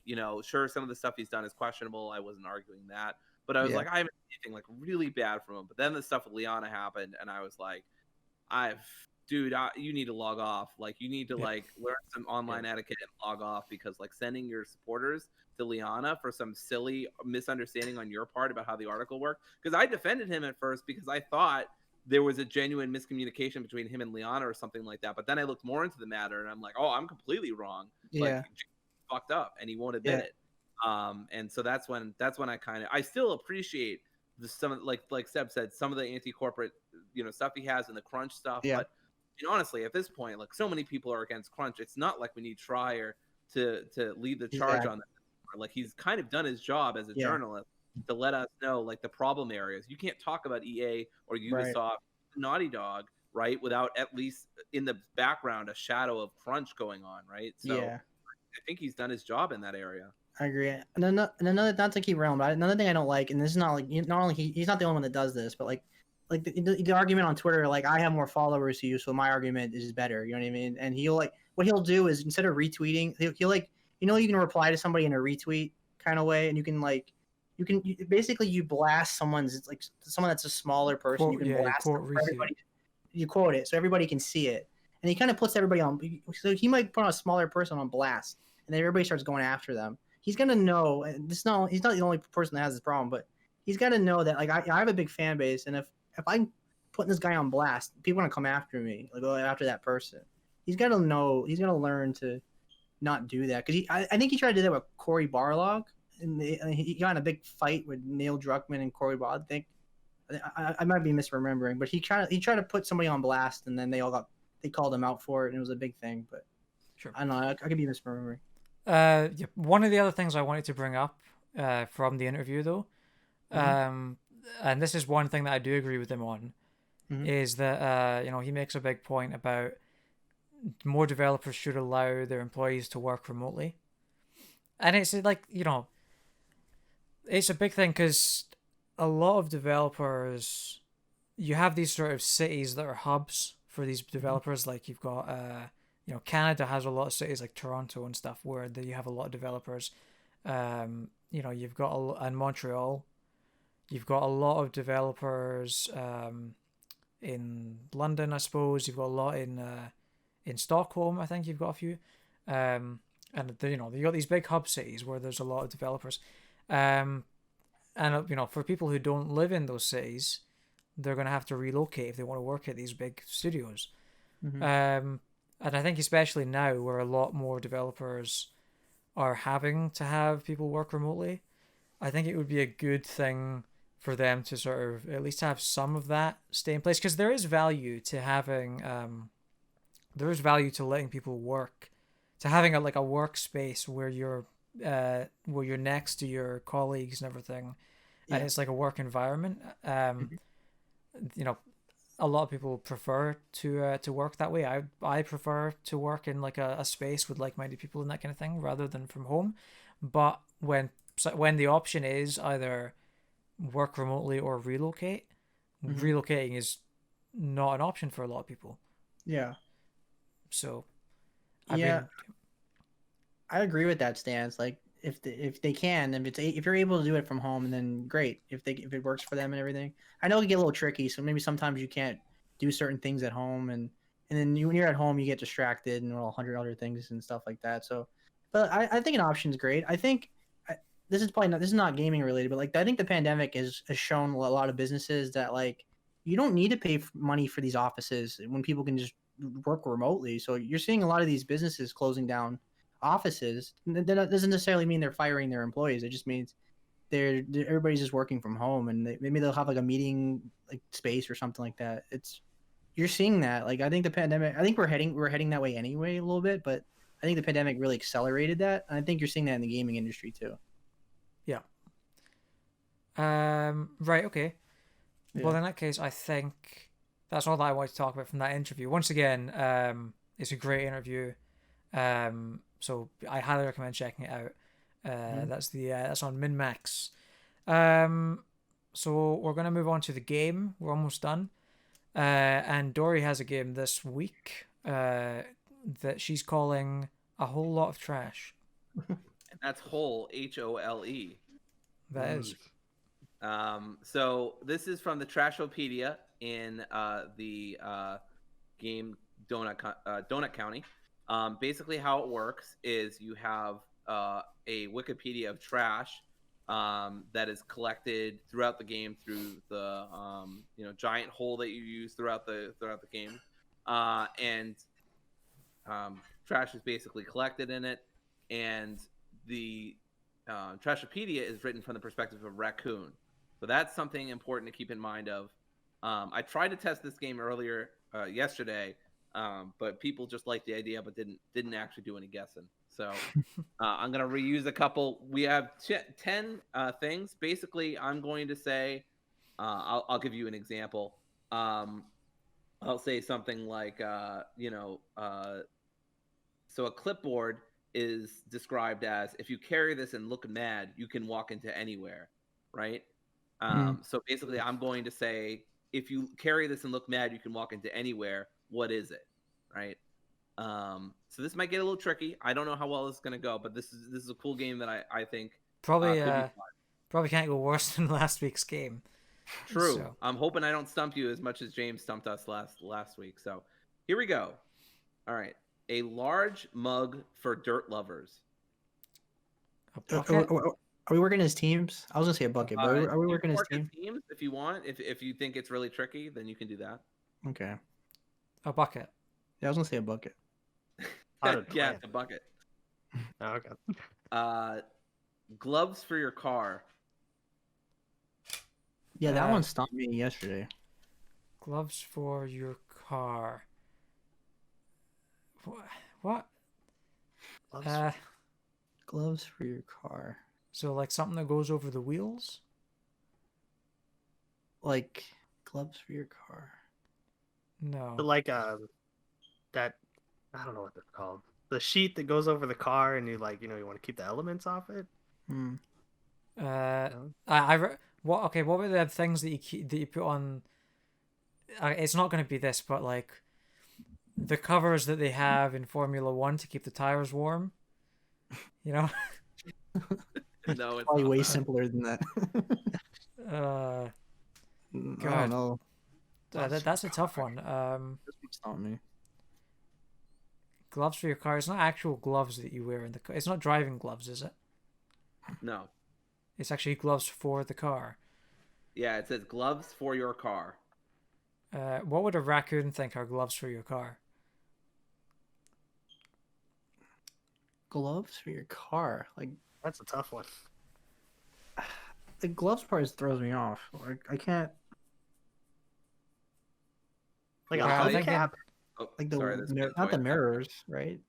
sure, some of the stuff he's done is questionable. I wasn't arguing that, but I was like, I haven't seen anything like really bad from him. But then the stuff with Liana happened, and I was like, you need to log off. Like you need to like learn some online etiquette and log off, because like sending your supporters to Liana for some silly misunderstanding on your part about how the article worked. Because I defended him at first because I thought there was a genuine miscommunication between him and Liana or something like that. But then I looked more into the matter, and I'm like, oh, I'm completely wrong. Like, fucked up, and he won't admit it. And so that's when I still appreciate some like Seb said, some of the anti-corporate stuff he has and the crunch stuff. But honestly, at this point, like so many people are against crunch. It's not like we need Schreier to lead the charge on that. Like he's kind of done his job as a journalist to let us know like the problem areas. You can't talk about EA or Ubisoft, Naughty Dog, right, without at least in the background a shadow of crunch going on, right? So I think he's done his job in that area. I agree. And another, not to keep railing, but another thing I don't like, and this is not like not only he's not the only one that does this, but like the argument on Twitter, like I have more followers to you, so my argument is better. You know what I mean? And what he'll do is instead of retweeting, he'll like you can reply to somebody in a retweet kind of way, and you can basically blast someone that's a smaller person. You can blast them for everybody. You quote it so everybody can see it, and he kind of puts everybody on. So he might put a smaller person on blast, and then everybody starts going after them. He's gonna know, and he's not the only person that has this problem, but he's got to know that like I have a big fan base, and if I'm putting this guy on blast, people are gonna come after me, like go after that person. He's got to know. He's gonna learn to not do that, because I think he tried to do that with Cory Barlog, and he got in a big fight with Neil Druckmann and Cory Barlog. I think I might be misremembering, but he tried to put somebody on blast, and then they called him out for it, and it was a big thing. But sure, I don't know. I could be misremembering. One of the other things I wanted to bring up from the interview, though, and this is one thing that I do agree with him on, is that he makes a big point about more developers should allow their employees to work remotely, and it's like it's a big thing because a lot of developers, you have these sort of cities that are hubs for these developers. Like you've got Canada has a lot of cities like Toronto and stuff where you have a lot of developers. You've got and Montreal, you've got a lot of developers in London, I suppose. You've got a lot in Stockholm, I think you've got a few. And you've got these big hub cities where there's a lot of developers. And for people who don't live in those cities, they're going to have to relocate if they want to work at these big studios. And I think especially now where a lot more developers are having to have people work remotely, I think it would be a good thing for them to sort of at least have some of that stay in place, because there is value to having there is value to letting people work, to having a workspace where you're next to your colleagues and everything, and it's like a work environment. A lot of people prefer to work that way. I prefer to work in like a space with like-minded people and that kind of thing rather than from home. But when the option is either work remotely or relocate, relocating is not an option for a lot of people. Yeah. So, I agree with that stance. Like, if they can, if you're able to do it from home, then great. If it works for them and everything. I know it can get a little tricky, so maybe sometimes you can't do certain things at home, and then when you're at home, you get distracted and 100 other things and stuff like that. So, but I think an option is great. I think this is not gaming related, but like I think the pandemic has shown a lot of businesses that like you don't need to pay money for these offices when people can just work remotely. So you're seeing a lot of these businesses closing down offices. That doesn't necessarily mean they're firing their employees. It just means everybody's just working from home, and maybe they'll have like a meeting like space or something like that. You're seeing that. Like I think the pandemic. I think we're heading that way anyway a little bit, but I think the pandemic really accelerated that. And I think you're seeing that in the gaming industry too. Yeah. Right. Okay. Yeah. Well, in that case, I think that's all that I wanted to talk about from that interview. Once again, it's a great interview. So I highly recommend checking it out. That's on MinnMax. So we're gonna move on to the game. We're almost done. And Dory has a game this week that she's calling A Whole Lot of Trash. And that's whole, HOLE. That is. So this is from the Trashopedia in the game Donut County. Basically, how it works is you have a Wikipedia of trash that is collected throughout the game through the giant hole that you use throughout the game, and trash is basically collected in it, and the Trashopedia is written from the perspective of a raccoon. So that's something important to keep in mind of. I tried to test this game earlier yesterday, but people just liked the idea but didn't actually do any guessing. So I'm going to reuse a couple. We have 10 things. Basically, I'm going to say, I'll give you an example. I'll say something like, so a clipboard is described as, if you carry this and look mad, you can walk into anywhere, right? So basically, I'm going to say, if you carry this and look mad, you can walk into anywhere. What is it, right? So this might get a little tricky. I don't know how well this is going to go, but this is a cool game that I think probably can't go worse than last week's game. True. So. I'm hoping I don't stump you as much as James stumped us last week. So here we go. All right. A large mug for dirt lovers. Are we working as teams? I was gonna say a bucket, but are we working as teams? If you want, if you think it's really tricky, then you can do that. Okay. A bucket. Yeah, I was gonna say a bucket. Yeah, it's a bucket. Oh, okay. Gloves for your car. Yeah, that one stopped me yesterday. Gloves for your car. What? Gloves for your car. So like something that goes over the wheels? Like gloves for your car. No. But like that I don't know what they're called. The sheet that goes over the car, and you like you want to keep the elements off it. Hmm. What? Okay, what were the things that you put on? It's not going to be this, but like the covers that they have in Formula One to keep the tires warm. You know. No, it's Probably not way that. simpler than that. uh, I God. don't know. that's a tough one. This one's not me. Gloves for your car. It's not actual gloves that you wear in the car. It's not driving gloves, is it? No. It's actually gloves for the car. Yeah, it says gloves for your car. What would a raccoon think are gloves for your car? Gloves for your car. Like That's a tough one. the gloves part throws me off. Like I can't. Like Yeah, a I'm thinking- hubcap. Oh, Like the sorry, that's not the mirrors, right?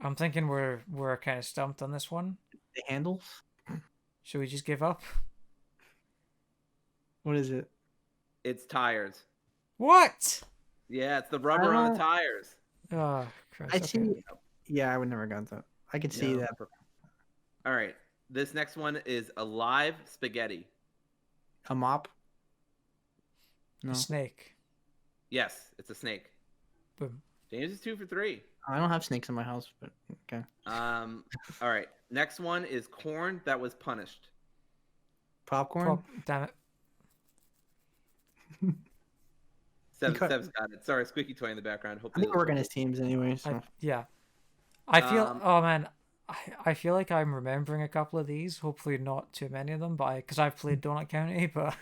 I'm thinking we're kind of stumped on this one. The handles. Should we just give up? What is it? It's tires. What? Yeah, it's the rubber on the don't- tires. Oh, Christ. I okay. see. Yeah, I would never got that. I could see No. that. All right. This next one is a live spaghetti. A mop. No, A snake. Yes, it's a snake. Boom. James is 2 for 3. I don't have snakes in my house, but okay. All right. Next one is corn that was punished. Popcorn. Damn it. Seb's cut- got it. Sorry, squeaky toy in the background. I think we're on his teams anyway. So I feel. Um, Oh man, I feel like I'm remembering a couple of these. Hopefully not too many of them, but because I've played Donut County, but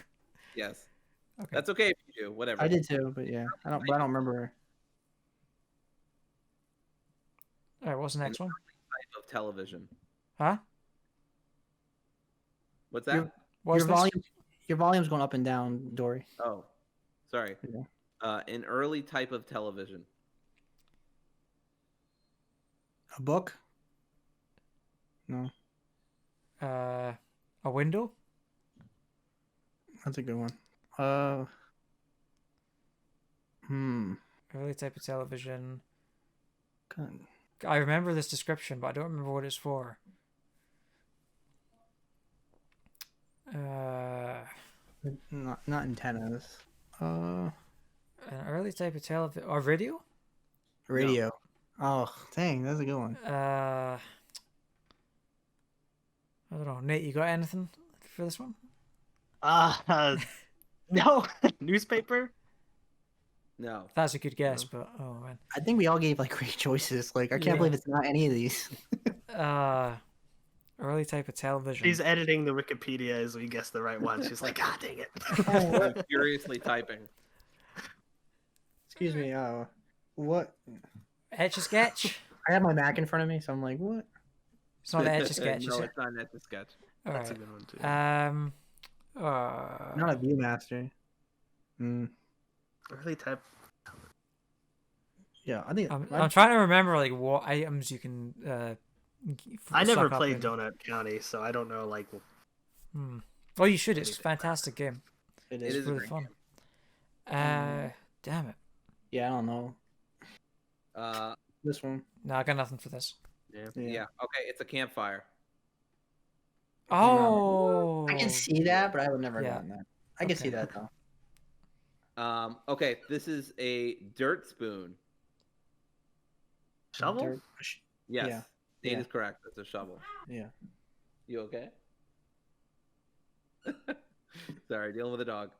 Yes. Okay. That's okay if you do. Whatever. I did too, but yeah, I don't remember. all right. What's the next one? Type of television. Huh? What's that? What's this? Your volume's going up and down, Dory. Oh, sorry. Yeah. An early type of television. A book? No, A window. that's a good one. Early type of television. God. I remember this description, but I don't remember what it's for. Not antennas. An early type of television or radio. Radio. Oh, dang, that's a good one. I don't know. Nate, you got anything for this one? No. Newspaper. No. That's a good guess, but oh man. I think we all gave like great choices. Like I can't Yeah. believe it's not any of these. Early type of television. She's editing the Wikipedia as we guess the right one. She's like, God dang it. I'm furiously typing. Excuse me. What? Etch a sketch. I have my Mac in front of me, so I'm like, what? It's not Etch a sketch. No, is it? it's not an etch a sketch. All That's right. a good one too. Not a ViewMaster. Early type. Yeah, I think I'm trying to remember like what items you can. I never suck up played in. Donut County, so I don't know. Like, Oh, you should. It's a fantastic game. it It is. is a Really great fun. game. Damn it. Yeah, I don't know this one. No, I got nothing for this. Yeah. Okay, it's a campfire. Oh. I can see that, but I would never Yeah. gotten that. I can Okay. see that though. Okay, this is a dirt spoon. shovel? Dirt- Yes. Yeah. Nate Yeah. is correct. It's a shovel. Yeah. You okay? Sorry, dealing with a dog.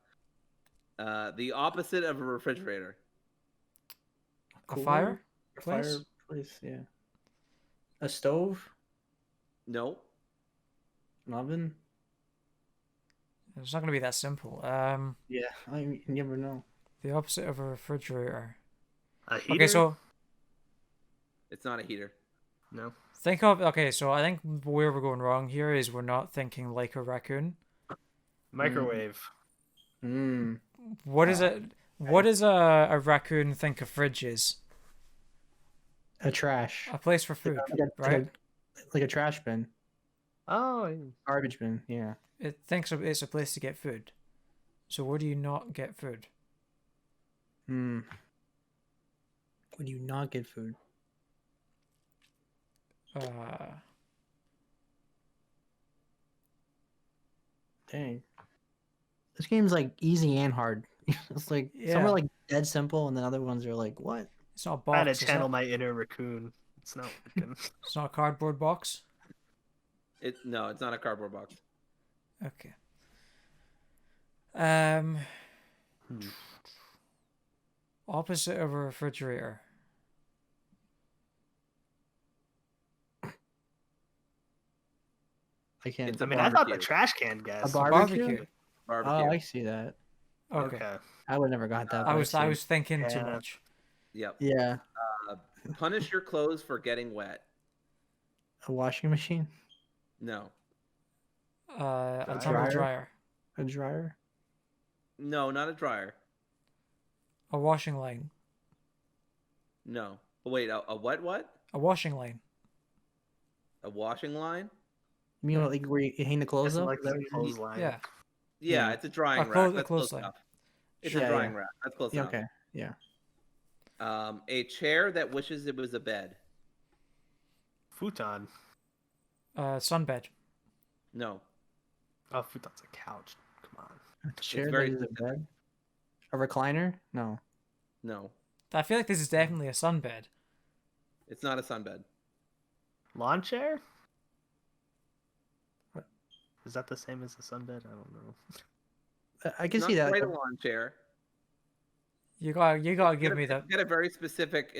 The opposite of a refrigerator. A fire? A Place? fireplace, yeah. A stove, No. an oven. It's not going to be that simple. Yeah, you never know. The opposite of a refrigerator. A heater? Okay, so It's not a heater. No. think of. Okay, so I think where we're going wrong here is we're not thinking like a raccoon. Microwave. What is it? What does a raccoon think a fridge is? A trash. A place for food, right? Like a trash bin, Oh, garbage bin. Yeah. It thinks it's a place to get food. So where do you not get food? Would you not get food? Dang. This game's like easy and hard. It's like some Yeah. are like dead simple, and then other ones are like, what? It's not a Trying to box. Is channel it? my inner raccoon. It's not working. It's not a cardboard box. No, it's not a cardboard box. Okay. Opposite of a refrigerator. I can't. It's I a mean, I thought the barbecue. trash can A guess. barbecue? Barbecue. Oh, I see that. Okay. Okay. I would never got that. I but was see. thinking too Yeah. much. Yep. Yeah, Punish your clothes for getting wet. a washing machine, No. A A tumble dryer? dryer. a dryer, No, not a dryer. A washing line. No. Oh, wait, a what? A washing line. A washing line? You mean like where you hang the clothes Guessing up? like Is that the what you mean? clothesline. Yeah. Yeah, Yeah. it's a drying A rack. clothes- a That's close clothesline. enough. It's Yeah, a drying yeah. rack. That's close Yeah, enough. okay, yeah. A chair that wishes it was a bed. Futon. Sunbed. No. Oh, futon's a couch. Come on. A chair very that is a bed, a recliner? No. No. I feel like this is definitely a sunbed. It's not a sunbed. Lawn chair? What? Is that the same as a sunbed? I don't know. I can It's see not that. quite a lawn chair. You gotta give me the It's got a very specific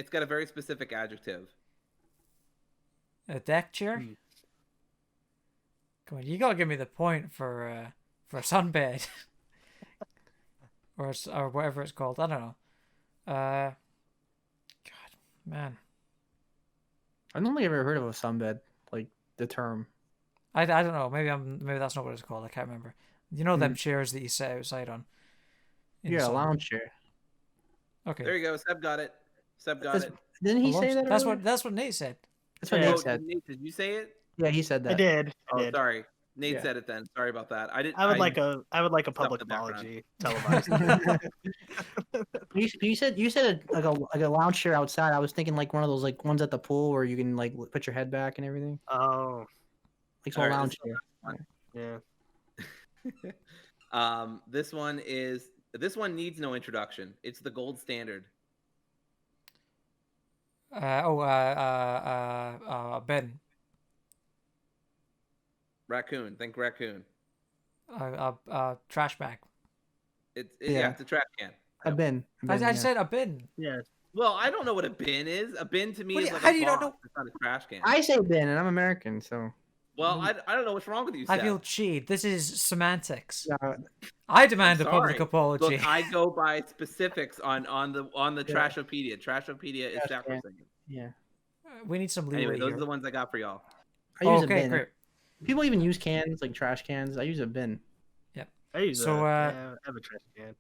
adjective. a deck chair. Hmm. Come on, you gotta give me the point for a sunbed, or whatever it's called. I don't know. God, man, I don't think I've ever heard of a sunbed, like the term. I don't know. Maybe that's not what it's called. I can't remember. You know them chairs that you sit outside on. in the Yeah, a sun. lounge chair. Okay. There you go. Seb got it. That's- Didn't he A say lunch- that? That's earlier? what Nate said. That's what Yeah. Nate Oh, said. Nate, did you say it? Yeah, he said that. I did. I Oh, did. sorry. Nate Yeah. said it then. Sorry about that. I didn't. I would like a stuffed public the background. apology televised. You said like a lounge chair outside. I was thinking like one of those like ones at the pool where you can like put your head back and everything. Oh, Like some All right, lounge this chair. yeah. This one needs no introduction. It's the gold standard. Ben. Raccoon. Think raccoon. Trash bag. Yeah. It's a trash can. A bin. I said a bin. Yeah. Well, I don't know what a bin is. A bin to me What is do you- like how a do you not box. know? It's not a trash can. I say bin, and I'm American, so. Well, I don't know what's wrong with you, I Seb. feel cheated. This is semantics. Yeah. I demand a I'm public sorry. apology. Look, I go by specifics on the Yeah. Trashopedia. Trashopedia is Trash can. sacrosanct. Yeah. We need some leeway Anyway, those here. are the ones I got for y'all. I use a Okay, bin. great. People even use cans, like trash cans. I use a bin. I use So, I have a trash can.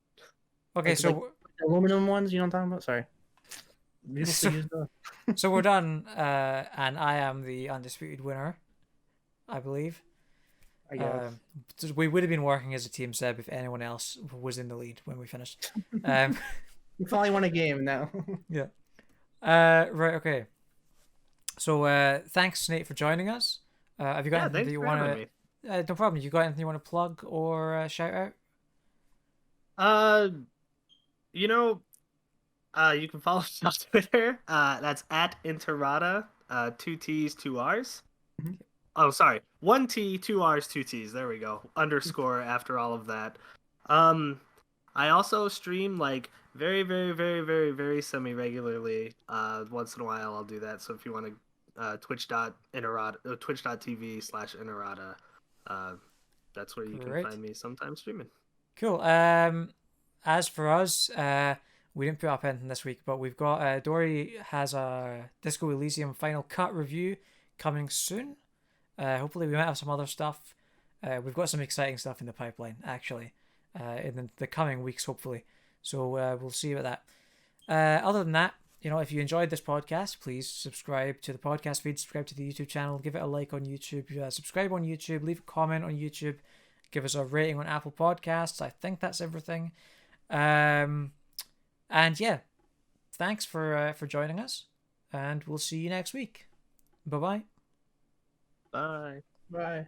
Okay, It's so like- Aluminum ones, you know what I'm talking about? Sorry. People still So- use those. so we're done, and I am the undisputed winner, I believe. I guess. We would have been working as a team, Seb, if anyone else was in the lead when we finished. Um, You finally won a game now. right, okay. So thanks, Nate, for joining us. Have you got Yeah, anything thanks that you for want having me. to? No problem. You got anything you want to plug or shout out? You know, you can follow us on Twitter. That's at Interrata. 2 T's, 2 R's. Mhm. Oh, sorry. 1 T, 2 R's, 2 T's. There we go. Underscore after all of that. I also stream like very, very, very, very, very semi-regularly. Once in a while, I'll do that. So if you want to, twitch.tv/Interrata. That's where you can Great. find me sometimes streaming. Cool. As for us, we didn't put up anything this week, but we've got Dory has a Disco Elysium Final Cut review coming soon. Hopefully, we might have some other stuff. We've got some exciting stuff in the pipeline, actually, in the coming weeks, hopefully. So we'll see about that. Other than that, if you enjoyed this podcast, please subscribe to the podcast feed, subscribe to the YouTube channel, give it a like on YouTube, subscribe on YouTube, leave a comment on YouTube, give us a rating on Apple Podcasts. I think that's everything. And yeah, thanks for joining us, and we'll see you next week. Bye-bye. Bye. Bye.